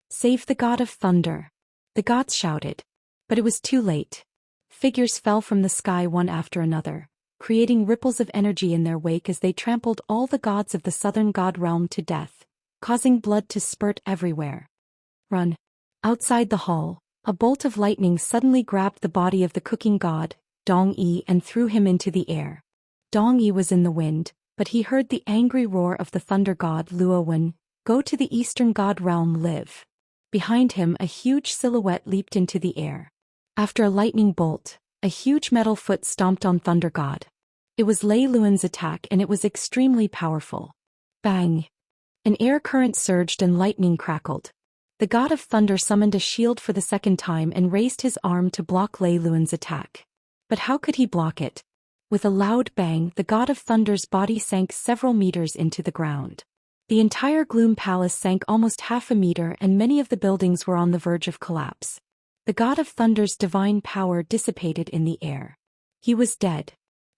Save the God of Thunder! The gods shouted. But it was too late. Figures fell from the sky one after another, creating ripples of energy in their wake as they trampled all the gods of the southern god realm to death, causing blood to spurt everywhere. Run! Outside the hall, a bolt of lightning suddenly grabbed the body of the cooking god, Dong-yi, and threw him into the air. Dong-yi was in the wind, but he heard the angry roar of the thunder god Luo Wen, go to the eastern god realm live. Behind him, a huge silhouette leaped into the air. After a lightning bolt, a huge metal foot stomped on Thunder God. It was Lei Lun's attack and it was extremely powerful. Bang! An air current surged and lightning crackled. The god of thunder summoned a shield for the second time and raised his arm to block Lei Lun's attack. But how could he block it? With a loud bang, the god of thunder's body sank several meters into the ground. The entire Gloom Palace sank almost half a meter and many of the buildings were on the verge of collapse. The god of thunder's divine power dissipated in the air. He was dead.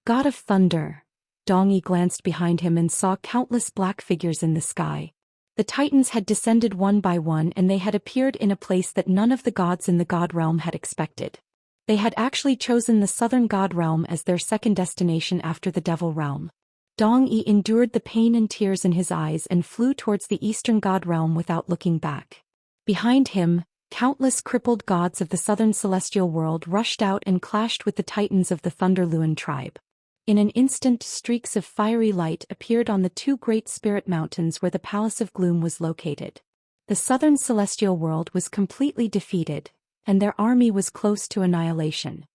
God of thunder! Dong-yi glanced behind him and saw countless black figures in the sky. The titans had descended one by one and they had appeared in a place that none of the gods in the god realm had expected. They had actually chosen the southern god realm as their second destination after the devil realm. Dong Yi endured the pain and tears in his eyes and flew towards the eastern god realm without looking back. Behind him, countless crippled gods of the southern celestial world rushed out and clashed with the titans of the Thunder Luan tribe. In an instant, streaks of fiery light appeared on the two great spirit mountains where the Palace of Gloom was located. The southern celestial world was completely defeated, and their army was close to annihilation.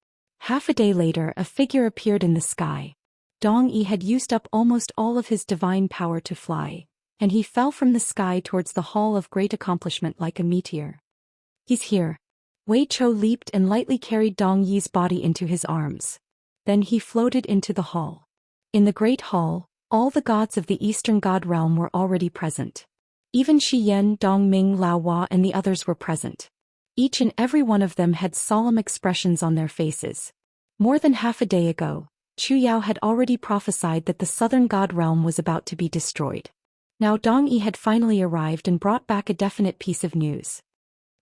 Half a day later, a figure appeared in the sky. Dong Yi had used up almost all of his divine power to fly, and he fell from the sky towards the Hall of Great Accomplishment like a meteor. "He's here." Wei Chou leaped and lightly carried Dong Yi's body into his arms. Then he floated into the hall. In the great hall, all the gods of the eastern god realm were already present. Even Xian, Dongming, Lao Hua and the others were present. Each and every one of them had solemn expressions on their faces. More than half a day ago, Chu Yao had already prophesied that the southern god realm was about to be destroyed. Now Dong Yi had finally arrived and brought back a definite piece of news.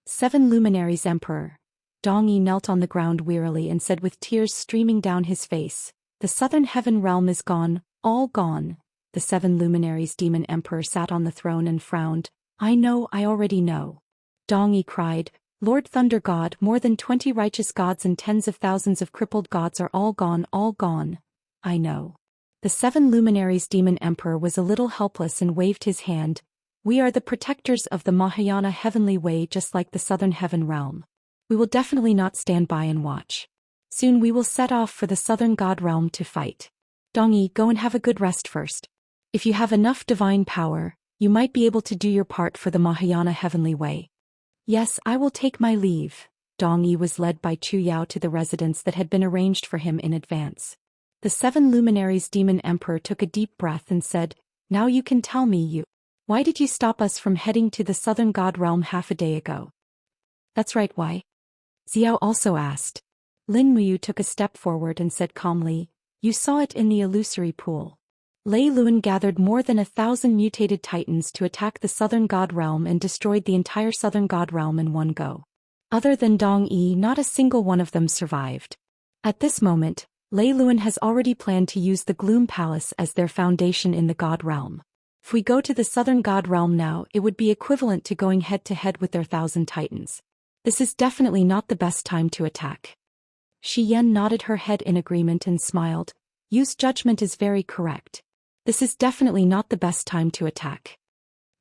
7 luminaries Emperor. Dong Yi knelt on the ground wearily and said with tears streaming down his face, "The southern heaven realm is gone, all gone." The 7 luminaries Demon Emperor sat on the throne and frowned. I already know." Dong Yi cried, "Lord Thunder God, more than 20 righteous gods and tens of thousands of crippled gods are all gone, all gone." "I know." The 7 luminaries Demon Emperor was a little helpless and waved his hand. "We are the protectors of the Mahayana heavenly way, just like the southern heaven realm. We will definitely not stand by and watch. Soon we will set off for the southern god realm to fight. Dong Yi, go and have a good rest first. If you have enough divine power, you might be able to do your part for the Mahayana heavenly way." "Yes, I will take my leave." Dong Yi was led by Chu Yao to the residence that had been arranged for him in advance. The 7 luminaries Demon Emperor took a deep breath and said, "Now you can tell me, why did you stop us from heading to the southern god realm half a day ago?" "That's right, why?" Xiao also asked. Lin Muyu took a step forward and said calmly, "You saw it in the illusory pool. Lei Luan gathered more than 1,000 mutated titans to attack the southern god realm and destroyed the entire southern god realm in one go. Other than Dong Yi, not a single one of them survived. At this moment, Lei Luan has already planned to use the Gloom Palace as their foundation in the god realm. If we go to the southern god realm now, it would be equivalent to going head-to-head with their 1,000 titans. This is definitely not the best time to attack." Shi Yan nodded her head in agreement and smiled. "Yu's judgment is very correct. This is definitely not the best time to attack."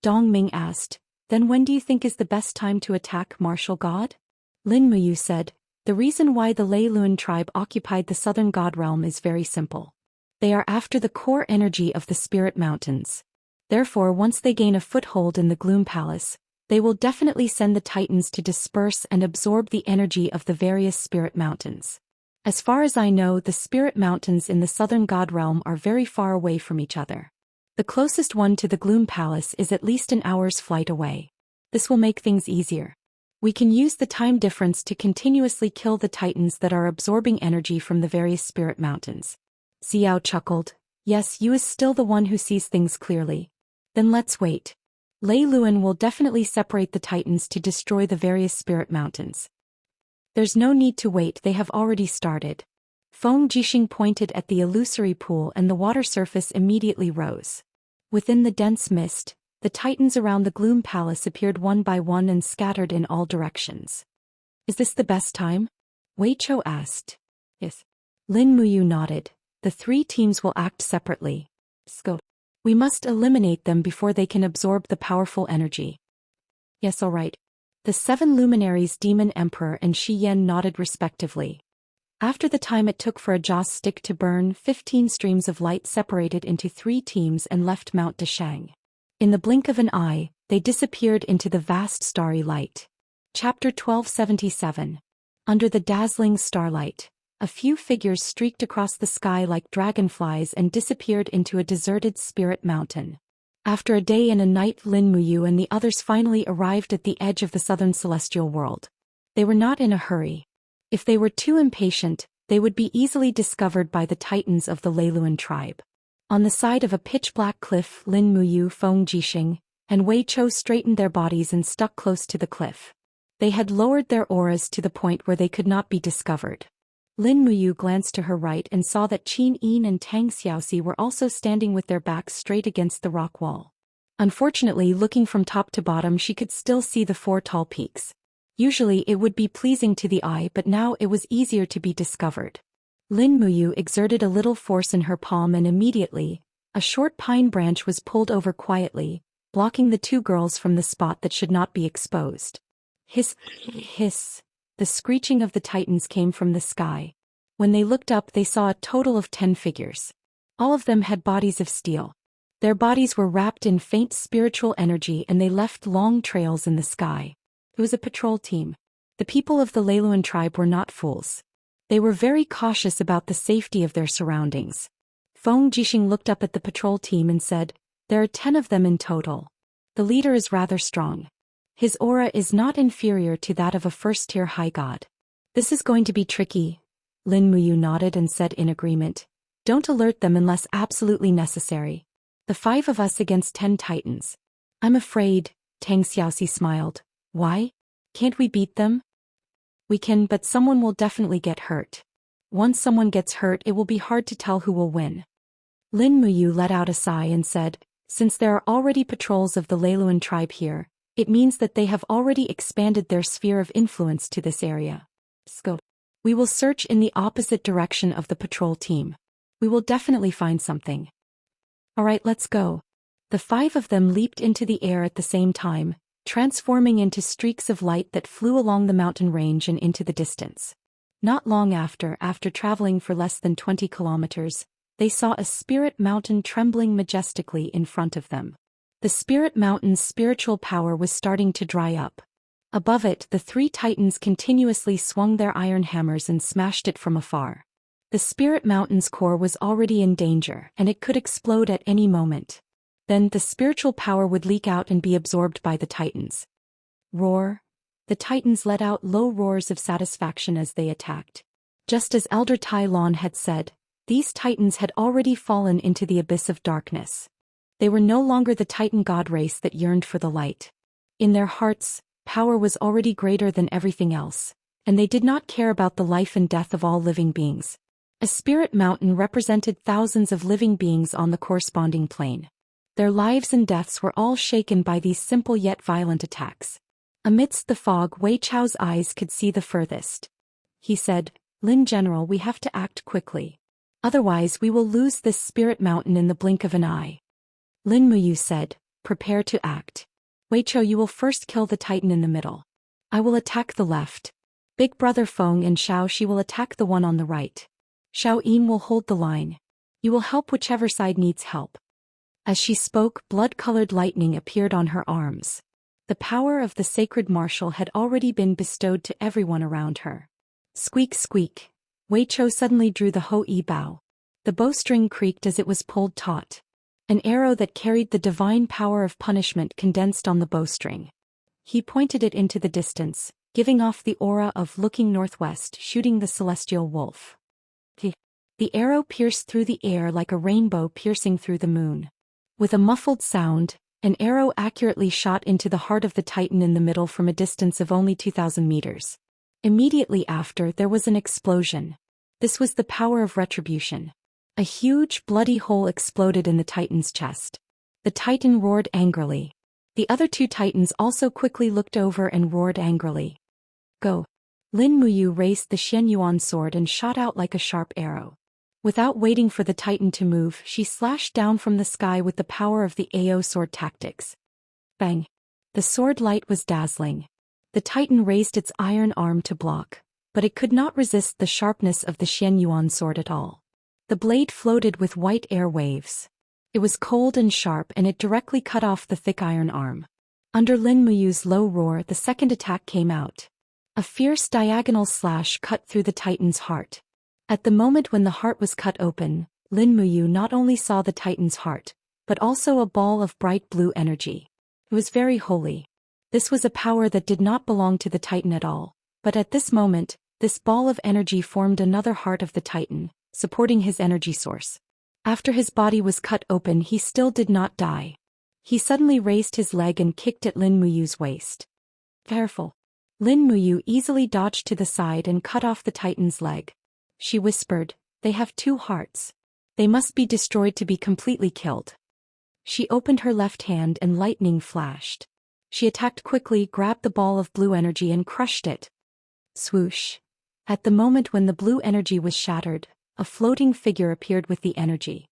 Dong Ming asked, "Then when do you think is the best time to attack, martial god?" Lin Muyu said, "The reason why the Lei Luan tribe occupied the southern god realm is very simple. They are after the core energy of the spirit mountains. Therefore, once they gain a foothold in the Gloom Palace, they will definitely send the titans to disperse and absorb the energy of the various spirit mountains. As far as I know, the spirit mountains in the southern god realm are very far away from each other. The closest one to the Gloom Palace is at least an hour's flight away. This will make things easier. We can use the time difference to continuously kill the titans that are absorbing energy from the various spirit mountains." Xiao chuckled. "Yes, you is still the one who sees things clearly. Then let's wait. Lei Luan will definitely separate the titans to destroy the various spirit mountains." "There's no need to wait, they have already started." Feng Jixing pointed at the illusory pool and the water surface immediately rose. Within the dense mist, the titans around the Gloom Palace appeared one by one and scattered in all directions. "Is this the best time?" Wei Chou asked. "Yes." Lin Muyu nodded. "The 3 teams will act separately. Go. We must eliminate them before they can absorb the powerful energy." "Yes, all right." The 7 luminaries Demon Emperor and Shi Yan nodded respectively. After the time it took for a joss stick to burn, 15 streams of light separated into 3 teams and left Mount Deshang. In the blink of an eye, they disappeared into the vast starry light. Chapter 1277. Under the dazzling starlight, a few figures streaked across the sky like dragonflies and disappeared into a deserted spirit mountain. After a day and a night, Lin Muyu and the others finally arrived at the edge of the southern celestial world. They were not in a hurry. If they were too impatient, they would be easily discovered by the titans of the Lei Luan tribe. On the side of a pitch-black cliff, Lin Muyu, Feng Jixing, and Wei Chou straightened their bodies and stuck close to the cliff. They had lowered their auras to the point where they could not be discovered. Lin Muyu glanced to her right and saw that Qin Yin and Tang Xiaoxi were also standing with their backs straight against the rock wall. Unfortunately, looking from top to bottom, she could still see the 4 tall peaks. Usually it would be pleasing to the eye, but now it was easier to be discovered. Lin Muyu exerted a little force in her palm and immediately, a short pine branch was pulled over quietly, blocking the 2 girls from the spot that should not be exposed. Hiss, hiss. The screeching of the titans came from the sky. When they looked up, they saw a total of 10 figures. All of them had bodies of steel. Their bodies were wrapped in faint spiritual energy and they left long trails in the sky. It was a patrol team. The people of the Leiluan tribe were not fools. They were very cautious about the safety of their surroundings. Feng Jixing looked up at the patrol team and said, "There are 10 of them in total. The leader is rather strong. His aura is not inferior to that of a first-tier high god. This is going to be tricky." Lin Muyu nodded and said in agreement, "Don't alert them unless absolutely necessary. The 5 of us against 10 titans. I'm afraid," Tang Xiaoxi smiled. "Why? Can't we beat them?" "We can, but someone will definitely get hurt. Once someone gets hurt, it will be hard to tell who will win." Lin Muyu let out a sigh and said, "Since there are already patrols of the Leiluan tribe here, it means that they have already expanded their sphere of influence to this area. So, we will search in the opposite direction of the patrol team. We will definitely find something." "All right, let's go." The 5 of them leaped into the air at the same time, transforming into streaks of light that flew along the mountain range and into the distance. Not long after traveling for less than 20 kilometers, they saw a spirit mountain trembling majestically in front of them. The spirit mountain's spiritual power was starting to dry up. Above it, the 3 titans continuously swung their iron hammers and smashed it from afar. The spirit mountain's core was already in danger, and it could explode at any moment. Then the spiritual power would leak out and be absorbed by the titans. Roar. The titans let out low roars of satisfaction as they attacked. Just as Elder Tai Lon had said, these titans had already fallen into the abyss of darkness. They were no longer the titan god race that yearned for the light. In their hearts, power was already greater than everything else, and they did not care about the life and death of all living beings. A spirit mountain represented thousands of living beings on the corresponding plane. Their lives and deaths were all shaken by these simple yet violent attacks. Amidst the fog, Wei Chao's eyes could see the furthest. He said, "Lin General, we have to act quickly. Otherwise we will lose this spirit mountain in the blink of an eye." Lin Muyu said, "Prepare to act. Wei Chao, you will first kill the titan in the middle. I will attack the left. Big brother Feng and Xiao Shi will attack the one on the right. Xiao Yin will hold the line. You will help whichever side needs help." As she spoke, blood-colored lightning appeared on her arms. The power of the sacred martial had already been bestowed to everyone around her. Squeak squeak. Wei Chou suddenly drew the Ho-E bow. The bowstring creaked as it was pulled taut. An arrow that carried the divine power of punishment condensed on the bowstring. He pointed it into the distance, giving off the aura of looking northwest, shooting the celestial wolf. The arrow pierced through the air like a rainbow piercing through the moon. With a muffled sound, an arrow accurately shot into the heart of the titan in the middle from a distance of only 2,000 meters. Immediately after, there was an explosion. This was the power of retribution. A huge, bloody hole exploded in the titan's chest. The titan roared angrily. The other 2 titans also quickly looked over and roared angrily. "Go!" Lin Muyu raised the Xianyuan sword and shot out like a sharp arrow. Without waiting for the titan to move, she slashed down from the sky with the power of the AO sword tactics. Bang! The sword light was dazzling. The titan raised its iron arm to block, but it could not resist the sharpness of the Xianyuan sword at all. The blade floated with white air waves. It was cold and sharp, and it directly cut off the thick iron arm. Under Lin Muyu's low roar, the second attack came out. A fierce diagonal slash cut through the titan's heart. At the moment when the heart was cut open, Lin Muyu not only saw the titan's heart, but also a ball of bright blue energy. It was very holy. This was a power that did not belong to the titan at all, but at this moment, this ball of energy formed another heart of the titan, supporting his energy source. After his body was cut open, he still did not die. He suddenly raised his leg and kicked at Lin Muyu's waist. Careful! Lin Muyu easily dodged to the side and cut off the titan's leg. she whispered, they have 2 hearts. They must be destroyed to be completely killed. She opened her left hand and lightning flashed. She attacked quickly, grabbed the ball of blue energy and crushed it. Swoosh. At the moment when the blue energy was shattered, a floating figure appeared with the energy.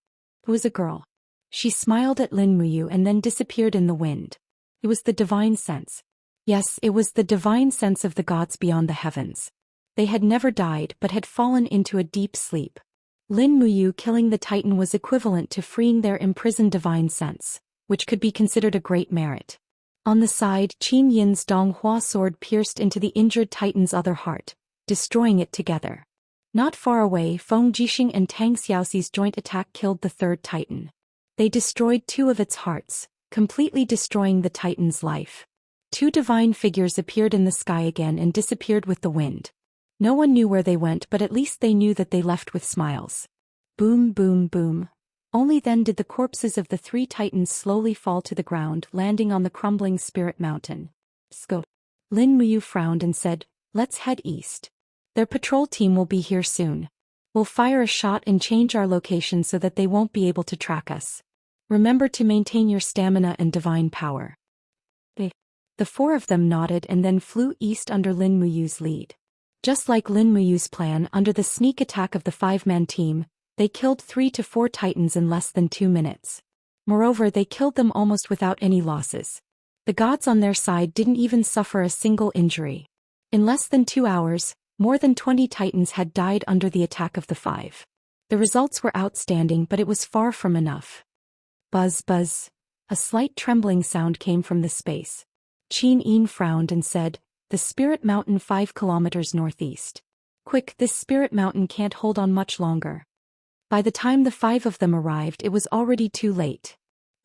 It was a girl. She smiled at Lin Muyu and then disappeared in the wind. It was the divine sense. Yes, it was the divine sense of the gods beyond the heavens. They had never died but had fallen into a deep sleep. Lin Muyu killing the Titan was equivalent to freeing their imprisoned divine sense, which could be considered a great merit. On the side, Qin Yin's Donghua sword pierced into the injured Titan's other heart, destroying it together. Not far away, Feng Jixing and Tang Xiaoxi's joint attack killed the 3rd Titan. They destroyed 2 of its hearts, completely destroying the Titan's life. 2 divine figures appeared in the sky again and disappeared with the wind. No one knew where they went, but at least they knew that they left with smiles. Boom, boom, boom. Only then did the corpses of the 3 Titans slowly fall to the ground, landing on the crumbling spirit mountain. Scope. Lin Muyu frowned and said, let's head east. Their patrol team will be here soon. We'll fire a shot and change our location so that they won't be able to track us. Remember to maintain your stamina and divine power. The 4 of them nodded and then flew east under Lin Muyu's lead. Just like Lin Muyu's plan, under the sneak attack of the 5-man team, they killed 3 to 4 Titans in less than 2 minutes. Moreover, they killed them almost without any losses. The gods on their side didn't even suffer a single injury. In less than 2 hours, more than 20 Titans had died under the attack of the 5. The results were outstanding, but it was far from enough. Buzz, buzz. A slight trembling sound came from the space. Qin Yin frowned and said, the spirit mountain 5 kilometers northeast. Quick, this spirit mountain can't hold on much longer. By the time the 5 of them arrived, it was already too late.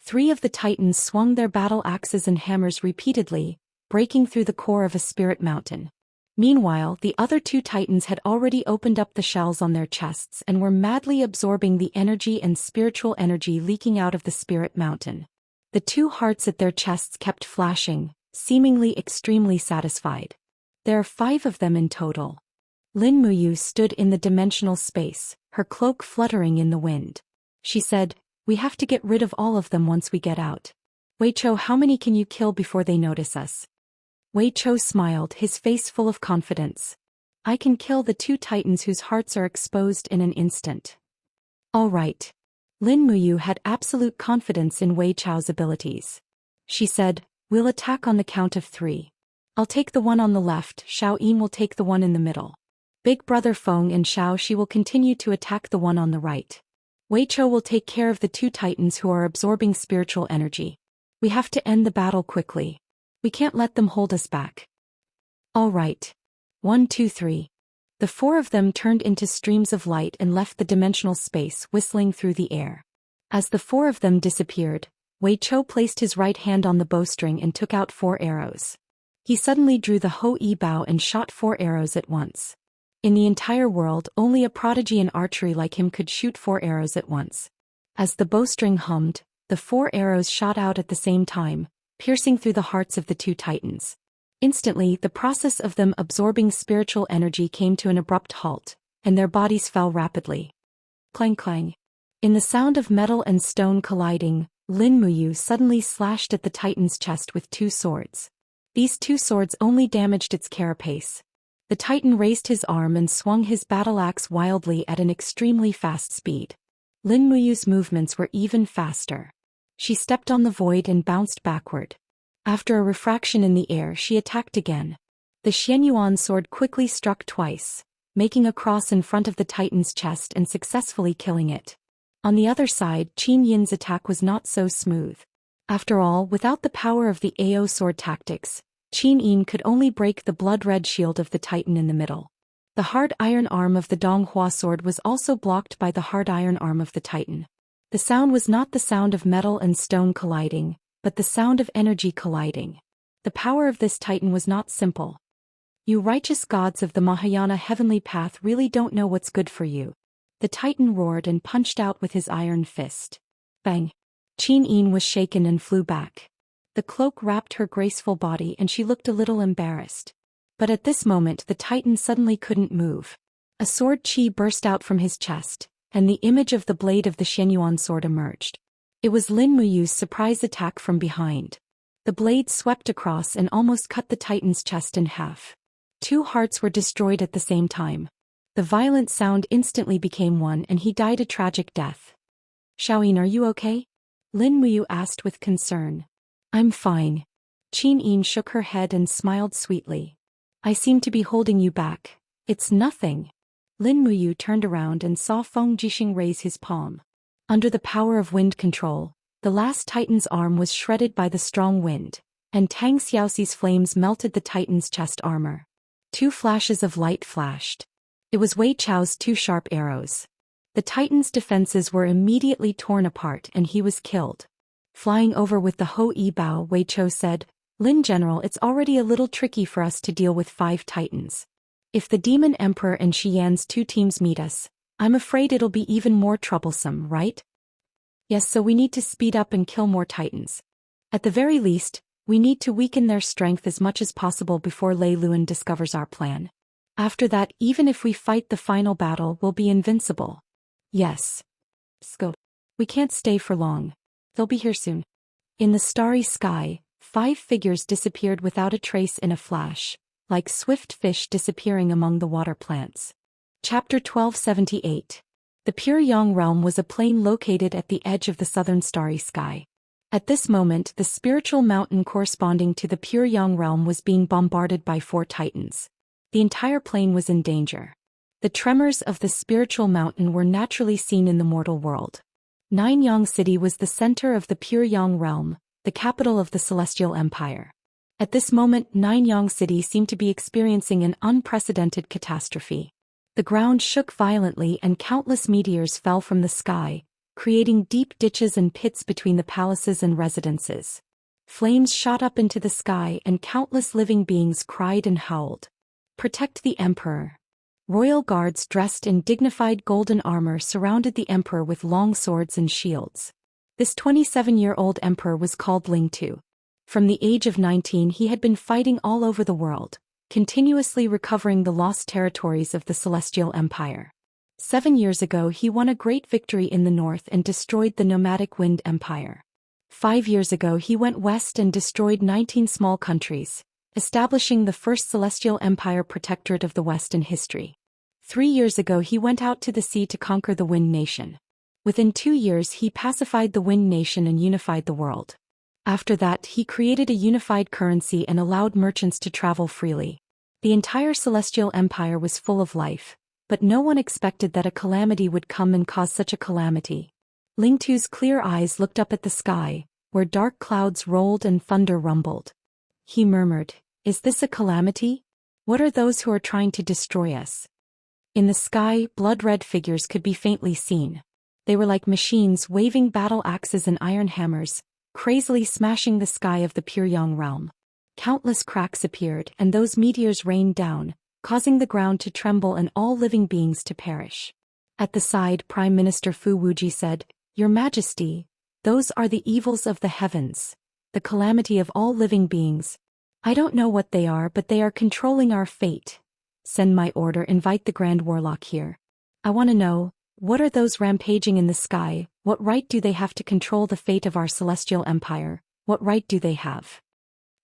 3 of the Titans swung their battle axes and hammers repeatedly, breaking through the core of a spirit mountain. Meanwhile, the other 2 Titans had already opened up the shells on their chests and were madly absorbing the energy and spiritual energy leaking out of the spirit mountain. The 2 hearts at their chests kept flashing, seemingly extremely satisfied. There are 5 of them in total. Lin Muyu stood in the dimensional space, her cloak fluttering in the wind. She said, we have to get rid of all of them once we get out. Wei Chou, how many can you kill before they notice us? Wei Chou smiled, his face full of confidence. I can kill the 2 Titans whose hearts are exposed in an instant. All right. Lin Muyu had absolute confidence in Wei Chou's abilities. She said, we'll attack on the count of 3. I'll take the one on the left, Xiao Yin will take the one in the middle. Big brother Feng and Xiao Shi will continue to attack the one on the right. Wei Chou will take care of the 2 Titans who are absorbing spiritual energy. We have to end the battle quickly. We can't let them hold us back. All right. 1, 2, 3. The 4 of them turned into streams of light and left the dimensional space, whistling through the air. As the 4 of them disappeared, Wei Chou placed his right hand on the bowstring and took out 4 arrows. He suddenly drew the Ho-E bow and shot 4 arrows at once. In the entire world, only a prodigy in archery like him could shoot 4 arrows at once. As the bowstring hummed, the 4 arrows shot out at the same time, piercing through the hearts of the 2 Titans. Instantly, the process of them absorbing spiritual energy came to an abrupt halt, and their bodies fell rapidly. Clang clang. In the sound of metal and stone colliding, Lin Muyu suddenly slashed at the Titan's chest with 2 swords. These 2 swords only damaged its carapace. The Titan raised his arm and swung his battle axe wildly at an extremely fast speed. Lin Muyu's movements were even faster. She stepped on the void and bounced backward. After a refraction in the air, she attacked again. The Xianyuan sword quickly struck twice, making a cross in front of the Titan's chest and successfully killing it. On the other side, Qin Yin's attack was not so smooth. After all, without the power of the AO sword tactics, Qin Yin could only break the blood-red shield of the Titan in the middle. The hard iron arm of the Donghua sword was also blocked by the hard iron arm of the Titan. The sound was not the sound of metal and stone colliding, but the sound of energy colliding. The power of this Titan was not simple. You righteous gods of the Mahayana heavenly path really don't know what's good for you. The Titan roared and punched out with his iron fist. Bang! Qin Yin was shaken and flew back. The cloak wrapped her graceful body and she looked a little embarrassed. But at this moment the Titan suddenly couldn't move. A sword chi burst out from his chest, and the image of the blade of the Xianyuan sword emerged. It was Lin Muyu's surprise attack from behind. The blade swept across and almost cut the Titan's chest in half. 2 hearts were destroyed at the same time. The violent sound instantly became one and he died a tragic death. Xiaoyin, are you okay? Lin Muyu asked with concern. I'm fine. Qin Yin shook her head and smiled sweetly. I seem to be holding you back. It's nothing. Lin Muyu turned around and saw Feng Jixing raise his palm. Under the power of wind control, the last Titan's arm was shredded by the strong wind, and Tang Xiaoxi's flames melted the Titan's chest armor. 2 flashes of light flashed. It was Wei Chao's 2 sharp arrows. The Titan's defenses were immediately torn apart and he was killed. Flying over with the Ho Yi Bao, Wei Chao said, Lin General, it's already a little tricky for us to deal with 5 Titans. If the Demon Emperor and Xian's 2 teams meet us, I'm afraid it'll be even more troublesome, right? Yes, so we need to speed up and kill more Titans. At the very least, we need to weaken their strength as much as possible before Lei Luan discovers our plan. After that, even if we fight the final battle, we'll be invincible. Yes. Go. We can't stay for long. They'll be here soon. In the starry sky, 5 figures disappeared without a trace in a flash, like swift fish disappearing among the water plants. Chapter 1278. The Pure Yang realm was a plain located at the edge of the southern starry sky. At this moment, the spiritual mountain corresponding to the Pure Yang realm was being bombarded by 4 Titans. The entire plain was in danger. The tremors of the spiritual mountain were naturally seen in the mortal world. Ninyang City was the center of the Pure Yang realm, the capital of the Celestial Empire. At this moment, Ninyang City seemed to be experiencing an unprecedented catastrophe. The ground shook violently and countless meteors fell from the sky, creating deep ditches and pits between the palaces and residences. Flames shot up into the sky and countless living beings cried and howled. Protect the Emperor. Royal guards dressed in dignified golden armor surrounded the Emperor with long swords and shields. This 27-year-old Emperor was called Ling Tu. From the age of 19 he had been fighting all over the world, continuously recovering the lost territories of the Celestial Empire. 7 years ago he won a great victory in the north and destroyed the nomadic Wind Empire. 5 years ago he went west and destroyed 19 small countries, establishing the first Celestial Empire protectorate of the West in history. 3 years ago he went out to the sea to conquer the Wind Nation. Within 2 years he pacified the Wind Nation and unified the world. After that he created a unified currency and allowed merchants to travel freely. The entire Celestial Empire was full of life, but no one expected that a calamity would come and cause such a calamity. Ling Tu's clear eyes looked up at the sky, where dark clouds rolled and thunder rumbled. He murmured, "Is this a calamity? What are those who are trying to destroy us?" In the sky, blood-red figures could be faintly seen. They were like machines waving battle axes and iron hammers, crazily smashing the sky of the Pure Yang realm. Countless cracks appeared and those meteors rained down, causing the ground to tremble and all living beings to perish. At the side, Prime Minister Fu Wuji said, "Your Majesty, those are the evils of the heavens, the calamity of all living beings. I don't know what they are, but they are controlling our fate. Send my order, invite the Grand Warlock here. I want to know, what are those rampaging in the sky? What right do they have to control the fate of our Celestial Empire? What right do they have?"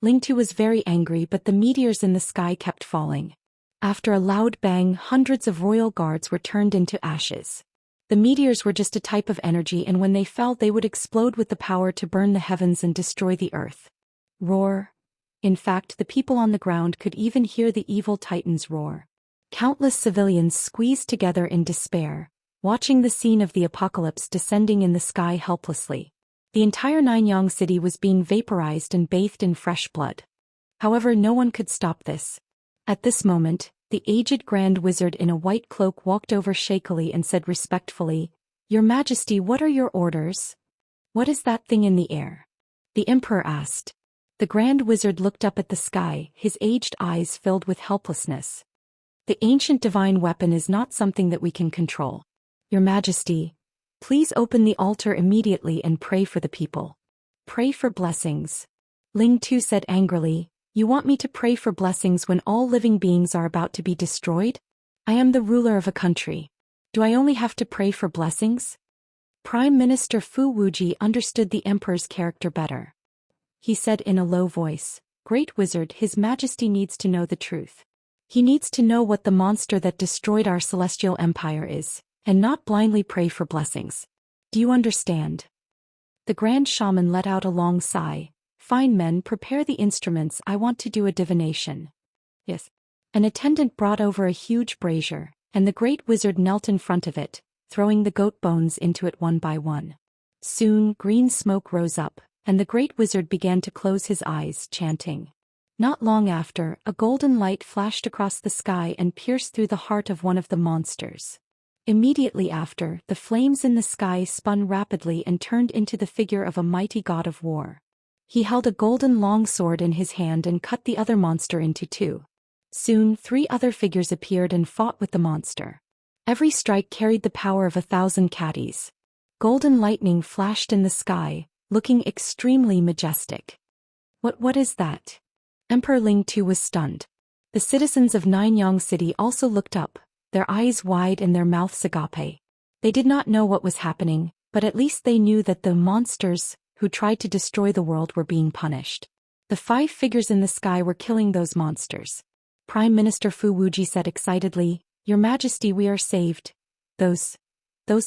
Ling Tu was very angry, but the meteors in the sky kept falling. After a loud bang, hundreds of royal guards were turned into ashes. The meteors were just a type of energy, and when they fell they would explode with the power to burn the heavens and destroy the earth. Roar. In fact, the people on the ground could even hear the evil titans roar. Countless civilians squeezed together in despair, watching the scene of the apocalypse descending in the sky helplessly. The entire Ninyang City was being vaporized and bathed in fresh blood. However, no one could stop this. At this moment, the aged Grand Wizard in a white cloak walked over shakily and said respectfully, "Your Majesty, what are your orders? What is that thing in the air?" The Emperor asked. The Grand Wizard looked up at the sky, his aged eyes filled with helplessness. "The ancient divine weapon is not something that we can control. Your Majesty, please open the altar immediately and pray for the people. Pray for blessings." Ling Tu said angrily, "You want me to pray for blessings when all living beings are about to be destroyed? I am the ruler of a country. Do I only have to pray for blessings? Prime Minister Fu Wuji understood the emperor's character better. He said in a low voice, Great Wizard, His Majesty needs to know the truth. He needs to know what the monster that destroyed our celestial empire is, and not blindly pray for blessings. Do you understand? The Grand Shaman let out a long sigh. Fine men, prepare the instruments, I want to do a divination. Yes. An attendant brought over a huge brazier, and the Great Wizard knelt in front of it, throwing the goat bones into it one by one. Soon, green smoke rose up, and the Great Wizard began to close his eyes, chanting. Not long after, a golden light flashed across the sky and pierced through the heart of one of the monsters. Immediately after, the flames in the sky spun rapidly and turned into the figure of a mighty god of war. He held a golden long sword in his hand and cut the other monster into two. Soon, 3 other figures appeared and fought with the monster. Every strike carried the power of 1,000 caddies. Golden lightning flashed in the sky, looking extremely majestic. What is that? Emperor Ling too was stunned. The citizens of Ninyang City also looked up, their eyes wide and their mouths agape. They did not know what was happening, but at least they knew that the monsters who tried to destroy the world were being punished. The 5 figures in the sky were killing those monsters. Prime Minister Fu Wuji said excitedly, Your Majesty, we are saved. Those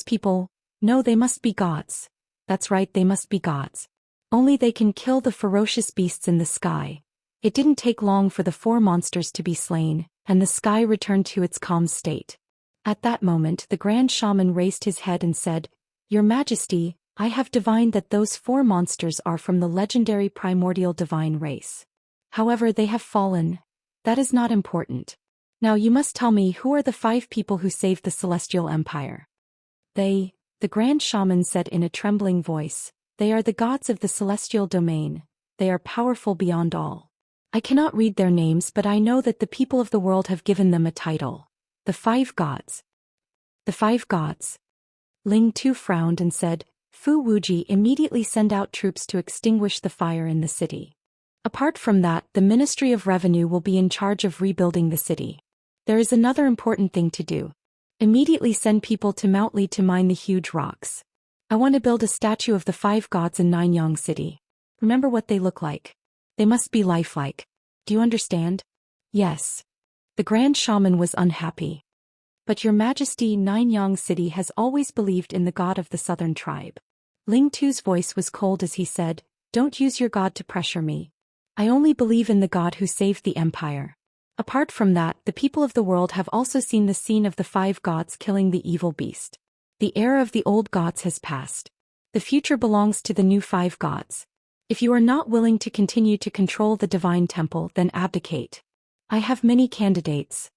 people, no, they must be gods. That's right, they must be gods. Only they can kill the ferocious beasts in the sky. It didn't take long for the 4 monsters to be slain, and the sky returned to its calm state. At that moment the Grand Shaman raised his head and said, Your Majesty, I have divined that those 4 monsters are from the legendary primordial divine race. However, they have fallen. That is not important. Now you must tell me who are the 5 people who saved the celestial empire. The Grand Shaman said in a trembling voice, They are the gods of the celestial domain. They are powerful beyond all. I cannot read their names, but I know that the people of the world have given them a title. The 5 gods. The 5 gods. Ling Tu frowned and said, Fu Wuji, immediately send out troops to extinguish the fire in the city. Apart from that, the Ministry of Revenue will be in charge of rebuilding the city. There is another important thing to do. Immediately send people to Mount Li to mine the huge rocks. I want to build a statue of the 5 gods in Ninyang City. Remember what they look like. They must be lifelike. Do you understand? Yes. The Grand Shaman was unhappy. But Your Majesty, Ninyang City has always believed in the god of the southern tribe. Ling Tu's voice was cold as he said, Don't use your god to pressure me. I only believe in the god who saved the empire. Apart from that, the people of the world have also seen the scene of the 5 gods killing the evil beast. The era of the old gods has passed. The future belongs to the new 5 gods. If you are not willing to continue to control the divine temple, then abdicate. I have many candidates.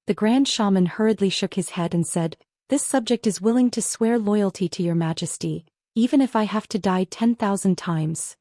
The Grand Shaman hurriedly shook his head and said, This subject is willing to swear loyalty to Your Majesty, even if I have to die 10,000 times.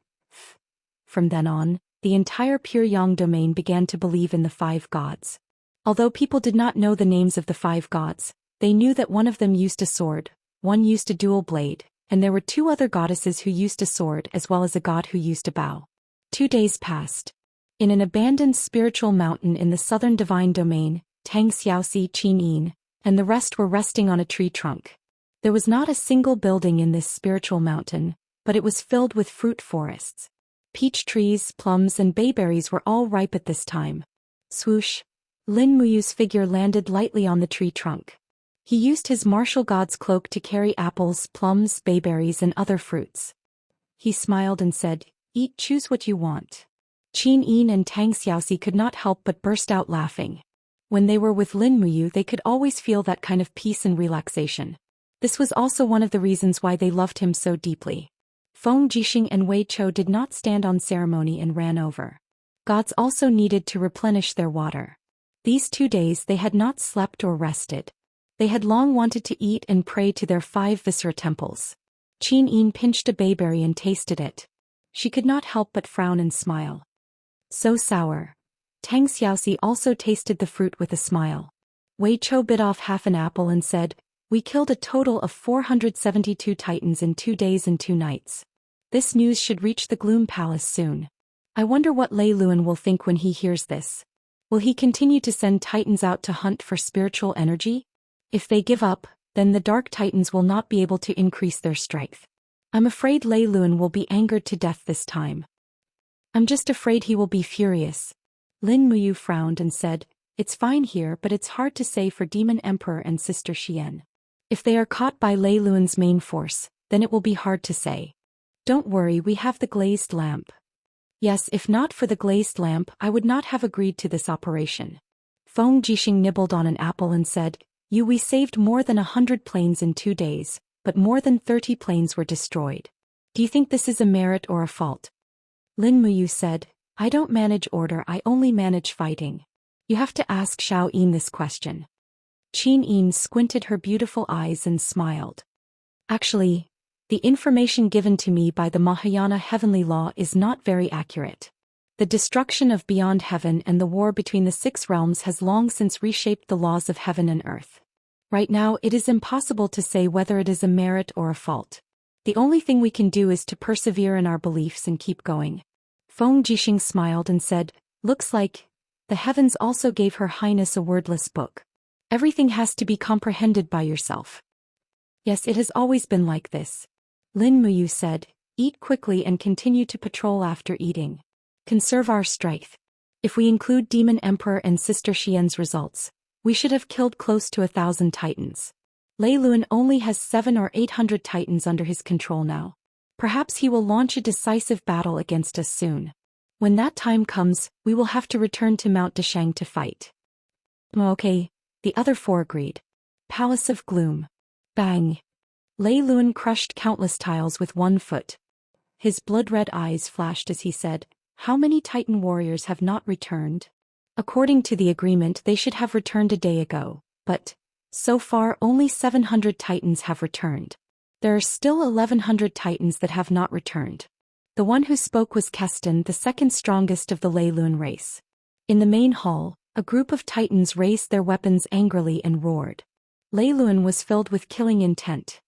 From then on, the entire Pyongyang domain began to believe in the 5 gods. Although people did not know the names of the 5 gods, they knew that one of them used a sword, one used a dual blade, and there were 2 other goddesses who used a sword as well as a god who used a bow. 2 days passed. In an abandoned spiritual mountain in the southern divine domain, Tang Xiaoxi, Qin Yin, and the rest were resting on a tree trunk. There was not a single building in this spiritual mountain, but it was filled with fruit forests. Peach trees, plums and bayberries were all ripe at this time. Swoosh! Lin Muyu's figure landed lightly on the tree trunk. He used his martial god's cloak to carry apples, plums, bayberries and other fruits. He smiled and said, Eat, choose what you want. Qin Yin and Tang Xiaoxi could not help but burst out laughing. When they were with Lin Muyu, they could always feel that kind of peace and relaxation. This was also one of the reasons why they loved him so deeply. Feng Jixing and Wei Chou did not stand on ceremony and ran over. Gods also needed to replenish their water. These 2 days they had not slept or rested. They had long wanted to eat and pray to their 5 viscera temples. Qin Yin pinched a bayberry and tasted it. She could not help but frown and smile. So sour. Tang Xiaoxi also tasted the fruit with a smile. Wei Chou bit off half an apple and said, We killed a total of 472 titans in 2 days and 2 nights. This news should reach the Gloom Palace soon. I wonder what Lei Luan will think when he hears this. Will he continue to send titans out to hunt for spiritual energy? If they give up, then the dark titans will not be able to increase their strength. I'm afraid Lei Lun will be angered to death this time. I'm just afraid he will be furious. Lin Muyu frowned and said, It's fine here, but it's hard to say for Demon Emperor and Sister Xian. If they are caught by Lei Lun's main force, then it will be hard to say. Don't worry, we have the glazed lamp. Yes, if not for the glazed lamp, I would not have agreed to this operation. Feng Jixing nibbled on an apple and said, We saved more than 100 planes in 2 days, but more than 30 planes were destroyed. Do you think this is a merit or a fault? Lin Muyu said, I don't manage order, I only manage fighting. You have to ask Xiao Yin this question. Qin Yin squinted her beautiful eyes and smiled. Actually, the information given to me by the Mahayana heavenly law is not very accurate. The destruction of beyond heaven and the war between the 6 realms has long since reshaped the laws of heaven and earth. Right now, it is impossible to say whether it is a merit or a fault. The only thing we can do is to persevere in our beliefs and keep going. Feng Jixing smiled and said, Looks like the heavens also gave Her Highness a wordless book. Everything has to be comprehended by yourself. Yes, it has always been like this. Lin Muyu said, Eat quickly and continue to patrol after eating. Conserve our strength. If we include Demon Emperor and Sister Xian's results, we should have killed close to 1,000 titans. Lei Lun only has 700 or 800 titans under his control now. Perhaps he will launch a decisive battle against us soon. When that time comes, we will have to return to Mount Deshang to fight. Okay, the other 4 agreed. Palace of Gloom. Bang. Lei Lun crushed countless tiles with 1 foot. His blood-red eyes flashed as he said, How many Titan warriors have not returned? According to the agreement, they should have returned a day ago, but so far only 700 Titans have returned. There are still 1,100 Titans that have not returned. The one who spoke was Keston, the second strongest of the Lei Lun race. In the main hall, a group of Titans raised their weapons angrily and roared. Lei Lun was filled with killing intent.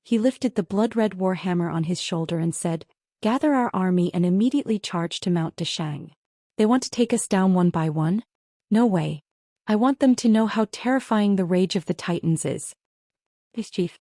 He lifted the blood-red warhammer on his shoulder and said, Gather our army and immediately charge to Mount Deshang. They want to take us down one by one? No way. I want them to know how terrifying the rage of the Titans is. Yes, Chief.